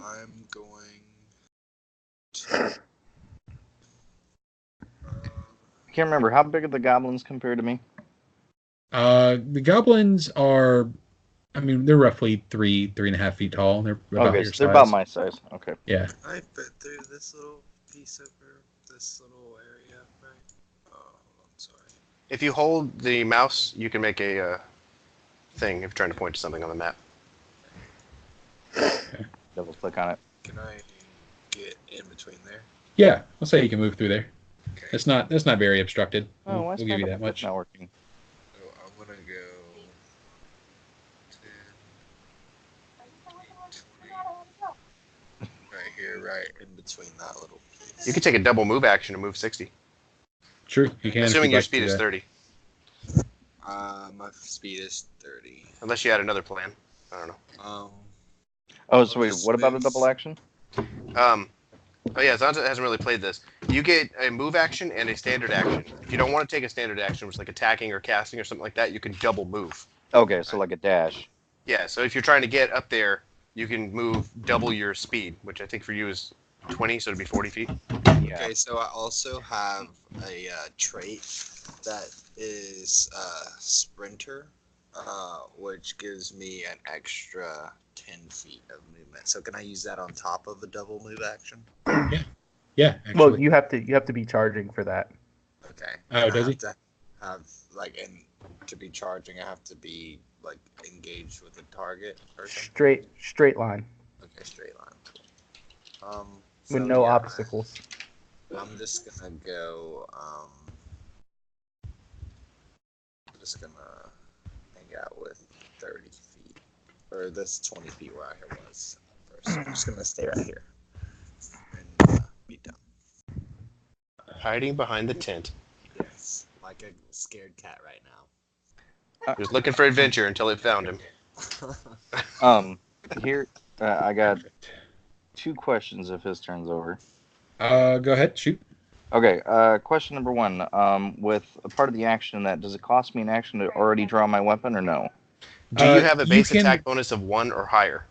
F: I'm going to.
C: I can't remember. How big are the goblins compared to me?
A: The goblins are, I mean, they're roughly 3.5 feet tall. They're about
C: Okay,
A: your
C: so they're
A: size.
C: about my size. Okay.
A: Yeah.
F: I fit through this little piece over this little area, right? Oh, I'm sorry.
B: If you hold the mouse, you can make a thing if you're trying to point to something on the map.
C: Double click on it.
F: Can I get in between there?
A: Yeah, I'll say you can move through there.
F: Okay.
A: That's not very obstructed.
C: Oh, why
A: We'll
C: is
A: give you
C: my
A: that much.
C: not working?
F: So I'm gonna go 10, 20, right here, right in between that little piece.
B: You can take a double move action and move 60.
A: True, you can. if
B: Assuming
A: you'd
B: your
A: like
B: speed
A: to
B: is
A: do that.
B: 30.
F: My speed is 30.
B: Unless you had another plan. I don't know.
C: Oh, so wait,
F: This
C: what about a
F: moves-
C: double action?
B: Oh yeah, Zanza hasn't really played this. You get a move action and a standard action. If you don't want to take a standard action, which is like attacking or casting or something like that, you can double move.
C: Okay, so like a dash.
B: Yeah, so if you're trying to get up there, you can move double your speed, which I think for you is 20, so it'd be 40 feet.
C: Yeah.
F: Okay, so I also have a trait that is Sprinter, which gives me an extra 10 feet of movement. So can I use that on top of a double move action?
A: Yeah, actually.
D: Well, you have to be charging for that.
F: Okay.
A: Oh,
F: And I
A: does he?
F: have to have and to be charging, I have to be like engaged with a target person.
D: Straight line
F: Okay, straight line.
D: with
F: so,
D: no
F: yeah,
D: obstacles.
F: I'm just gonna go. I'm just gonna hang out with 30 feet, or this 20 feet where I was first. So I'm just gonna stay right here and be done.
B: Hiding behind the tent.
F: Yes, like a scared cat right now.
B: He was looking for adventure until it found him.
C: Here, I got 2 questions if his turn's over.
A: Go ahead, shoot.
C: Okay, question number 1. With a part of the action in that, does it cost me an action to already draw my weapon or no?
B: Do you have a
A: you
B: base
A: can-
B: attack bonus of 1 or higher?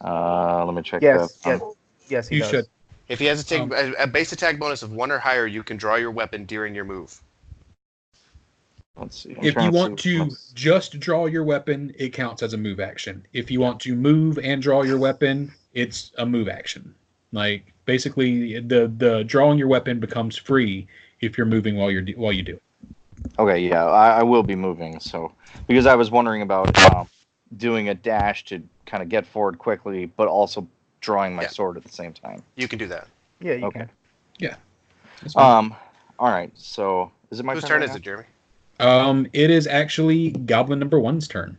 C: Let me check
D: Yes,
C: that.
D: yes, he
A: You
D: does.
A: should.
B: If he has a base attack bonus of 1 or higher, you can draw your weapon during your move.
C: Let's see. I'm
A: If
C: trying
A: you
C: to
A: want
C: see
A: to
C: what's-
A: just draw your weapon, it counts as a move action. If you want to move and draw your weapon, it's a move action. Like basically, the drawing your weapon becomes free if you're moving while you do it.
C: Okay, yeah, I will be moving. So because I was wondering about doing a dash to kind of get forward quickly, but also drawing my
B: Yeah.
C: sword at the same time.
B: You can do that.
D: Yeah, you
C: Okay.
D: can.
A: That's fine.
C: All right. So is it my
B: Whose
C: turn?
B: turn
C: right
B: is
C: now?
B: it, Jeremy?
A: It is actually Goblin number 1's turn.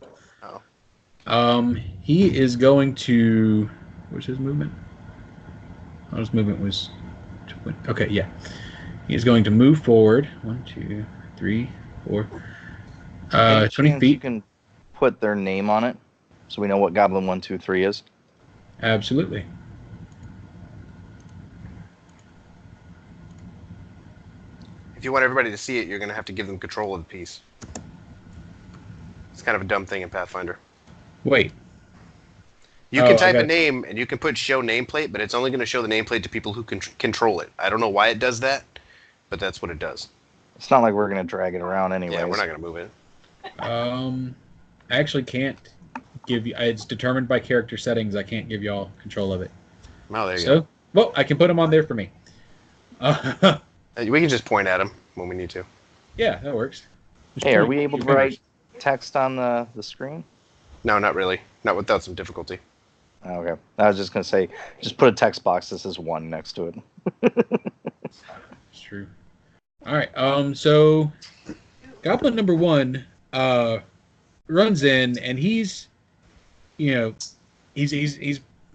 B: Oh.
A: He is going to. What's his movement? Oh, his movement was. Okay, yeah. He is going to move forward. 1, 2, 3, 4.
C: Any
A: 20
C: chance you
A: feet.
C: can put their name on it, so we know what Goblin 1, 2, 3 is?
A: Absolutely.
B: If you want everybody to see it, you're going to have to give them control of the piece. It's kind of a dumb thing in Pathfinder.
A: Wait.
B: You
A: Oh,
B: can
A: I
B: type a
A: got-
B: name and you can put show nameplate, but it's only going to show the nameplate to people who can control it. I don't know why it does that, but that's what it does.
C: It's not like we're gonna drag it around anyway.
B: Yeah, we're not going to move it.
A: I actually can't give you. It's determined by character settings. I can't give y'all control of it.
B: Oh, there you
A: So, well, I can put them on there for me.
B: go. We can just point at them when we need to.
A: Yeah, that works. Just
C: Hey, are
A: point
C: we able to
A: your fingers.
C: write text on the screen?
B: No, not really. Not without some difficulty.
C: Okay. I was just gonna say, just put a text box that says 1 next to it.
A: It's true. All right. So Goblin number 1 runs in and he's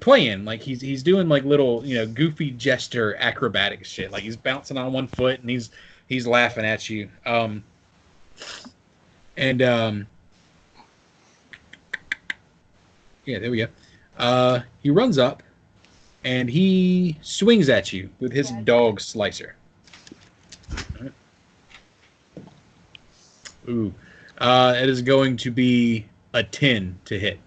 A: playing like he's doing like little goofy gesture acrobatic shit. Like he's bouncing on one foot and he's laughing at you. Yeah, there we go. He runs up and he swings at you with his dog slicer. All right. Ooh. It is going to be a 10 to hit.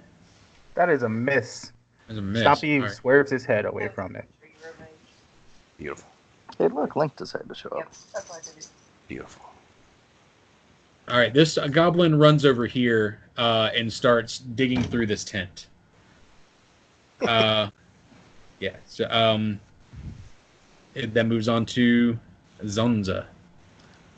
D: That is a miss.
A: That's a miss.
D: Stompy
A: All right.
D: swerves his head away from it.
B: Beautiful.
C: Hey, look, Link decided to show up.
B: Beautiful.
A: All right, this goblin runs over here and starts digging through this tent. Yeah. So it then moves on to Zonza.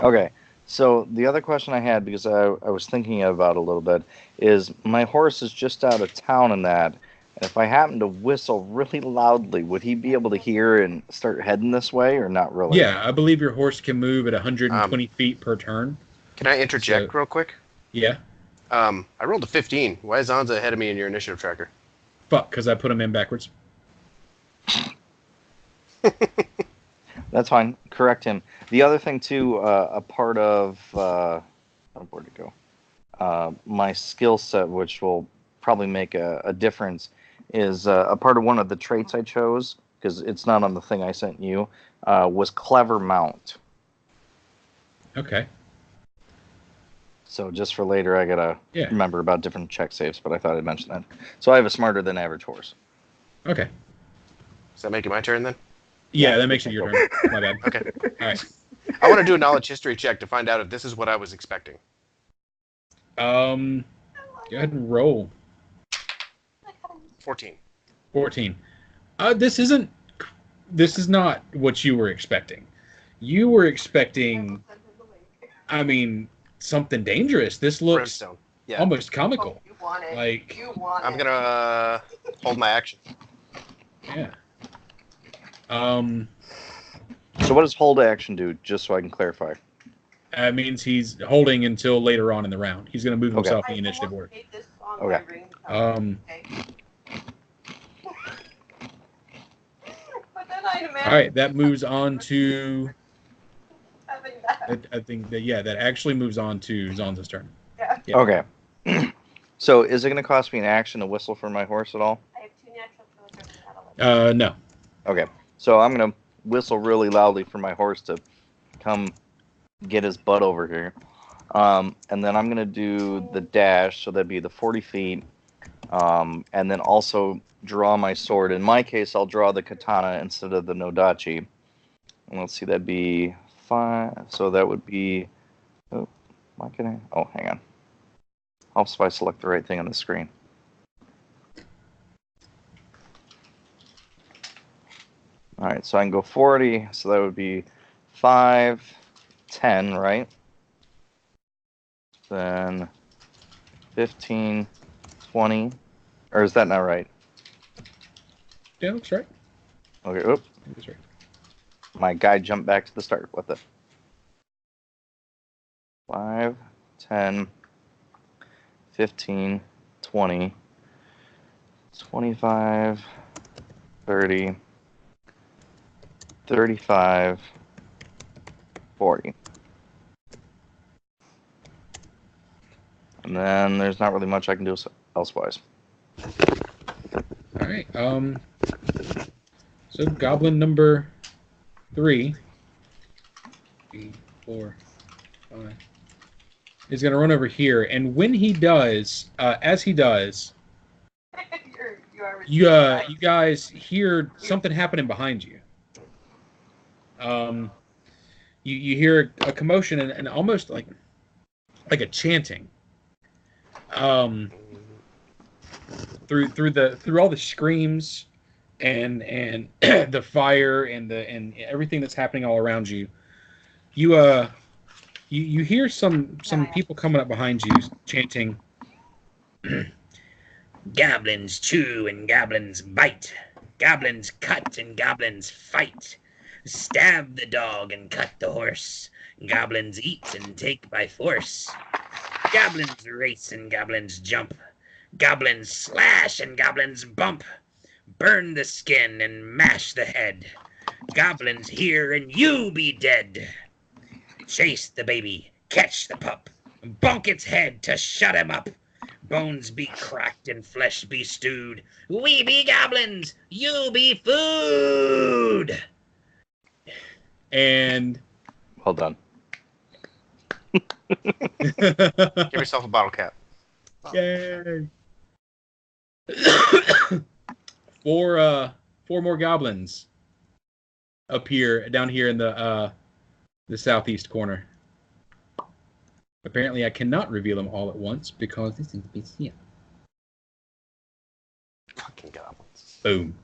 C: Okay. So the other question I had, because I was thinking about it a little bit, is my horse is just out of town and that. And if I happen to whistle really loudly, would he be able to hear and start heading this way, or not really?
A: Yeah, I believe your horse can move at 120 feet per turn.
B: Can I interject real quick?
A: Yeah.
B: I rolled a 15. Why is Anza ahead of me in your initiative tracker?
A: Fuck, because I put him in backwards.
C: That's fine. Correct him. The other thing, too, a part of... where'd it go? My skill set, which will probably make a difference, is a part of one of the traits I chose, because it's not on the thing I sent you, was Clever Mount.
A: Okay.
C: So just for later, I gotta
A: Yeah.
C: remember about different check saves, but I thought I'd mention that. So I have a smarter than average horse.
A: Okay.
B: Does that make it my turn then?
A: Yeah, that makes it your turn. My bad.
B: Okay.
A: All right.
B: I want to do a knowledge history check to find out if this is what I was expecting.
A: Go ahead and roll.
B: 14.
A: 14. This is not what you were expecting. You were expecting, I mean, something dangerous. This looks
B: Brimstone. Yeah.
A: almost comical.
H: You want it.
A: Like,
H: You want
B: I'm
H: it.
B: going to hold my action.
A: yeah.
C: So what does hold action do, just so I can clarify?
A: That means he's holding until later on in the round. He's going to move
C: Okay.
A: himself in the initiative order.
H: Made this on
C: Okay.
H: my ring.
A: Okay.
H: Put that item in.
A: All right, that moves on to.
H: Having that.
A: I think that actually moves on to Zonza's turn.
H: Yeah.
A: Yeah.
C: Okay. So is it going to cost me an action to whistle for my horse at all?
H: I have 2 natural killers and that'll
A: No.
C: Okay. So I'm going to whistle really loudly for my horse to come get his butt over here. And then I'm going to do the dash, so that'd be the 40 feet. And then also draw my sword. In my case, I'll draw the katana instead of the nodachi. And let's see, that'd be 5. So that would be... Oh, why can I... Oh, hang on. Helps if I select the right thing on the screen. All right, so I can go 40, so that would be 5, 10, right? Then 15, 20. Or is that not right?
A: Yeah, that's right.
C: Okay, oop.
A: That's right.
C: My guy jumped back to the start. What the? 5, 10, 15, 20, 25, 30, 35, 40. And then there's not really much I can do elsewise.
A: All right. So goblin number 3, 4, 5 is going to run over here, and when he does, as he does, you guys hear something happening behind you. You hear a commotion and almost like a chanting. Through all the screams and the fire and everything that's happening all around you, you hear some people coming up behind you chanting, "Goblins chew and goblins bite, goblins cut and goblins fight, stab the dog and cut the horse, goblins eat and take by force, goblins race and goblins jump, goblins slash and goblins bump, burn the skin and mash the head, goblins hear and you be dead. Chase the baby, catch the pup, bonk its head to shut him up. Bones be cracked and flesh be stewed. We be goblins, you be food." And
C: Well done.
B: Give yourself a bottle cap.
A: yay! Four more goblins appear down here in the southeast corner. Apparently, I cannot reveal them all at once because they seem to be here.
B: Fucking goblins.
A: Boom.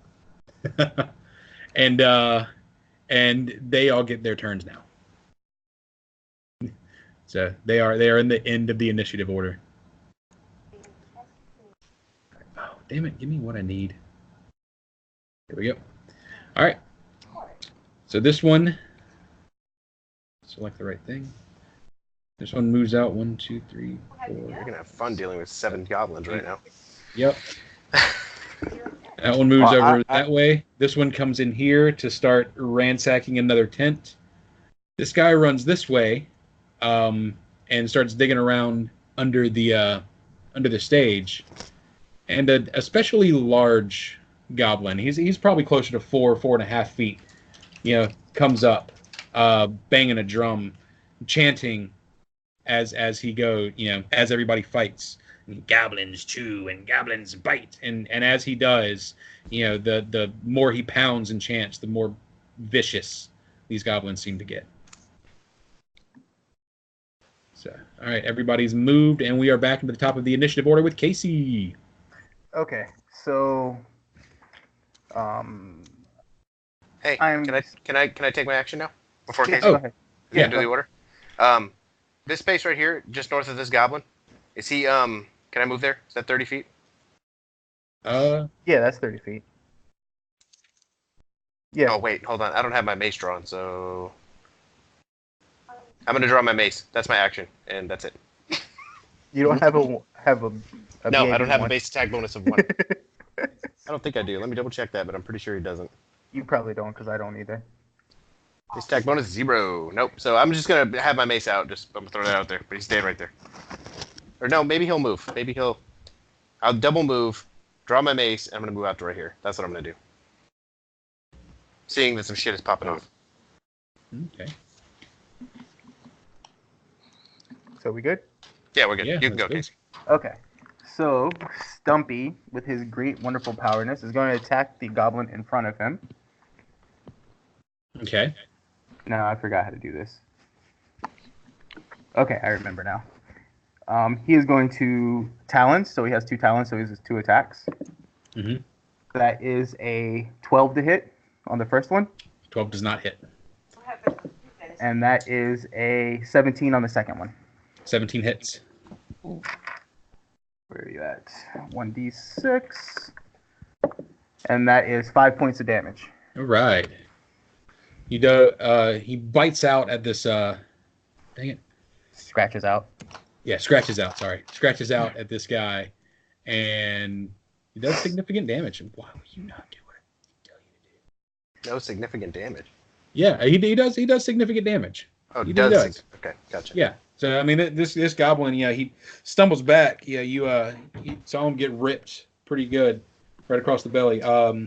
A: And they all get their turns now. So they are in the end of the initiative order. Oh, damn it, give me what I need. Here we go. All right. So this one, select the right thing. This one moves out 1, 2, 3, 4.
B: You're gonna have fun dealing with 7 goblins right now.
A: Yep. That one moves over that way. This one comes in here to start ransacking another tent. This guy runs this way, and starts digging around under the stage. And an especially large goblin. He's probably closer to 4.5 feet. Comes up, banging a drum, chanting as he goes. As everybody fights. Goblins chew and goblins bite, and as he does, the more he pounds and chants, the more vicious these goblins seem to get. So, all right, everybody's moved, and we are back into the top of the initiative order with Casey.
D: Okay, so,
B: Hey,
D: I'm-
B: can I take my action now? Before
D: Yeah,
B: Casey?
D: go ahead.
B: Yeah,
D: Yeah,
B: do the order. This space right here, just north of this goblin, is he? Can I move there? Is that 30 feet?
D: Yeah, that's 30 feet. Yeah.
B: Oh wait, hold on. I don't have my mace drawn, so I'm gonna draw my mace. That's my action, and that's it.
D: You don't have a
B: No, I don't have a base attack bonus of 1. I don't think I do. Let me double check that, but I'm pretty sure he doesn't.
D: You probably don't, because I don't either.
B: Base attack bonus 0. Nope. So I'm just gonna have my mace out. I'm gonna throw that out there, but he's staying right there. Or no, maybe he'll move. I'll double move, draw my mace, and I'm gonna move out to right here. That's what I'm gonna do. Seeing that some shit is popping off.
A: Okay.
D: So we good?
B: Yeah, we're good.
A: Yeah,
B: You can go,
A: that's
B: Casey.
D: Okay. So, Stumpy, with his great, wonderful powerness, is going to attack the goblin in front of him.
A: Okay.
D: No, I forgot how to do this. Okay, I remember now. He is going to talons, so he has 2 talons, so he has 2 attacks.
A: Mm-hmm.
D: That is a 12 to hit on the first one,
A: 12 does not hit.
D: and that is a 17 on the second one.
A: 17 hits.
D: Where's Where are you at? 1d6. And that is 5 points of damage.
A: All right. He bites out at this. Dang it.
D: Scratches out.
A: Yeah, scratches out. Sorry, scratches out at this guy, and he does significant damage. Why would you not do what I tell you to do?
B: No significant damage.
A: Yeah, he does. He does significant damage.
B: Oh,
A: He
B: does. Okay, gotcha.
A: Yeah. So I mean, this goblin, yeah, he stumbles back. Yeah, you saw him get ripped pretty good right across the belly. Have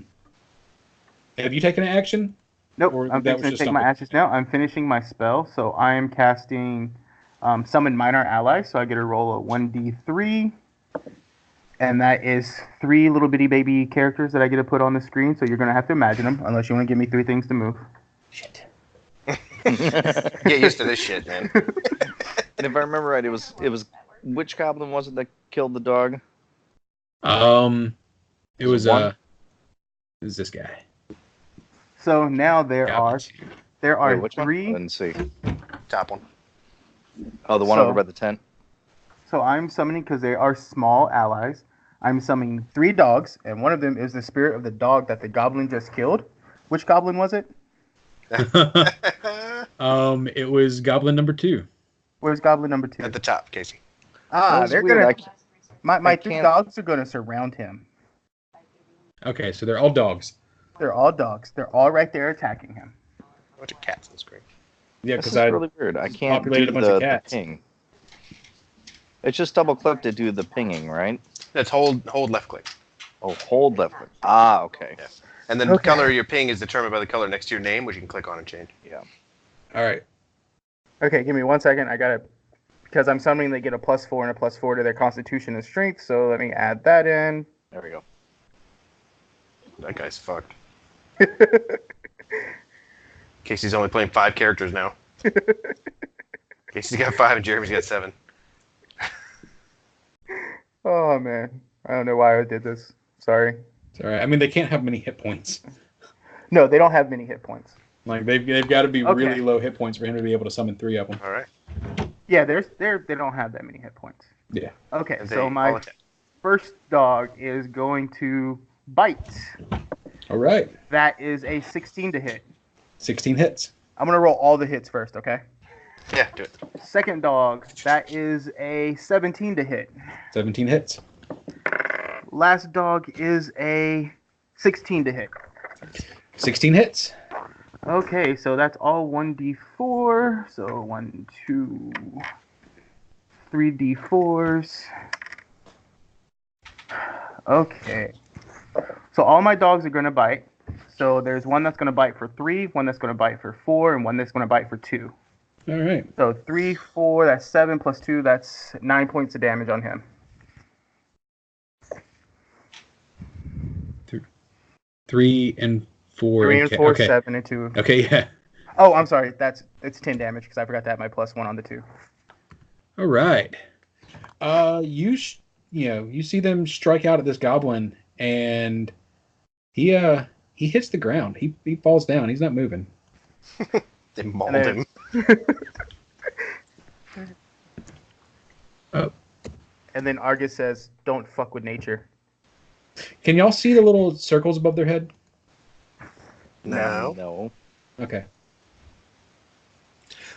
A: you taken an action?
D: Nope,
A: Or
D: I'm
A: that
D: going
A: was
D: to
A: just
D: take my
A: something?
D: actions now. I'm finishing my spell, so I am casting Summon Minor Allies. So I get a roll of 1d3, and that is 3 little bitty baby characters that I get to put on the screen. So you're going to have to imagine them, unless you want to give me 3 things to move.
A: Shit.
B: Get used to this shit, man.
C: And if I remember right, it was which goblin was it that killed the dog?
A: It was
C: one?
A: it was this guy.
D: So now there
A: Goblin
D: are
C: Wait, which one? I
D: 3.
C: didn't see.
B: Top one.
C: Oh, the one
D: So-
C: over by the tent.
D: So I'm summoning, because they are small allies, I'm summoning 3 dogs, and one of them is the spirit of the dog that the goblin just killed. Which goblin was it?
A: It was goblin number 2.
D: Where's goblin number 2?
B: At the top, Casey.
C: That's
D: They're
C: weird.
D: gonna. My
C: I
D: 3
C: can't-
D: dogs are gonna surround him.
A: Okay, so they're all dogs.
D: They're all dogs. They're all right there attacking him.
B: A bunch of cats on the screen.
A: Yeah,
C: This
A: because
C: is
A: I
C: really weird. I can't do
A: populated a bunch of
C: the
A: cats.
C: ping. It's just double click to do the pinging, right?
B: That's hold left click.
C: Oh, hold left click. Ah, okay.
B: Yeah. And then the
D: Okay.
B: color of your ping is determined by the color next to your name, which you can click on and change.
C: Yeah.
A: All right.
D: Okay, give me 1 second. I gotta, because I'm summoning. They get a +4 and a +4 to their Constitution and Strength. So let me add that in.
C: There we go.
B: That guy's fucked. Casey's only playing 5 characters now. Casey's got 5 and Jeremy's got 7.
D: Oh man, I don't know why I did this. Sorry.
A: It's all right. I mean, they can't have many hit points.
D: No, they don't have many hit points.
A: Like they've got to be
D: Okay.
A: really low hit points for him to be able to summon 3 of them.
B: All right.
D: Yeah, they don't have that many hit points.
A: Yeah.
D: Okay,
B: And they
D: so
B: all
D: my
B: attack.
D: first dog is going to bite.
A: All right.
D: That is a 16 to hit.
A: 16 hits.
D: I'm gonna roll all the hits first, okay?
B: Yeah, do it.
D: Second dog, that is a 17 to hit.
A: 17 hits.
D: Last dog is a 16 to hit.
A: 16 hits.
D: Okay, so that's all 1d4. So 1, 2, 3 d4s. Okay. So all my dogs are gonna bite. So there's one that's gonna bite for 3, one that's gonna bite for 4, and one that's gonna bite for 2.
A: All right.
D: So 3, 4, that's 7 plus 2, that's 9 points of damage on him.
A: 3 and 4.
D: 3 and 4,
A: okay.
D: 7 and 2.
A: Okay, yeah.
D: Oh, I'm sorry. It's 10 damage because I forgot to add my +1 on the 2.
A: All right. You see them strike out at this goblin, and he hits the ground. He falls down. He's not moving.
B: They mauled
D: And
B: him.
A: Oh.
D: And then Argus says, "Don't fuck with nature."
A: Can y'all see the little circles above their head?
B: No.
C: No.
A: Okay.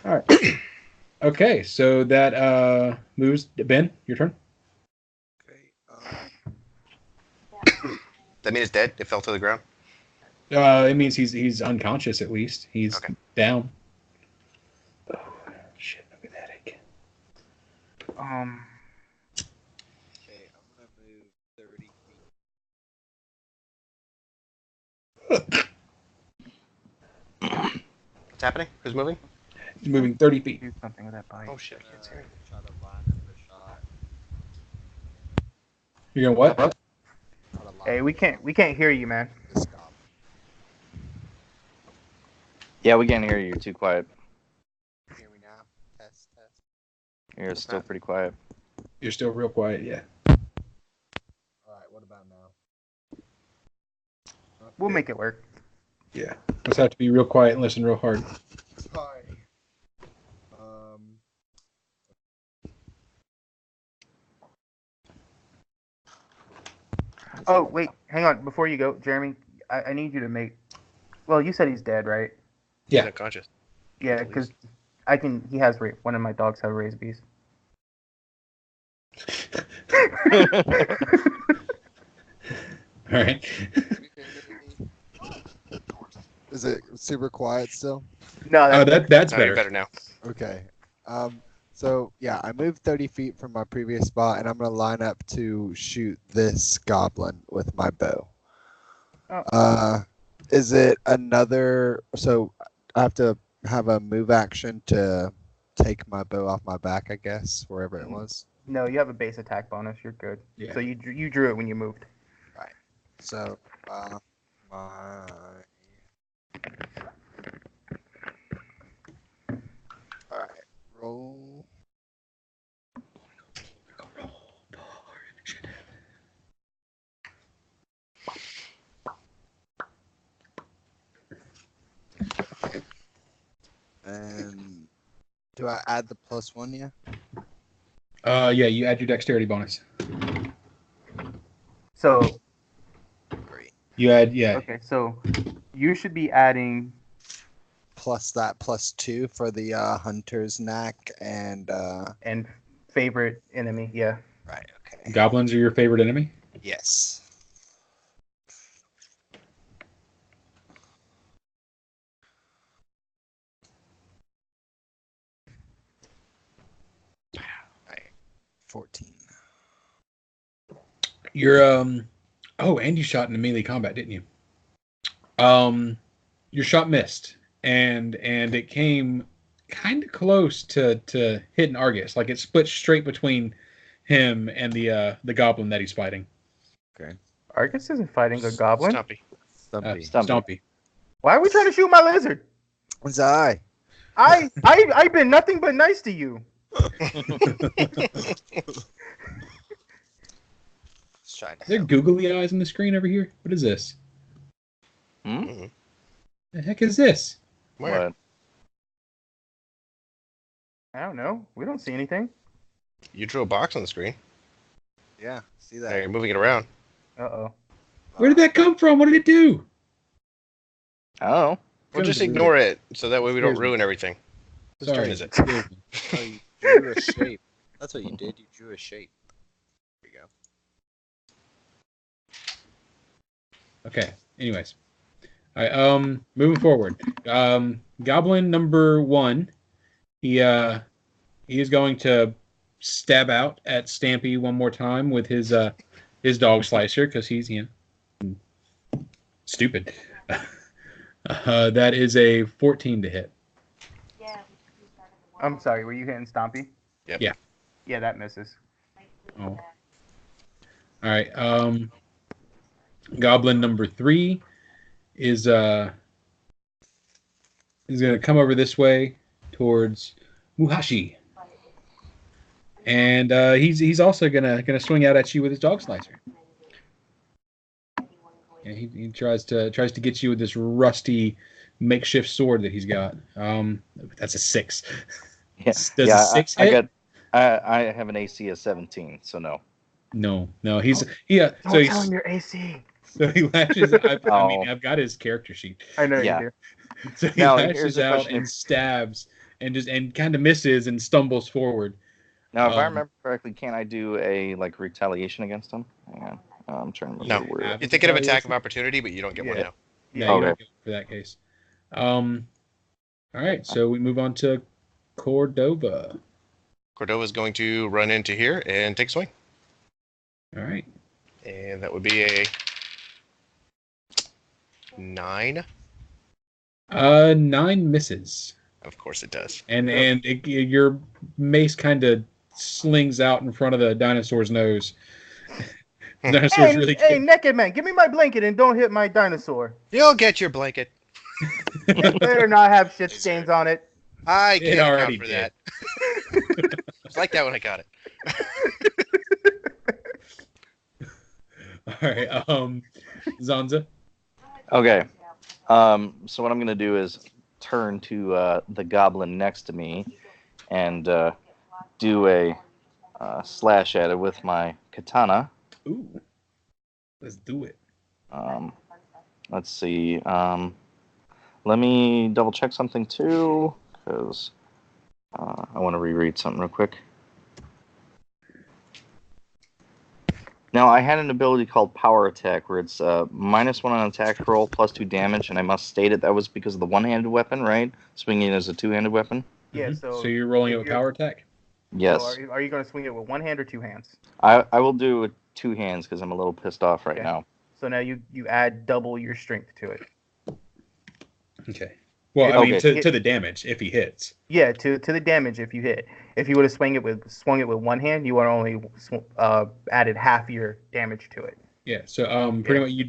A: All right. Okay, so that moves Ben. Your turn.
F: Okay.
B: That means it's dead. It fell to the ground.
A: It means he's unconscious at least. He's
B: Okay.
A: down. Oh shit! Look at that headache.
F: Okay, I'm gonna move 30 feet.
B: What's happening? Who's moving?
A: He's moving 30 feet.
D: Do something with that bite.
B: Oh shit! I can't see it.
F: Try to line up a shot.
A: You're gonna what?
F: Try to line
D: Hey,
F: up
D: we can't hear you, man.
F: this goblin.
C: Yeah, we can't hear you. You're too quiet.
F: Hear me now? Test, test.
C: You're still pretty quiet.
A: You're still real quiet. Yeah.
F: Alright, what about now?
D: We'll make it work.
A: Yeah. Let's have to be real quiet and listen real hard.
F: Sorry.
D: Oh, wait, hang on. Before you go, Jeremy, I need you to make. Well, you said he's dead, right?
B: He's
A: Yeah.
B: unconscious.
D: Yeah, because I can. He has one of my dogs have raised bees.
A: All right.
I: Is it super quiet still?
D: No,
A: That's
B: No, you're
A: better.
B: better now.
I: Okay. So yeah, I moved 30 feet from my previous spot, and I'm gonna line up to shoot this goblin with my bow.
D: Oh.
I: Is it another? So I have to have a move action to take my bow off my back, I guess, wherever it was.
D: No, you have a base attack bonus. You're good.
A: Yeah.
D: So you drew it when you moved.
I: So my all right, roll. And do I add the +1 yet?
A: Yeah, you add your dexterity bonus.
D: So
I: Great.
A: You add, yeah.
D: okay, so you should be adding.
I: Plus that +2 for the hunter's knack and
D: And favorite enemy, yeah.
I: right. Okay.
A: Goblins are your favorite enemy?
I: Yes. Right. 14.
A: You're oh, and you shot into melee combat, didn't you? Your shot missed, and it came kind of close to hitting Argus. Like it split straight between him and the goblin that he's fighting.
I: Okay.
D: Argus isn't fighting a goblin.
B: Stumpy.
I: Stumpy.
A: Stumpy.
D: Why are we trying to shoot my lizard?
I: It's I.
D: I've been nothing but nice to you.
I: Let's try
A: Is there googly eyes on the screen over here? What is this?
B: Mhm.
A: The heck is this?
B: Where?
C: What?
D: I don't know. We don't see anything.
B: You drew a box on the screen.
I: Yeah. See
B: Now
I: that?
B: you're moving it around.
D: Uh-oh.
A: Where did that come from? What did it do?
C: Oh.
B: Well, just
A: Couldn't
B: ignore it, so that way we don't
A: Excuse me.
B: ruin everything. Whose
A: Sorry.
B: turn is it?
A: Excuse me.
E: Oh, you drew a shape. That's what you did. You drew a shape. There you go.
A: Okay. Anyways. All right, moving forward. Goblin number 1. He is going to stab out at Stampy one more time with his dog slicer because he's stupid. That is a 14 to hit.
H: Yeah.
D: I'm sorry, were you hitting Stompy?
B: Yep.
A: Yeah.
D: Yeah, that misses.
A: Oh. All right. Goblin number 3 is going to come over this way towards Muhashi, and he's also gonna swing out at you with his dog slicer. And he tries to get you with this rusty makeshift sword that he's got. That's a 6.
C: Yeah.
A: Does a 6 hit?
C: I have an AC of 17, so no.
A: No. So
D: Don't tell him your AC.
A: So he lashes. I mean,
C: Oh.
A: I've got his character sheet.
D: I know
C: Yeah.
D: you do.
A: So he
C: Now, here's
A: lashes
C: the
A: out
C: question.
A: and stabs and kind of misses and stumbles forward.
C: Now, if I
A: Um,
C: remember correctly, can't I do a retaliation against him? Hang on. I'm trying to remember
B: No.
C: where.
B: You're thinking of attack of opportunity, but you don't get one
D: Yeah.
B: now.
A: Yeah,
D: Yeah.
A: you don't
C: Okay.
A: get it for that case. All right, so we move on to Cordova.
B: Cordova's going to run into here and take a swing.
A: All right.
B: And that would be a 9.
A: 9 misses.
B: Of course it does.
A: And your mace kind of slings out in front of the dinosaur's nose. The dinosaur's really
D: Hey, naked man, give me my blanket and don't hit my dinosaur.
B: You'll get your blanket.
D: It better not have shit stains on it.
B: I
A: It
B: can't account
A: already
B: for
A: did.
B: that. I like that when I got it.
A: All right. Zanza.
C: Okay. So what I'm gonna do is turn to the goblin next to me and do a slash at it with my katana.
A: Ooh. Let's do it.
C: Let's see. Let me double check something too, because I want to reread something real quick. Now, I had an ability called Power Attack, where it's -1 on attack roll, +2 damage, and I must state it that was because of the one-handed weapon, right? Swinging it as a two-handed weapon.
D: Yeah.
A: Mhm.
D: So
A: you're rolling it
D: if
A: with
D: you're-
A: power attack.
C: Yes,
D: So are you going to swing it with one hand or two hands?
C: I will do it with two hands because I'm a little pissed off right
D: Okay.
C: now.
D: So now you add double your strength to it.
A: Okay. Well, I mean,
C: Okay.
A: to the damage if he hits.
D: Yeah, to the damage if you hit. If you would have swung it with one hand, you would only added half your damage to it.
A: Yeah. So pretty much you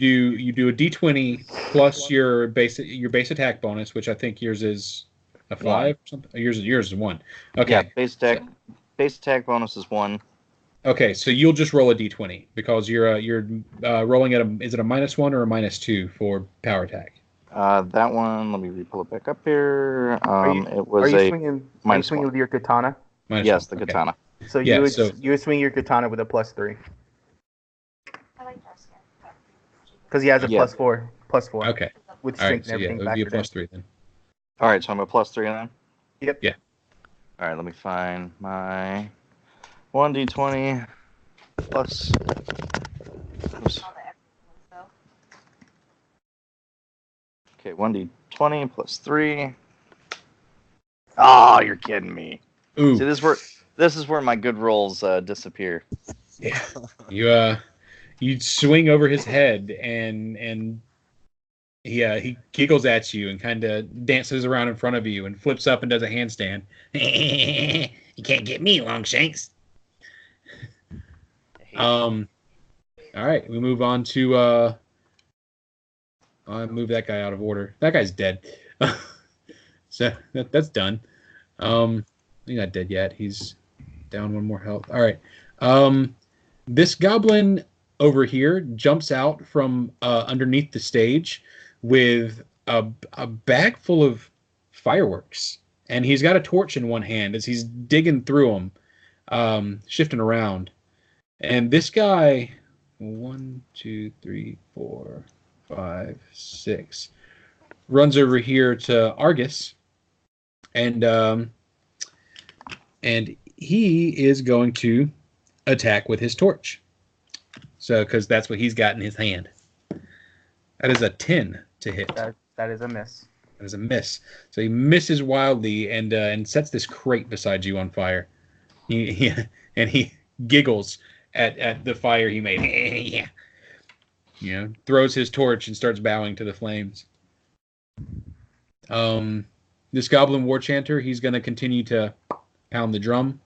A: do a d20 plus your base attack bonus, which I think yours is a 5 or something. Yours is 1. Okay.
C: Yeah, base attack bonus is 1.
A: Okay, so you'll just roll a d20 because you're rolling at is it a -1 or a -2 for power attack?
C: That one, let me pull it back up here. It was
D: Are you
C: a
D: swinging
C: -1.
D: with your katana?
C: Yes,
A: -1.
C: the
A: Okay.
C: katana.
D: So
A: Yeah,
D: you would swing your katana with a +3
H: I like dark skin.
D: because he has a
C: Yeah.
D: +4
A: Okay.
D: with
A: All right.
D: strength
A: So
D: and
A: yeah, it
D: everything
A: would be a
D: factored in.
A: +3 then.
C: All right, so I'm a +3 then.
D: Yep.
A: Yeah.
C: All right, let me find my 1d20 plus. Oops.
H: All the extra ones, though.
C: Okay, 1d20 plus 3. Oh, you're kidding me.
A: Ooh.
C: See, this is where my good rolls disappear.
A: Yeah. You swing over his head and he giggles at you and kind of dances around in front of you and flips up and does a handstand. You can't get me, Longshanks. All right, we move on to I move that guy out of order. That guy's dead. So that's done. He's not dead yet. He's down 1 more health. All right. This goblin over here jumps out from underneath the stage with a bag full of fireworks, and he's got a torch in one hand as he's digging through them, shifting around. And this guy, 1, 2, 3, 4, 5, 6, runs over here to Argus, and he is going to attack with his torch. So, because that's what he's got in his hand. That is a 10 to hit.
D: That is a miss.
A: That is a miss. So he misses wildly and sets this crate beside you on fire. And he giggles at the fire he made. Yeah. Throws his torch and starts bowing to the flames. This goblin war chanter, he's going to continue to pound the drum.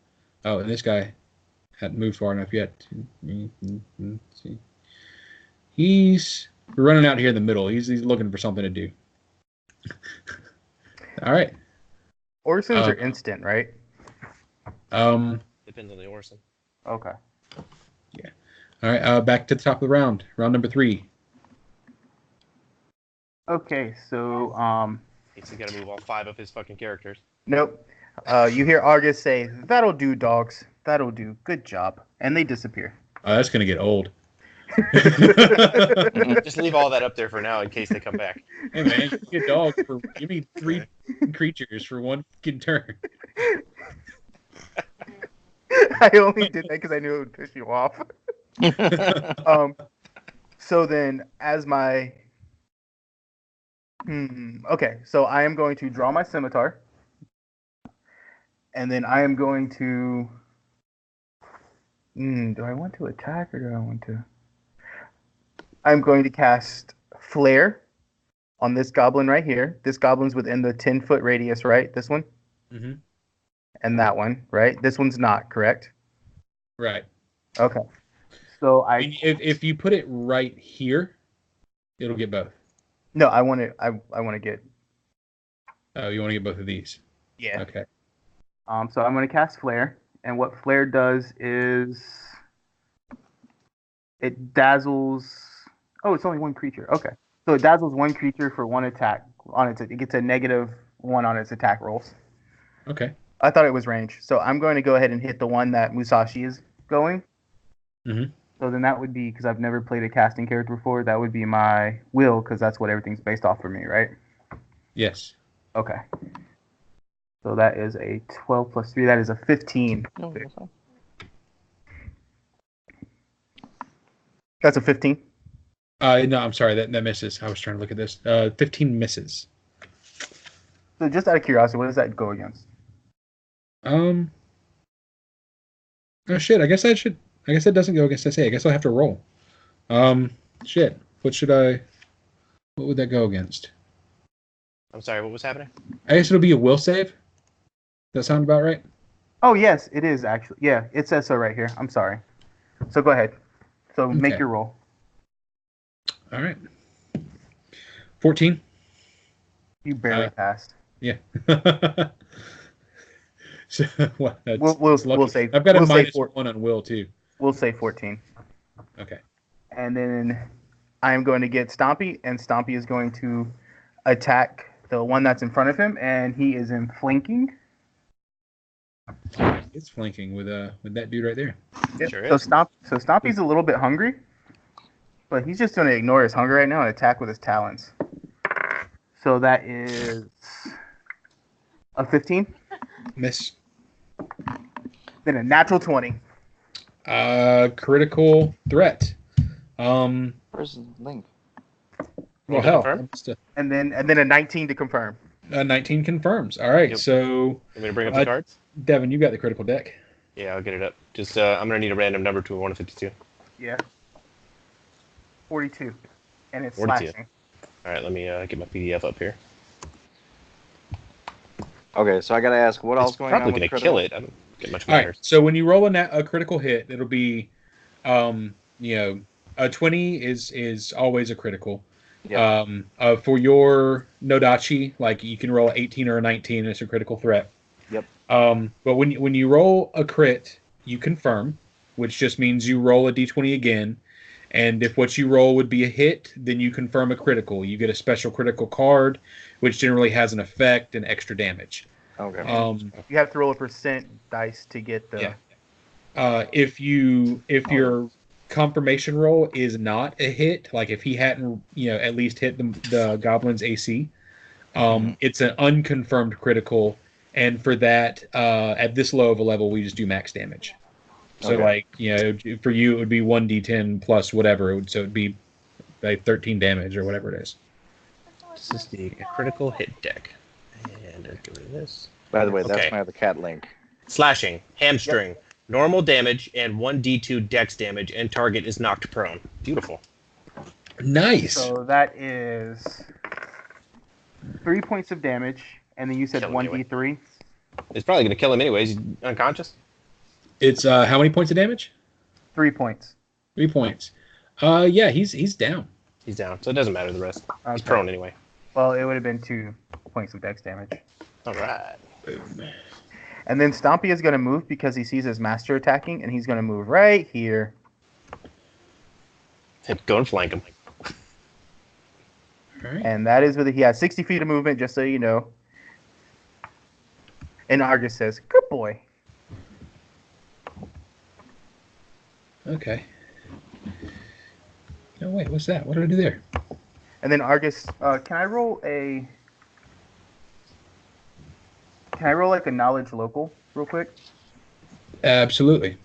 A: Oh, and this guy hadn't moved far enough yet. We're running out here in the middle. He's looking for something to do. All right.
D: Orsons are instant, right?
B: Depends on the Orson.
D: Okay.
A: Yeah. All right. Back to the top of the round. Round number 3.
D: Okay, so
B: He's got to move all 5 of his fucking characters.
D: nope. You hear Argus say, "That'll do, dogs. That'll do. Good job," and they disappear.
A: Oh, that's gonna get old.
B: Just leave all that up there for now in case they come back.
A: Hey man, give me a dog give me 3 creatures for 1 fucking turn.
D: I only did that because I knew it would piss you off. So then, as my okay, so I am going to draw my scimitar, and then I am going to. Do I want to attack or do I want to? I'm going to cast Flare on this goblin right here. This goblin's within the 10-foot radius, right? This one?
A: Mm-hmm.
D: And that one, right? This one's not, correct?
A: Right.
D: Okay. So
A: if you put it right here, it'll get both.
D: No, I want to. I want to get.
A: Oh, you want to get both of these?
D: Yeah.
A: Okay.
D: So I'm going to cast Flare, and what Flare does is it dazzles. Oh, it's only 1 creature. Okay. So it dazzles 1 creature for 1 attack on its. It gets a -1 on its attack rolls.
A: Okay.
D: I thought it was range, so I'm going to go ahead and hit the one that Musashi is going.
A: Mm-hmm.
D: So then that would be, because I've never played a casting character before, that would be my will, because that's what everything's based off for me, right?
A: Yes.
D: Okay. So that is a 12 plus 3. That is a 15.
C: No, that's fine.
D: That's a 15.
A: No, I'm sorry. That misses. I was trying to look at this. 15 misses.
D: So just out of curiosity, what does that go against?
A: Oh shit. I guess it doesn't go against SA. I guess I'll have to roll. Shit. What would that go against?
B: I'm sorry, what was happening?
A: I guess it'll be a will save. Does that sound about right?
D: Oh, yes, it is actually. Yeah, it says so right here. I'm sorry. So go ahead. So make
A: Okay.
D: your roll.
A: All right. 14.
D: You barely passed.
A: Yeah. So well, that's,
D: We'll
A: that's lucky.
D: say
A: I've got a
D: we'll say
A: -1 on will too.
D: We'll say 14.
A: Okay.
D: And then I am going to get Stompy, and Stompy is going to attack the one that's in front of him, and he is in flanking.
A: It's flanking with that dude right there.
D: Yep.
B: Sure
D: so
B: is.
D: Stompy's a little bit hungry, but he's just going to ignore his hunger right now and attack with his talons. So that is a 15.
A: Miss.
D: Then a natural 20.
A: Critical threat.
C: Where's the link?
A: Well,
B: to
A: hell.
B: confirm?
D: And then a 19 to confirm.
A: 19 confirms. All right.
B: Yep.
A: So,
B: Want me to bring up the cards?
A: Devin, you got the critical deck.
B: Yeah, I'll get it up. Just I'm gonna need a random number to 1 to 52.
D: Yeah. 42. And it's
B: 42.
D: slashing.
B: All right, let me get my PDF up here.
C: Okay, so I gotta ask, what else
B: It's
C: going on
B: probably
C: with
B: gonna
C: critical?
B: kill it. I don't get much
A: All right.
B: matters.
A: So when you roll a critical hit, it'll be, a 20 is always a critical.
C: Yep.
A: For your Nodachi, like you can roll 18 or a 19, and it's a critical threat.
C: Yep.
A: But when you roll a crit, you confirm, which just means you roll a d20 again, and if what you roll would be a hit, then you confirm a critical. You get a special critical card, which generally has an effect and extra damage.
C: Okay.
D: You have to roll a % dice to get the.
A: Yeah. If your confirmation roll is not a hit, like if he hadn't at least hit the goblin's AC, it's an unconfirmed critical, and for that at this low of a level we just do max damage. So
C: Okay.
A: for you it would be 1d10 plus whatever, so it'd be like 13 damage or whatever it is.
B: This is the critical hit deck. And I'll get rid of this.
C: By the way, that's
B: Okay.
C: my other cat link.
B: Slashing, hamstring, normal damage, and 1d2 dex damage, and target is knocked prone. Beautiful.
A: Nice.
D: So that is 3 points of damage, and then you said
B: Kill him anyway.
D: 1d3.
B: It's probably gonna kill him anyways. He's unconscious.
A: It's how many points of damage?
D: 3 points.
A: 3 points. Yeah, he's down.
B: He's down, so it doesn't matter the rest. He's
D: Okay.
B: prone anyway.
D: Well, it would have been 2 points of dex damage.
B: All right.
D: And then Stompy is going to move because he sees his master attacking, and he's going to move right here.
B: Go and flank him.
A: All right.
D: And that is whether he has 60 feet of movement, just so you know. And Argus says, "Good boy."
A: Okay. No, wait, what's that? What did I do there?
D: And then Argus, can I roll like a knowledge local real quick?
A: Absolutely.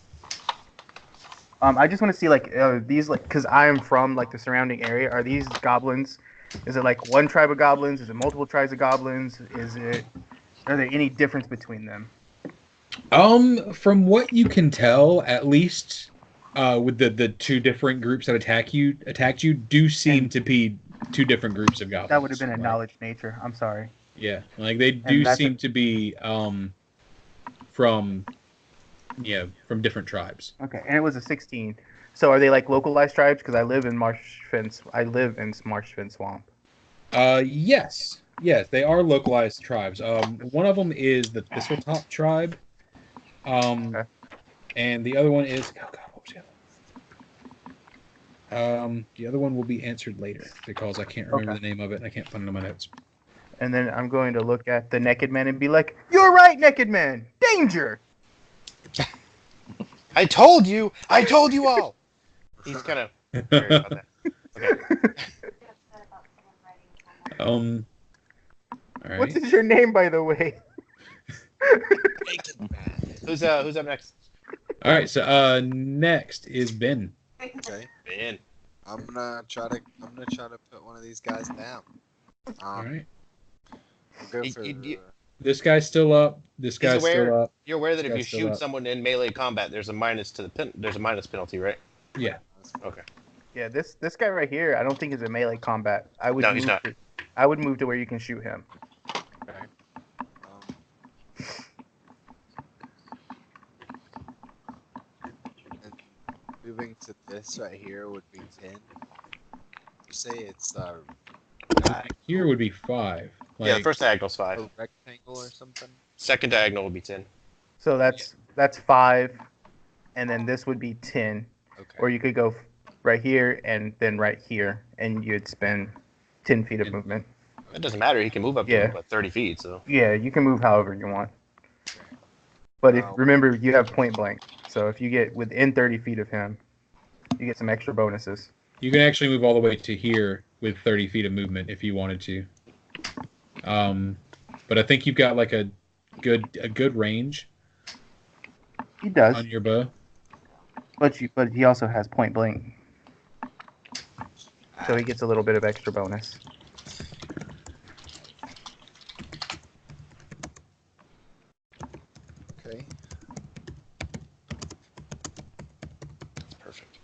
D: I just want to see like these because I am from like the surrounding area. Are these goblins? Is it like one tribe of goblins? Is it multiple tribes of goblins? Are there any difference between them?
A: From what you can tell, at least with the two different groups that attacked you do seem to be two different groups of goblins.
D: That would have been a
A: Like,
D: knowledge nature. I'm sorry.
A: Yeah, like they do
D: that's
A: seem to be from different tribes.
D: Okay, and it was a 16. So are they like localized tribes? Because I live in Marshfen Swamp.
A: Yes, they are localized tribes. One of them is the Thistletop tribe.
D: Okay.
A: And the other one is what was the other? The other one will be answered later because I can't remember
D: Okay.
A: the name of it and I can't find it in my notes.
D: And then I'm going to look at the Naked Man and be like, "You're right, Naked Man! Danger!"
B: I told you all. He's kind of worried about that. Okay.
A: All right.
D: What is your name, by the way?
B: Who's up next?
A: All right. So next is Ben.
F: Okay.
B: Ben.
F: I'm gonna try to put one of these guys down.
A: All right.
F: We'll go for
A: This guy's still up. This guy's
B: aware-
A: still up.
B: You're aware that if
A: Guy's
B: you
A: still
B: shoot
A: up.
B: someone in melee combat, there's a minus penalty, right?
A: Yeah.
B: Okay.
D: Yeah, this guy right here, I don't think is a melee combat.
B: No, he's not.
D: I would move to where you can shoot him.
F: And moving to this right here would be 10. You say it's
A: Here would be 5.
B: Yeah, the first diagonal's 5.
F: a rectangle or something.
B: Second diagonal would be 10.
D: So that's 5, and then this would be 10.
F: Okay.
D: Or you could go right here and then right here, and you'd spend 10 feet of movement.
B: It doesn't matter. He can move up to about 30 feet. So
D: Yeah, you can move however you want. But remember, you have point blank. So if you get within 30 feet of him, you get some extra bonuses.
A: You can actually move all the way to here with 30 feet of movement if you wanted to. But I think you've got like a good range.
D: He does,
A: On your bow.
D: but he also has point blank, so he gets a little bit of extra bonus.
F: Okay.
B: perfect.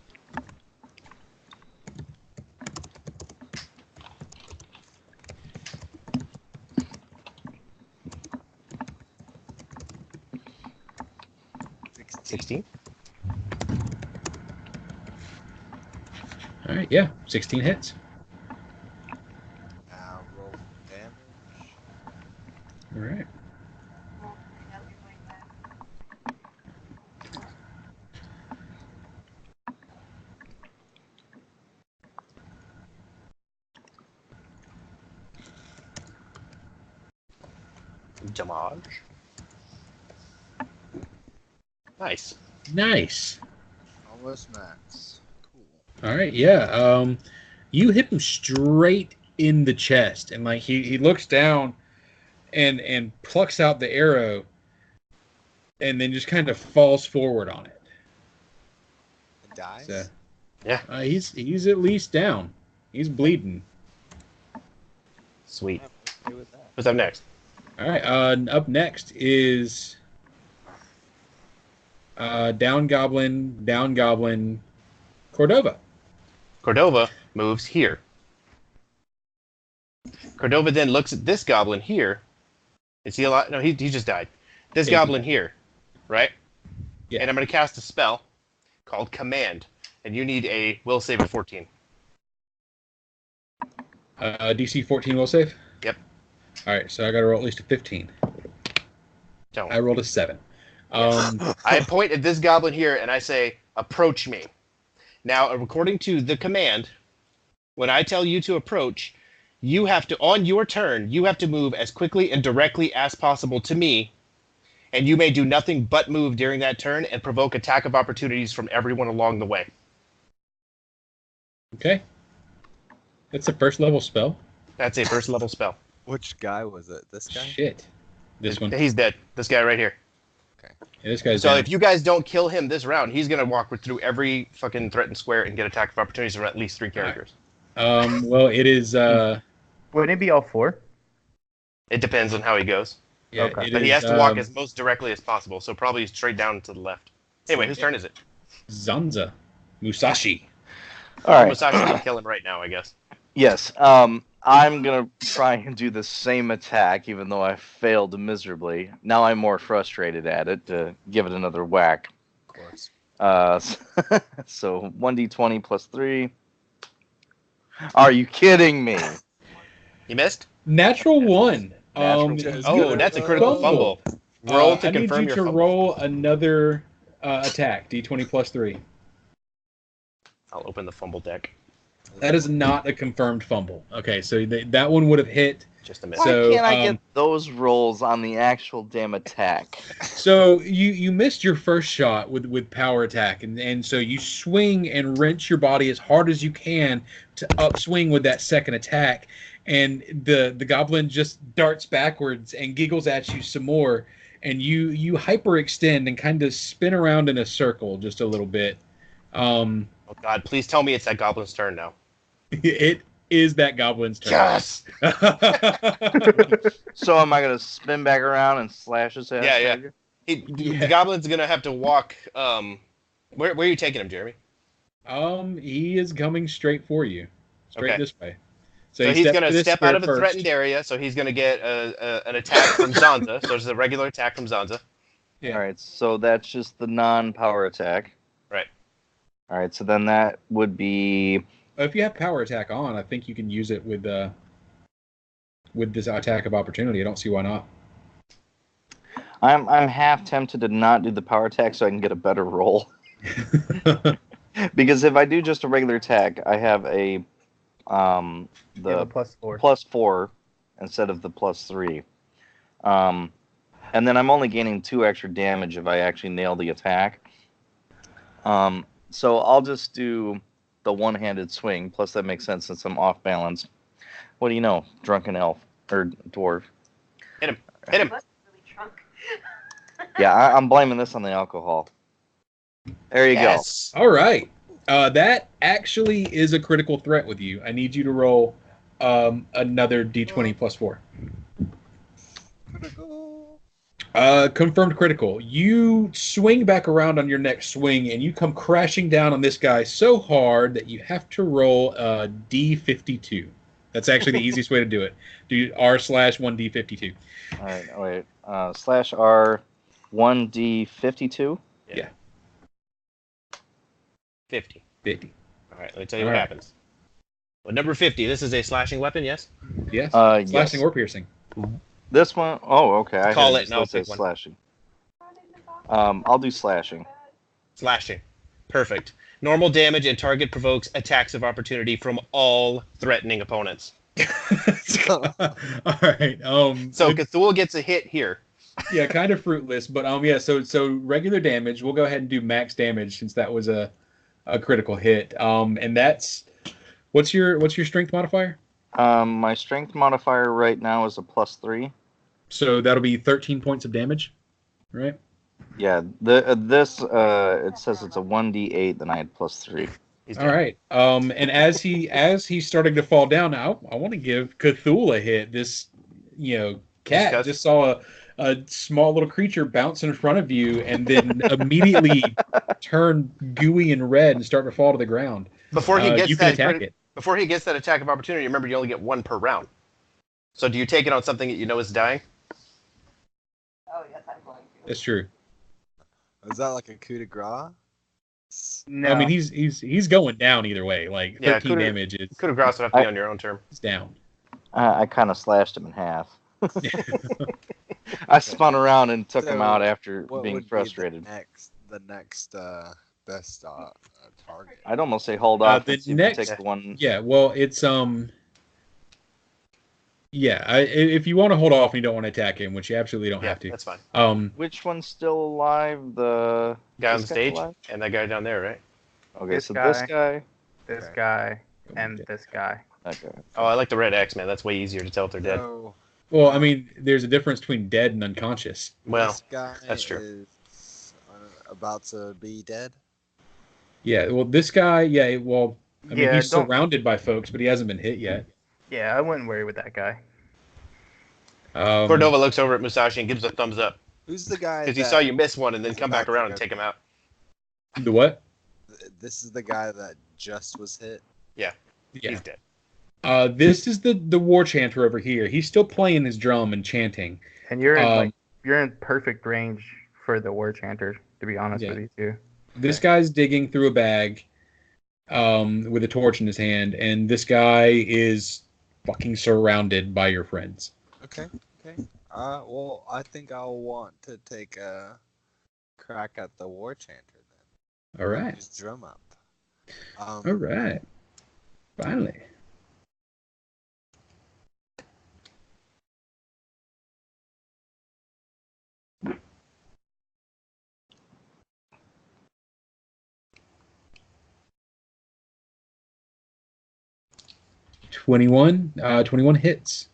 B: $16.
A: All right. Yeah. 16 hits.
F: Now roll damage.
A: All right.
B: Damage. Nice.
A: Nice.
F: Almost max. Cool.
A: All right. Yeah. You hit him straight in the chest, and like he looks down, and plucks out the arrow, and then just kind of falls forward on it.
F: It dies.
A: So,
B: Yeah.
A: He's at least down. He's bleeding.
B: Sweet.
F: I'm okay with that.
B: What's up next?
A: All right. Up next is down goblin, Cordova.
B: Cordova moves here. Cordova then looks at this goblin here. Is he alive? No, he just died. This
A: Yeah,
B: goblin here, right?
A: Yeah.
B: And I'm going to cast a spell called Command. And you need a will save of 14.
A: DC 14 will save.
B: Yep.
A: All right. So I got to roll at least a 15.
B: Don't.
A: I rolled a 7.
B: I point at this goblin here and I say, approach me. Now, according to the command, when I tell you to approach, you have to, on your turn, you have to move as quickly and directly as possible to me, and you may do nothing but move during that turn and provoke attack of opportunities from everyone along the way.
A: Okay. That's a first level spell.
B: That's a first level spell.
F: Which guy was it? This guy?
A: Shit. This one.
B: He's dead. This guy right here.
A: Yeah, this guy's
B: So
A: down.
B: if you guys don't kill him this round, he's going to walk through every fucking threatened square and get attack of opportunities from at least 3 characters.
A: Well, it is.
D: Wouldn't it be all 4?
B: It depends on how he goes.
A: Yeah,
D: Okay.
A: it
B: But he
A: is,
B: has to walk as most directly as possible, so probably straight down to the left. Anyway, whose turn is it?
A: Zanza Musashi.
C: All right.
B: Musashi can kill him right now, I guess.
C: Yes. I'm gonna try and do the same attack, even though I failed miserably. Now I'm more frustrated at it to give it another whack.
F: Of course.
C: So 1d20 plus 3. Are you kidding me?
B: You missed?
A: Natural 1.
C: Natural
A: He's
B: Oh,
A: gonna
B: that's a critical fumble. Roll to
A: I need
B: confirm
A: you
B: your
A: to
B: fumble.
A: roll another attack. D20 plus 3.
B: I'll open the fumble deck.
A: That is not a confirmed fumble. Okay, so that one would have hit
B: just a minute.
C: Why
A: So,
C: can't I get those rolls on the actual damn attack?
A: So you missed your first shot with power attack, and so you swing and wrench your body as hard as you can to upswing with that second attack, and the goblin just darts backwards and giggles at you some more, and you hyperextend and kind of spin around in a circle just a little bit.
B: Oh God, please tell me it's that goblin's turn now.
A: It is that goblin's turn.
B: Yes.
C: So am I gonna spin back around and slash his ass?
B: Yeah, yeah.
C: maybe?
B: The goblin's gonna have to walk. Where are you taking him, Jeremy?
A: He is coming straight for you, straight
B: Okay.
A: this way.
B: So
A: he
B: he's
A: stepped
B: gonna
A: to this
B: step out
A: square
B: of a
A: first.
B: threatened area. So he's gonna get an attack from Zanza. So it's a regular attack from Zanza.
A: Yeah.
C: All right, so that's just the non-power attack.
B: Right.
C: All right, so then that would be.
A: If you have power attack on, I think you can use it with this attack of opportunity. I don't see why not.
C: I'm half tempted to not do the power attack so I can get a better roll. Because if I do just a regular attack, I have a
D: The +4.
C: +4 instead of the +3. And then I'm only gaining 2 extra damage if I actually nail the attack. So I'll just do the one-handed swing. Plus that makes sense since I'm off balance. What do you know, drunken elf or dwarf?
B: Hit him. Hit him.
H: Must be really drunk.
C: Yeah, I'm blaming this on the alcohol. There you
B: Yes.
A: All right. That actually is a critical threat with you. I need you to roll another d20 +4. Confirmed critical. You swing back around on your next swing, and you come crashing down on this guy so hard that you have to roll a d52. That's actually the easiest way to do it. Do r/1d52.
C: go. All right, wait. /R 1d52.
A: Yeah.
B: 50.
A: 50.
B: All right. Let me tell you
A: All
B: what
A: right.
B: happens. Well, number 50. This is a slashing weapon. Yes.
A: Yes.
C: Yes.
A: Slashing or piercing.
C: This one, oh, okay. I
B: Call
C: had
B: it and
C: just
B: I'll
C: listed
B: pick one.
C: slashing. I'll do slashing.
B: Slashing. Perfect. Normal damage and target provokes attacks of opportunity from all threatening opponents.
A: All right.
B: So Cthulhu gets a hit here.
A: Yeah, kind of fruitless, but yeah. So regular damage. We'll go ahead and do max damage since that was a critical hit. And that's what's your strength modifier?
C: My strength modifier right now is a +3.
A: So that'll be 13 points of damage, right?
C: Yeah, this it says it's a 1d8, then I had +3.
B: He's
A: All
B: dead.
A: right. And as he's starting to fall down, now I want to give Cthulhu a hit. This cat
B: Disgust.
A: just saw a small little creature bounce in front of you and then immediately turn gooey and red and start to fall to the ground.
B: Before he gets
A: you can
B: that
A: attack it.
B: Before he gets that attack of opportunity, remember you only get 1 per round. So do you take it on something that you know is dying?
H: Oh, yes, I'm going to.
A: That's true.
E: Is that like a coup de grace?
D: No.
A: I mean, he's going down either way. Like 13
B: Yeah, coup de-
A: damage is
B: Coup de grace would have to be on your own term.
A: down.
C: I kind of slashed him in half. I spun around and took him
E: So,
C: out after
E: What
C: being
E: would
C: frustrated.
E: Be the next best target?
C: I'd almost say hold off
A: the
C: and see if
A: next-
C: we take the one.
A: Yeah, well, it's yeah. If you want to hold off and you don't want to attack him, which you absolutely don't
B: Yeah,
A: have to.
B: that's fine.
C: Which one's still alive? The
B: Guy on the
C: this guy's
B: stage
C: alive?
B: and that guy down there, right?
C: Okay,
D: This
C: so
D: guy.
C: this guy.
D: this
E: Okay.
D: guy and this guy.
C: Okay.
B: Oh, I like the red X, man. That's way easier to tell if they're dead.
E: So,
A: Well, I mean, there's a difference between dead and unconscious.
B: Well,
E: this guy
B: that's true.
E: is about to be dead.
A: Yeah. Well, this guy. Yeah. Well, I mean,
D: Yeah,
A: he's
D: don't-
A: surrounded by folks, but he hasn't been hit yet.
D: Yeah, I wouldn't worry with that guy.
B: Cordova looks over at Musashi and gives a thumbs up
E: Who's the guy?
B: because he
E: that-
B: saw you miss one and then
E: is
B: come back
E: about to
B: around and
E: go-
B: take him out.
A: The what?
E: This is the guy that just was hit.
A: Yeah.
B: He's dead.
A: This is the war chanter over here. He's still playing his drum and chanting.
D: And you're in you're in perfect range for the war chanter, to be honest
A: Yeah.
D: with you too.
A: This guy's digging through a bag with a torch in his hand, and this guy is fucking surrounded by your friends.
E: Okay. Well, I think I'll want to take a crack at the war chanter then.
A: All right.
E: Just drum up.
A: All right. Finally. 21. 21 hits.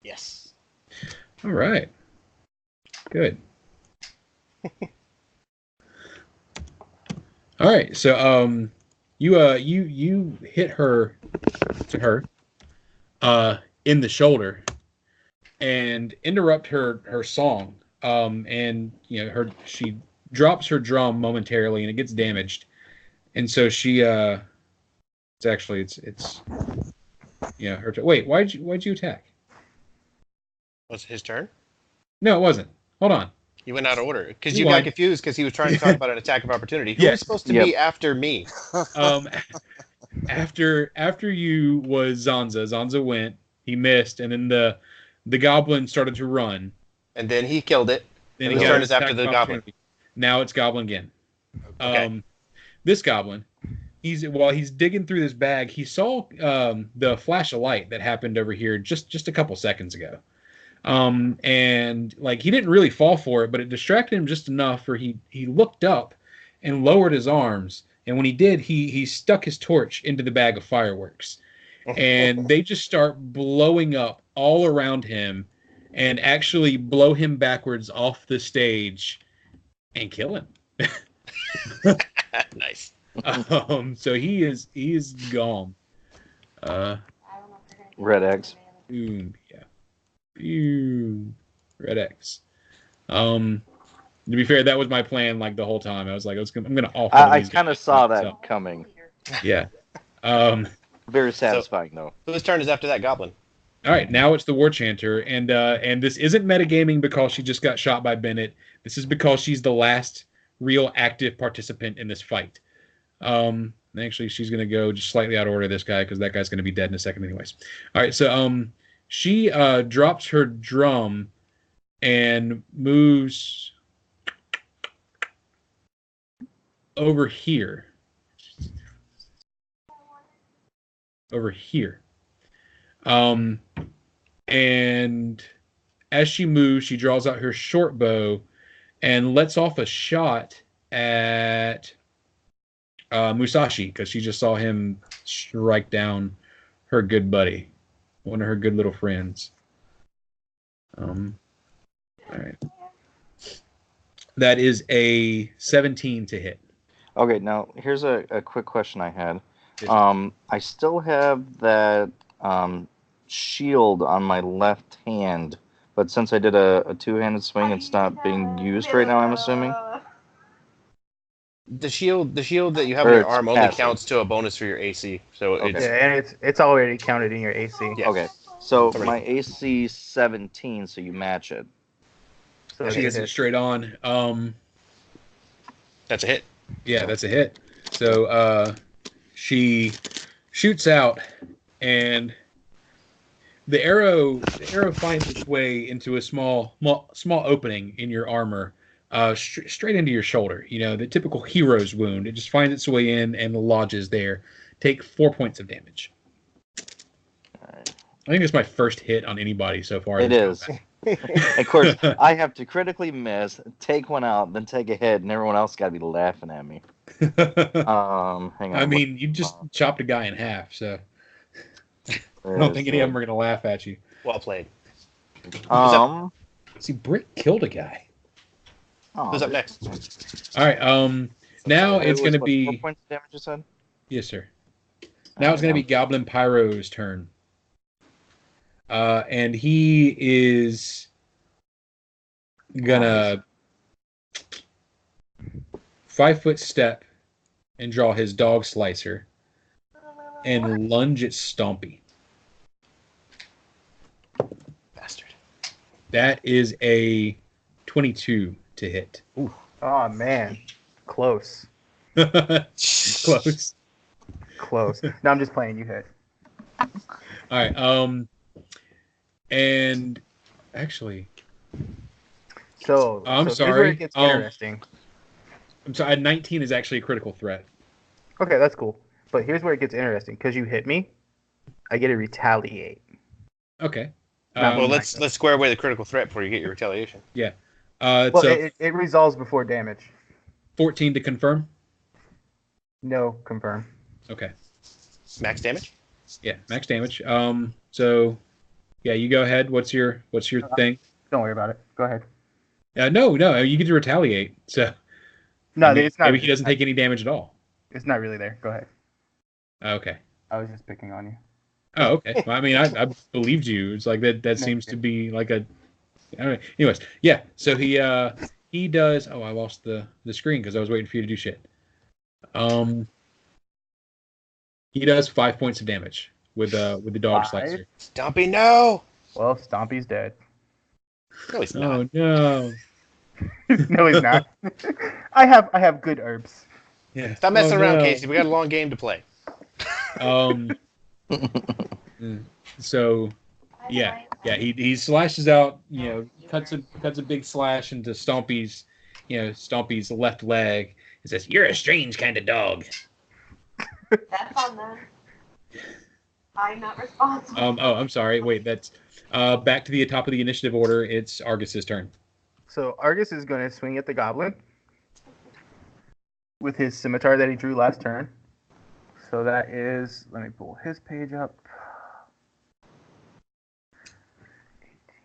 B: Yes.
A: All right. Good. All right. So you hit her in the shoulder and interrupt her song. And she drops her drum momentarily and it gets damaged. And so she it's her wait, why'd you attack?
B: Was it his turn?
A: No, it wasn't. Hold on.
B: You went out of order because you
A: Rewind.
B: got confused because he was trying to talk about an attack of opportunity. Who
A: Yes.
B: was supposed to
C: Yep.
B: be after me?
A: After you was Zanza. Zanza went. He missed, and then the goblin started to run.
B: And then he killed it.
A: Then
B: And
A: he
B: his
A: got
B: turn
A: an
B: is after
A: attack
B: the
A: of
B: goblin.
A: opportunity. Now it's goblin again.
B: Okay.
A: This goblin, while he's digging through this bag, he saw the flash of light that happened over here just a couple seconds ago. And like he didn't really fall for it, but it distracted him just enough for he looked up and lowered his arms. And when he did, he stuck his torch into the bag of fireworks. And they just start blowing up all around him and actually blow him backwards off the stage and kill him.
B: Nice.
A: So he is gone.
C: Red eggs.
A: Boom, yeah. Boom. Red X. To be fair, that was my plan like the whole time. I was like, I'm gonna off.
C: I kind of saw that coming.
A: Yeah.
C: Very satisfying though.
B: Whose turn is after that goblin?
A: All right, now it's the War Chanter, and this isn't metagaming because she just got shot by Bennett. This is because she's the last real active participant in this fight. Actually, she's gonna go just slightly out of order this guy because that guy's gonna be dead in a second, anyways. All right, so she drops her drum and moves over here. And as she moves, she draws out her short bow and lets off a shot at Musashi because she just saw him strike down her good buddy, one of her good little friends. All right. That is a 17 to hit.
C: Okay, now here's a quick question I had. I still have that shield on my left hand, but since I did a two-handed swing, it's not being used right now, I'm assuming?
B: The shield that you have on
C: Or
B: your
C: it's
B: arm only
C: passive.
B: counts to a bonus for your AC. So
C: Okay.
B: it's
D: Yeah, and it's already counted in your AC.
B: Yeah.
C: Okay, so
B: It's already-
C: my AC 17, so you match it.
D: So
A: She gets it straight on.
B: that's a hit.
A: Yeah, that's a hit. So she shoots out, and the arrow finds its way into a small opening in your armor, straight into your shoulder. You know, the typical hero's wound. It just finds its way in and lodges there. Take 4 points of damage.
C: Alright.
A: I think it's my first hit on anybody so far.
C: It
A: this
C: is.
A: combat.
C: Of course, I have to critically miss, take one out, then take a hit, and everyone else got to be laughing at me. Hang on.
A: I mean, you just chopped a guy in half, so I don't think any of them are going to laugh at you.
B: Well played.
A: See, Britt killed a guy.
B: Who's up next?
A: All right. Now
C: It
A: it's
C: was,
A: going to
C: what,
A: be
C: 4 points of damage, you said?
A: yes, sir. Now it's going to be Goblin Pyro's turn, and he is gonna 5-foot step and draw his dog slicer and lunge at Stompy.
B: Bastard.
A: That is a 22 to hit.
D: Oh man, close.
A: Close.
D: Close. No, I'm just playing. You hit.
A: All right. And actually,
D: So
A: I'm
D: here's where
A: sorry.
D: it gets interesting.
A: I'm sorry. 19 is actually a critical threat.
D: Okay, that's cool. But here's where it gets interesting. Because you hit me, I get to retaliate.
A: Okay.
B: Well,
D: Um,
B: let's square away the critical threat before you get your retaliation.
A: Yeah.
D: Well,
A: So
D: it resolves before damage.
A: 14 to confirm.
D: No, confirm.
A: Okay.
B: Max damage.
A: Yeah, max damage. So yeah, you go ahead. What's your thing?
D: Don't worry about it. Go ahead.
A: No, you get to retaliate. So
D: No,
A: I mean,
D: it's not.
A: maybe he doesn't take any damage at all.
D: It's not really there. Go ahead.
A: Okay.
D: I was just picking on you.
A: Oh, okay. Well, I mean, I believed you. It's like that. That
D: No,
A: seems
D: you
A: to be like a. I don't know. Anyways, yeah. So he does. Oh, I lost the screen because I was waiting for you to do shit. He does 5 points of damage with the dog
D: 5?
A: slicer.
B: Stompy, no.
D: Well, Stompy's dead.
B: No, he's not.
A: Oh no.
D: No, he's not. I have good herbs.
A: Yeah.
B: Stop messing
A: Oh,
B: around,
A: no.
B: Casey. We got a long game to play.
A: So yeah, he slashes out, cuts a big slash into Stompy's left leg and says, "You're a strange kind of dog."
H: That's on them. I'm not responsible.
A: I'm sorry. Wait, that's back to the top of the initiative order. It's Argus's turn.
D: So Argus is going to swing at the goblin with his scimitar that he drew last turn. So that is, let me pull his page up.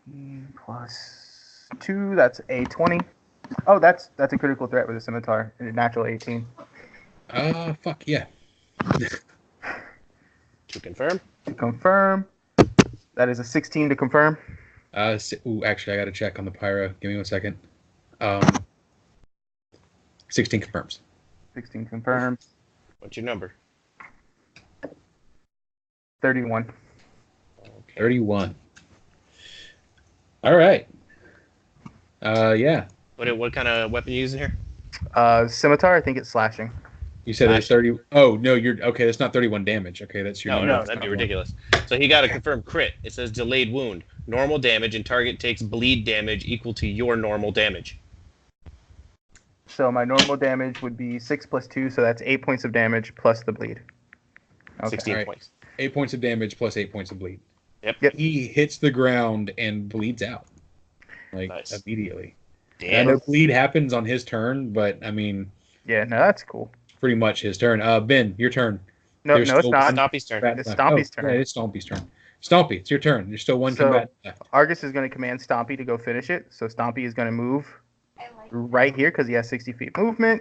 D: 18 plus 2, that's a 20. Oh, that's a critical threat with a scimitar. A natural 18.
A: Fuck yeah.
B: To confirm.
D: To confirm, that is a 16 to confirm.
A: Actually, I got to check on the pyro. Give me 1 second. 16 confirms.
D: 16 confirms.
B: What's your number?
D: 31.
B: Okay.
A: 31. All right. Yeah.
B: What kind of weapon you using here?
D: Scimitar, I think it's slashing.
A: You said there's 30. Oh no, you're okay. That's not 31 damage. Okay, that's your.
B: No,
A: normal.
B: that'd be ridiculous. So he got a confirmed crit. It says delayed wound, normal damage, and target takes bleed damage equal to your normal damage.
D: So my normal damage would be 6 plus 2, so that's 8 points of damage plus the bleed. Okay.
B: 16
A: All right.
B: points.
A: 8 points of damage plus 8 points of bleed.
B: Yep.
A: He hits the ground and bleeds out, like
B: Nice.
A: immediately. I
B: Damn.
A: know bleed happens on his turn, but I mean,
D: Yeah, no, that's cool.
A: pretty much his turn. Ben, your turn.
D: No,
A: There's
D: no, it's
A: still
D: not.
B: Stompy's turn.
D: It's Stompy's turn.
A: Yeah, it's Stompy's turn. Stompy, it's your turn. There's still one
D: So-
A: combat left.
D: Argus is going to command Stompy to go finish it. So Stompy is going to move
H: I like
D: right here because he has 60 feet movement,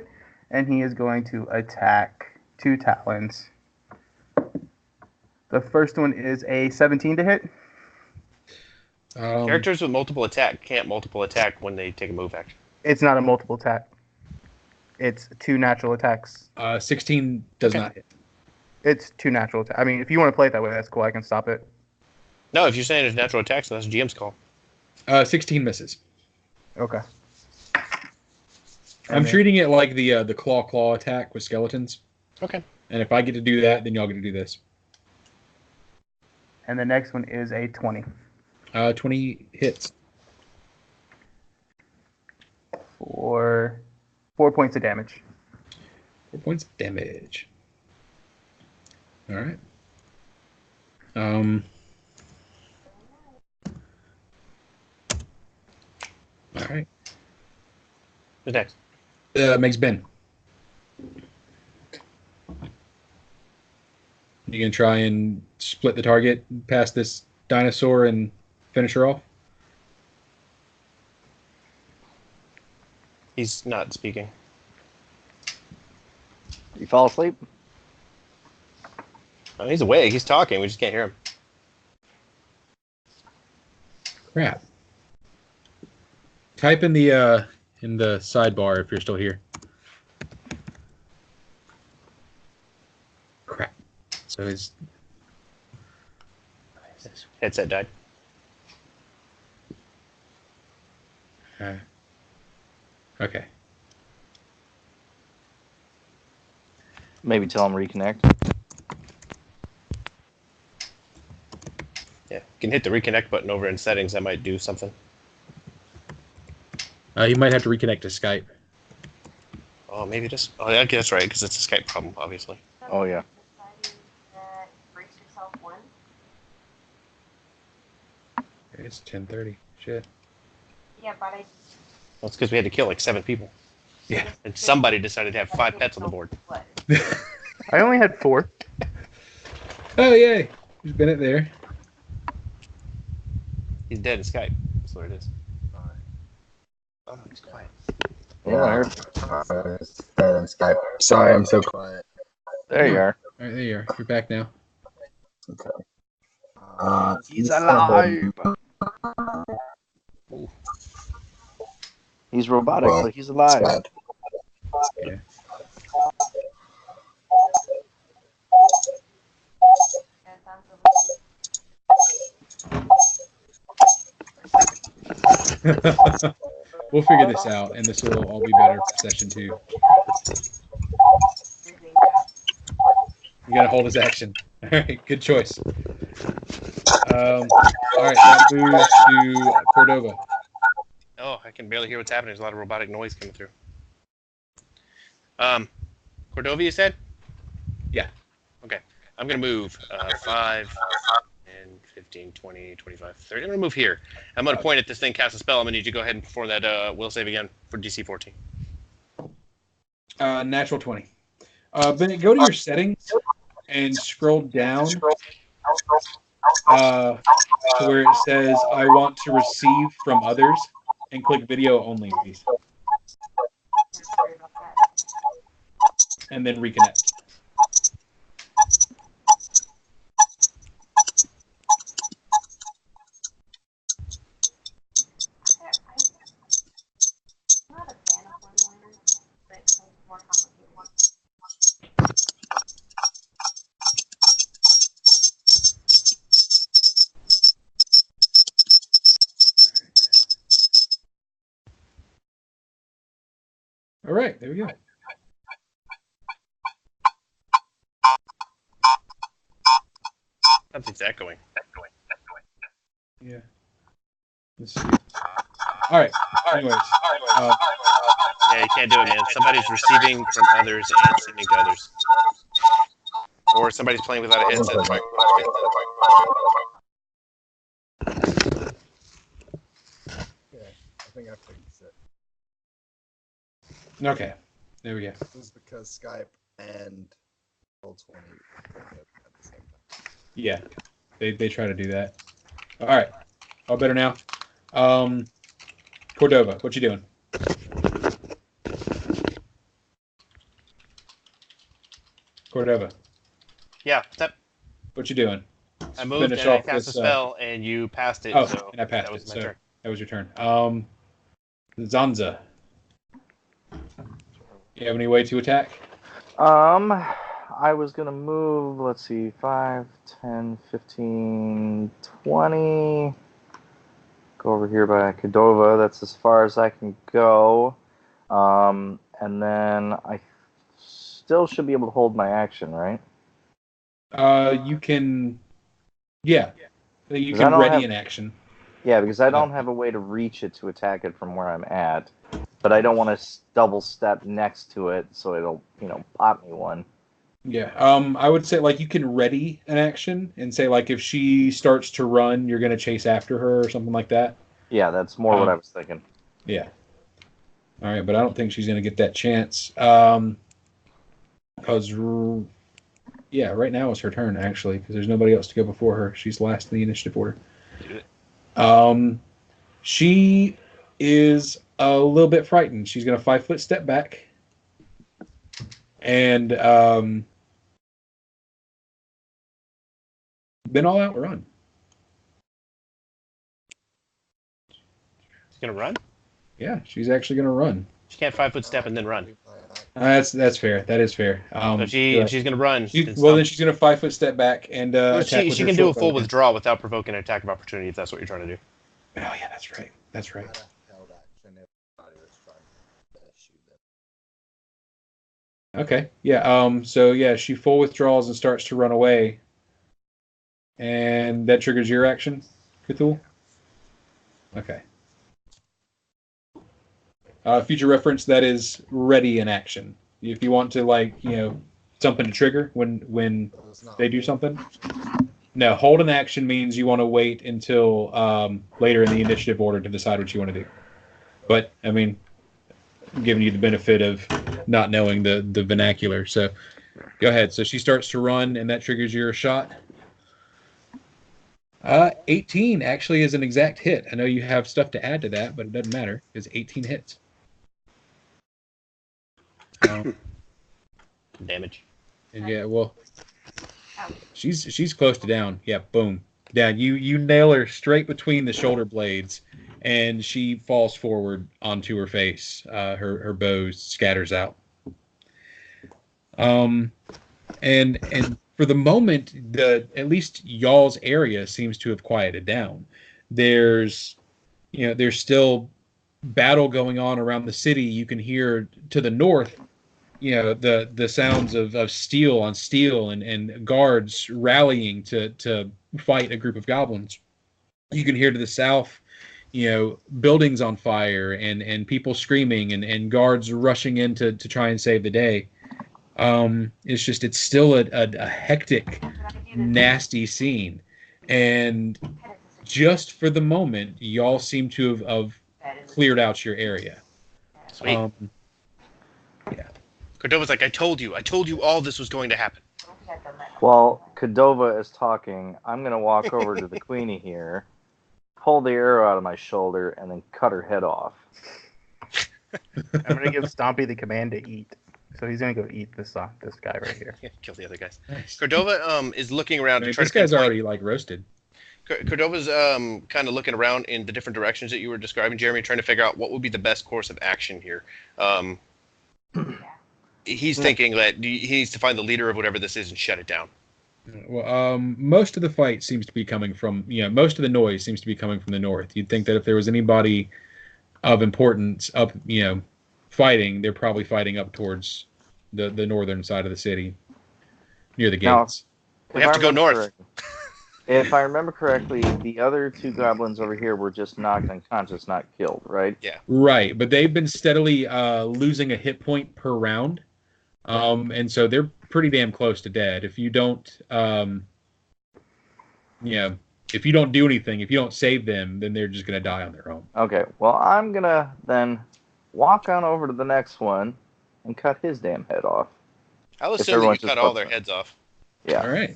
D: and he is going to attack 2 Talons. The first one is a 17 to hit.
B: Characters with multiple attack can't multiple attack when they take a move action.
D: It's not a multiple attack. It's 2 natural attacks.
A: 16 does
B: Okay.
A: not hit.
D: It's 2 natural attacks. I mean, if you want to play it that way, that's cool. I can stop it.
B: No, if you're saying it's natural attacks, so that's GM's call.
A: 16 misses.
D: Okay.
A: I'm
D: And then-
A: treating it like the claw attack with skeletons.
B: Okay.
A: And if I get to do that, then y'all get to do this.
D: And the next one is a 20.
A: 20 hits.
D: For 4 points of damage.
A: 4 points of damage. All right. All right.
B: Who's next?
A: Makes Ben. You gonna try and split the target past this dinosaur and finish her off?
B: He's not speaking.
C: You fall asleep?
B: Oh, he's awake. He's talking. We just can't hear him.
A: Crap. Type in the sidebar if you're still here. Crap. So his
B: Headset died.
A: okay.
C: Maybe tell him reconnect.
B: Yeah. You can hit the reconnect button over in settings. That might do something.
A: You might have to reconnect to Skype.
B: Oh, maybe just. Oh, yeah, that's right, because it's a Skype problem, obviously.
C: Oh, yeah.
H: Deciding that brace yourself 1.
A: It's 10:30. Shit.
H: Yeah, but
B: Well, it's because we had to kill like 7 people.
A: Yeah.
B: And somebody decided to have 5 pets on the board.
D: I only had 4.
A: Oh, yay. There's Bennett there.
B: He's dead in Skype. That's what it is. Oh, he's quiet.
C: Yeah, I heard.
J: Skype. Sorry, I'm so quiet.
C: There you are.
A: All right, there you are. You're back now.
J: Okay.
C: He's alive. He's robotic,
J: Well,
C: but he's alive.
J: Sad.
A: Yeah. We'll figure this out, and this will all be better for session 2. You gotta hold his action. All right, good choice. All right, that moves to Cordova.
B: Oh, I can barely hear what's happening. There's a lot of robotic noise coming through. Cordova, you said?
A: Yeah.
B: Okay. I'm going to move 5, 10, 15, 20, 25, 30. I'm going to move here. I'm going to point at this thing, cast a spell. I'm going to need you to go ahead and perform that will save again for DC 14.
A: Natural 20. Bennett, go to your settings and scroll down to where it says, I want to receive from others, and click video only, please. And then reconnect.
H: I'm not a fan of one-liners, but it's more complicated ones.
A: All right, there we go.
B: Something's echoing.
A: Yeah. Let's see. All right. Anyways.
B: Yeah, you can't do it, man. Somebody's receiving from others and sending to others. Or somebody's playing without a headset.
I: I think I fixed it.
A: Okay. There we go.
I: This is because Skype and Roll20 at the same time.
A: Yeah. They try to do that. All right. All better now. Cordova, what you doing? Cordova,
B: Yeah, what's up?
A: what you doing?
B: I moved
A: Finish
B: and I
A: off
B: cast
A: this,
B: a spell, and you passed it.
A: Oh,
B: so
A: and I passed
B: that was
A: it.
B: my
A: So
B: turn.
A: that was your turn. Zanza. You have any way to attack?
C: I was gonna move, let's see, 5, 10, 15, 20. Go over here by Cordova. That's as far as I can go. And then I still should be able to hold my action, right?
A: You can. Yeah. You
C: 'Cause I
A: can
C: don't
A: ready
C: have-
A: an action.
C: Yeah, because I don't have a way to reach it to attack it from where I'm at. But I don't want to double step next to it so it'll, pop me one.
A: Yeah. I would say you can ready an action and say if she starts to run, you're gonna chase after her or something like that.
C: Yeah, that's more what I was thinking.
A: Yeah. All right, but I don't think she's gonna get that chance. Because right now it's her turn actually, because there's nobody else to go before her. She's last in the initiative order. She is a little bit frightened. She's gonna 5-foot step back, and then all out run.
B: She's gonna run?
A: Yeah, she's actually gonna run.
B: She can't 5-foot step and then run.
A: That's fair. That is fair.
B: So she's gonna run.
A: Then she's gonna 5-foot step back and attack.
B: She can do a full withdrawal without provoking an attack of opportunity if that's what you're trying to do.
A: Oh yeah, that's right. That's right.
I: Held action if somebody was trying to shoot them.
A: Okay. Yeah. So yeah, she full withdraws and starts to run away, and that triggers your action, Cthulhu. Okay. Future reference, that is ready in action. If you want to jump into trigger when they do something. No, hold an action means you want to wait until later in the initiative order to decide what you want to do. But, I mean, giving you the benefit of not knowing the vernacular. So, go ahead. So she starts to run, and that triggers your shot. 18 actually is an exact hit. I know you have stuff to add to that, but it doesn't matter. It's 18 hits.
B: Damage.
A: And yeah, well, she's close to down. Yeah, boom, down. You nail her straight between the shoulder blades, and she falls forward onto her face. Her bow scatters out. And for the moment, at least y'all's area seems to have quieted down. There's still battle going on around the city. You can hear to the north, the sounds of steel on steel and guards rallying to fight a group of goblins. You can hear to the south, buildings on fire and people screaming and guards rushing in to try and save the day. It's still a hectic, nasty scene. And just for the moment, y'all seem to have cleared out your area.
B: Sweet.
A: Yeah.
B: Cordova's like, I told you all this was going to happen.
C: While Cordova is talking, I'm going to walk over to the Queenie here, pull the arrow out of my shoulder, and then cut her head off.
D: I'm going to give Stompy the command to eat. So he's going to go eat this guy right here.
B: Yeah, kill the other guys.
A: Nice.
B: Cordova is looking around to try
A: this
B: to
A: guy's
B: pinpoint-
A: already roasted.
B: Cordova's kind of looking around in the different directions that you were describing, Jeremy, trying to figure out what would be the best course of action here. He's thinking that he needs to find the leader of whatever this is and shut it down.
A: Well, most of the fight seems to be coming from, most of the noise seems to be coming from the north. You'd think that if there was anybody of importance up, fighting, they're probably fighting up towards the northern side of the city, near the gates.
B: We have to go north.
C: If I remember correctly, the other two goblins over here were just knocked unconscious, not killed, right?
B: Yeah.
A: Right, but they've been steadily losing a hit point per round, and so they're pretty damn close to dead. If you don't, if you don't do anything, if you don't save them, then they're just gonna die on their own.
C: Okay, well, I'm gonna then walk on over to the next one and cut his damn head off.
B: I'll assume that you cut all their heads off.
C: Yeah.
A: All right.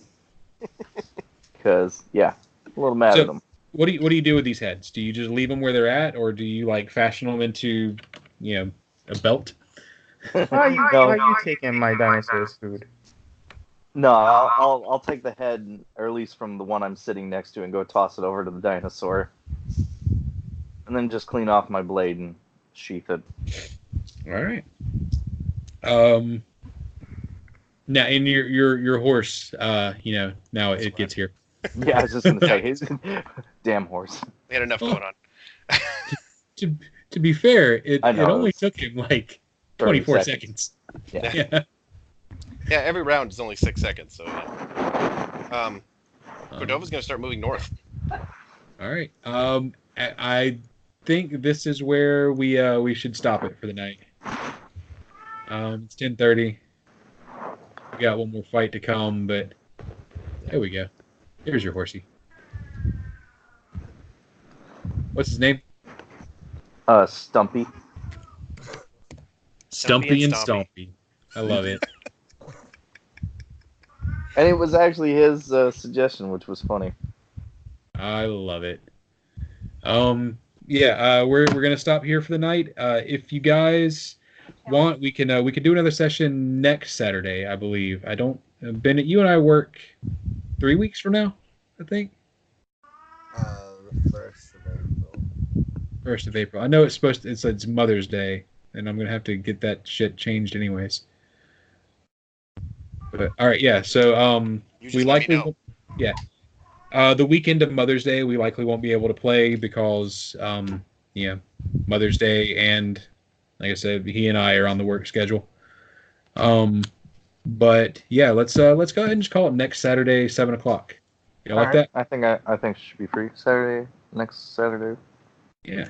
C: Because, a little mad at them.
A: What do you do with these heads? Do you just leave them where they're at, or do you fashion them into, a belt?
D: Why are you taking my dinosaur's food?
C: No, I'll take the head, or at least from the one I'm sitting next to, and go toss it over to the dinosaur, and then just clean off my blade and sheath it.
A: All right. Now in your horse, now it gets here.
C: Yeah, I was just gonna say, his damn horse.
B: We had enough going on.
A: To be fair, it
C: know,
A: only took him 24 seconds.
C: Yeah.
B: Yeah, every round is only 6 seconds, so Cordova's gonna start moving north.
A: All right. I think this is where we should stop it for the night. It's 10:30. We got one more fight to come, but there we go. Here's your horsey. What's his name?
C: Stumpy.
A: Stumpy and Stompy. I love it.
C: And it was actually his suggestion, which was funny.
A: I love it. We're gonna stop here for the night. If you guys want, we can do another session next Saturday, I believe. Bennett, you and I work 3 weeks from now, I think.
F: The 1st of April.
A: 1st of April. I know it's Mother's Day, and I'm gonna have to get that shit changed anyways. But all right, yeah. So we likely the weekend of Mother's Day we likely won't be able to play because Mother's Day, and like I said, he and I are on the work schedule. But yeah, let's go ahead and just call it next Saturday, 7:00. You like that?
C: I think it should be free next Saturday.
A: Yeah.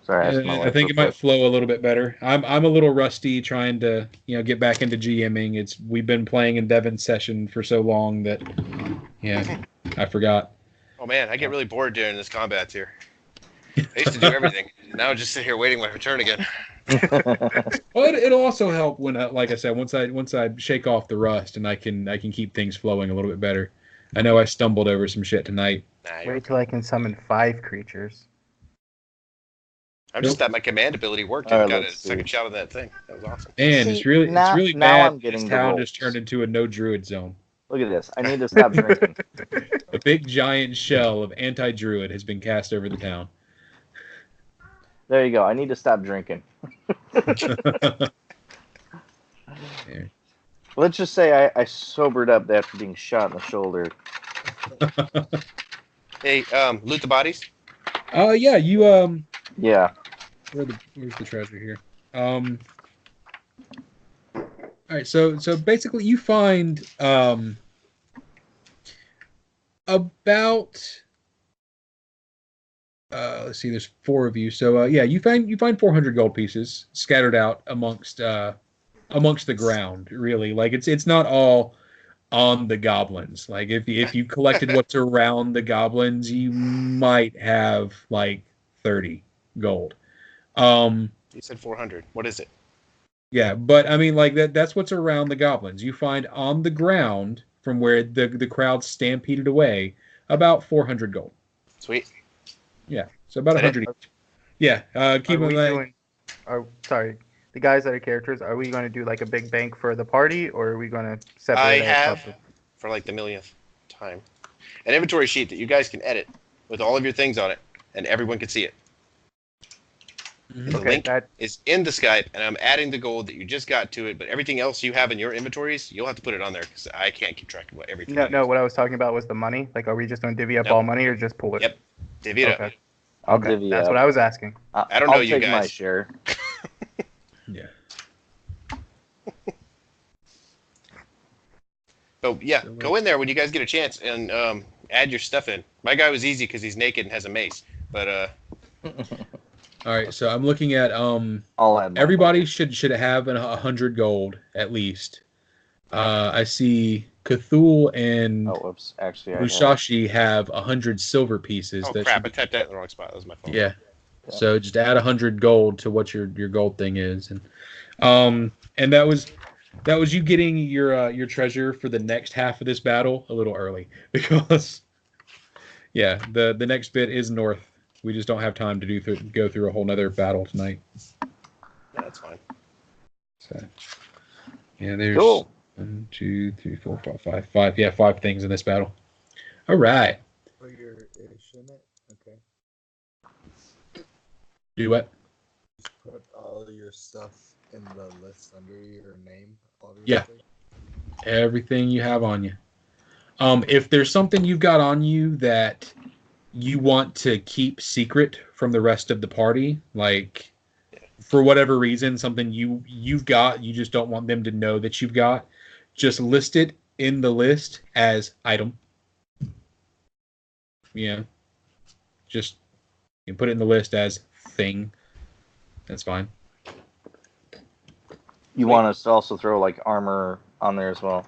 C: Sorry, I asked my
A: I
C: wife
A: think
C: real
A: it might
C: quick.
A: flow a little bit better. I'm a little rusty trying to get back into GMing. We've been playing in Devin's session for so long that I forgot.
B: Oh man, I get really bored during this combats here. I used to do everything. Now I just sit here waiting my turn again.
A: Well, it'll also help when, like I said, once I shake off the rust and I can keep things flowing a little bit better. I know I stumbled over some shit tonight.
B: Nah, you're
D: Wait till I can summon 5 creatures.
B: I'm just that my command ability worked
C: All
B: and
C: right,
B: got a
C: let's
B: second
C: see.
B: shot of that thing. That was awesome.
A: And
C: See,
A: it's really
C: now
A: bad.
C: I'm
A: This
C: getting the
A: town
C: ropes.
A: just turned into a no druid zone.
C: Look at this. I need to stop drinking.
A: A big giant shell of anti-druid has been cast over the town.
C: There you go. I need to stop drinking.
A: There.
C: Let's just say I sobered up after being shot in the shoulder.
B: Hey, loot the bodies.
A: Yeah, you
C: Yeah.
A: where's the treasure here? All right, so basically you find about let's see, there's 4 of you. So yeah, you find 400 gold pieces scattered out amongst the ground, really. Like it's not all on the goblins. Like if you collected what's around the goblins, you might have like 30 gold.
B: You said 400. What is it?
A: Yeah, but I mean, like that's what's around the goblins. You find on the ground from where the crowd stampeded away about 400 gold.
B: Sweet.
A: Yeah, so about
B: Is that
A: 100 each. Yeah, keep
D: Are
A: in
D: we
A: mind.
D: sorry, the guys that are characters, are we going to do like a big bank for the party, or are we going to separate
B: I
D: it
B: have,
D: separate?
B: for like the millionth time, an inventory sheet that you guys can edit with all of your things on it, and everyone can see it.
A: Mhm.
B: And the
D: Okay,
B: link
D: that
B: is in the Skype, and I'm adding the gold that you just got to it, but everything else you have in your inventories, you'll have to put it on there, because I can't keep track of what everything
D: no,
B: is.
D: no. What I was talking about was the money. Like, are we just going to divvy up
B: Nope.
D: all money, or just pull it?
B: Yep. Divvy it up.
D: Okay.
C: I'll
D: Okay,
C: divvy
D: that's
C: up.
D: what I was asking.
B: I don't know
C: I'll
B: you
C: take my
B: guys.
C: share.
A: Yeah.
B: But yeah,
A: So,
B: go in there when you guys get a chance and add your stuff in. My guy was easy because he's naked and has a mace. But
A: All right, so I'm looking at
C: I'll add my
A: everybody
C: money.
A: should have 100 gold at least. I see Cthulhu and
C: Oh, whoops. Actually, I have.
A: Musashi have 100 silver pieces.
B: oh
A: That
B: crap,
A: should
B: I tapped that in the wrong spot. That was my fault.
A: yeah. So just add 100 gold to what your gold thing is, and that was you getting your treasure for the next half of this battle a little early because yeah, the next bit is north. We just don't have time to go through a whole nother battle tonight.
B: Yeah, that's fine.
A: So yeah, there's
C: Cool.
A: 1, 2, 3, 4, 5, 5. 5. Yeah, 5 things in this battle. All right.
I: For your ish in it? Okay.
A: Do what?
I: Just put all your stuff in the list under your name, obviously.
A: Yeah. Everything you have on you. If there's something you've got on you that you want to keep secret from the rest of the party, like for whatever reason, something you've got, you just don't want them to know that you've got, just list it in the list as item. Yeah. Just you can put it in the list as thing. That's fine.
C: You want us to also throw like armor on there as well?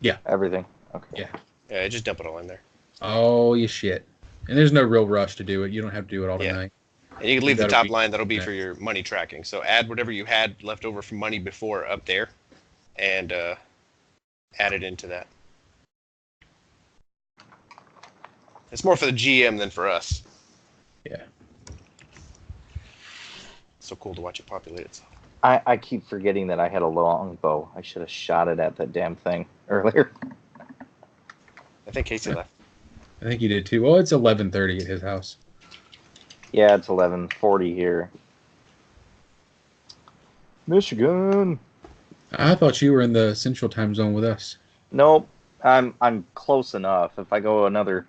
A: Yeah.
C: Everything. Okay.
A: Yeah.
B: Yeah, just dump it all in there.
A: Oh, you shit. And there's no real rush to do it. You don't have to do it all
B: Yeah.
A: tonight.
B: And you can leave the
A: That'll
B: top
A: be-
B: line. That'll be
A: yeah.
B: for your money tracking. So add whatever you had left over from money before up there, and add it into that. It's more for the GM than for us.
A: Yeah.
B: It's so cool to watch it populate itself.
C: I keep forgetting that I had a long bow. I should have shot it at that damn thing earlier.
B: I think Casey left.
A: I think you did too. Well, it's 11:30 at his house.
C: Yeah, it's 11:40 here. Michigan.
A: I thought you were in the central time zone with us.
C: Nope. I'm close enough. If I go another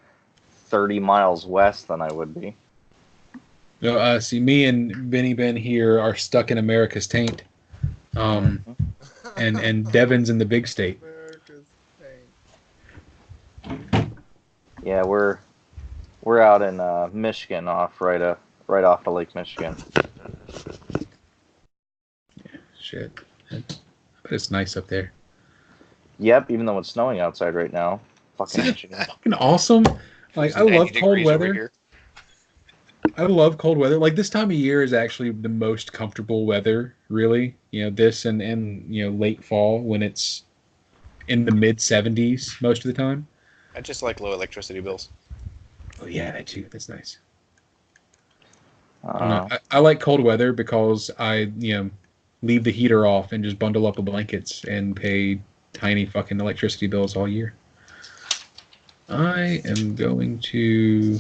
C: 30 miles west, then I would be.
A: No, see, me and Benny Ben here are stuck in America's taint. And Devin's in the big state.
I: America's pain.
C: Yeah, we're out in Michigan, right off of Lake Michigan.
A: Shit. But it's nice up there.
C: Yep, even though it's snowing outside right now. Fucking itching.
A: Fucking awesome. Like, I love cold weather. I love cold weather. Like, this time of year is actually the most comfortable weather, really. You know, this and you know, late fall when it's in the mid 70s most of the time.
B: I just like low electricity bills.
A: Oh yeah, that too. That's nice.
C: Uh,
A: I like cold weather because I, you know, leave the heater off and just bundle up the blankets and pay tiny fucking electricity bills all year. I am going to...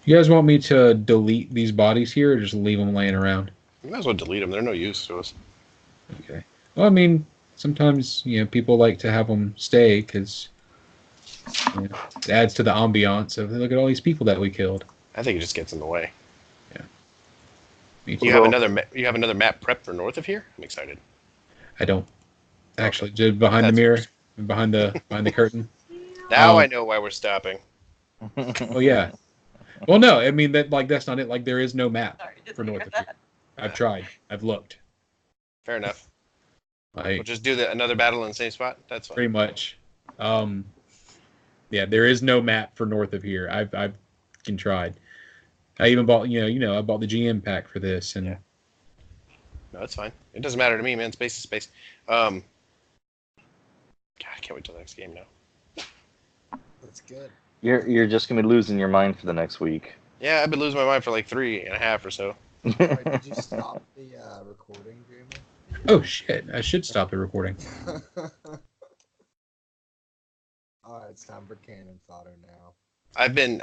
A: You guys want me to delete these bodies here or just leave them laying around?
B: You might as well delete them. They're no use to us.
A: Okay. Well, I mean, sometimes, you know, people like to have them stay because you know, it adds to the ambiance of, look at all these people that we killed.
B: I think it just gets in the way.
A: Yeah. Me too.
B: You have another map prep for north of here? I'm excited.
A: I don't. Actually, just behind the mirror, behind the curtain.
B: Now I know why we're stopping.
A: Oh yeah. Well, no, I mean that's not it. Like, there is no map for north of here. I've tried. I've looked.
B: Fair enough.
A: Like,
B: We'll just do another battle in the same spot. That's fine.
A: pretty much. Yeah, there is no map for north of here. I've tried. I even bought I bought the GM pack for this, and
B: yeah. No, that's fine. It doesn't matter to me, man. Space is space. God, I can't wait till the next game now.
F: That's good.
C: you're just gonna be losing your mind for the next week.
B: Yeah, I've been losing my mind for like 3.5 or so.
F: Alright, did you stop the recording, Dreamer?
A: oh shit, I should stop the recording.
F: Alright, it's time for cannon fodder now.
B: I've been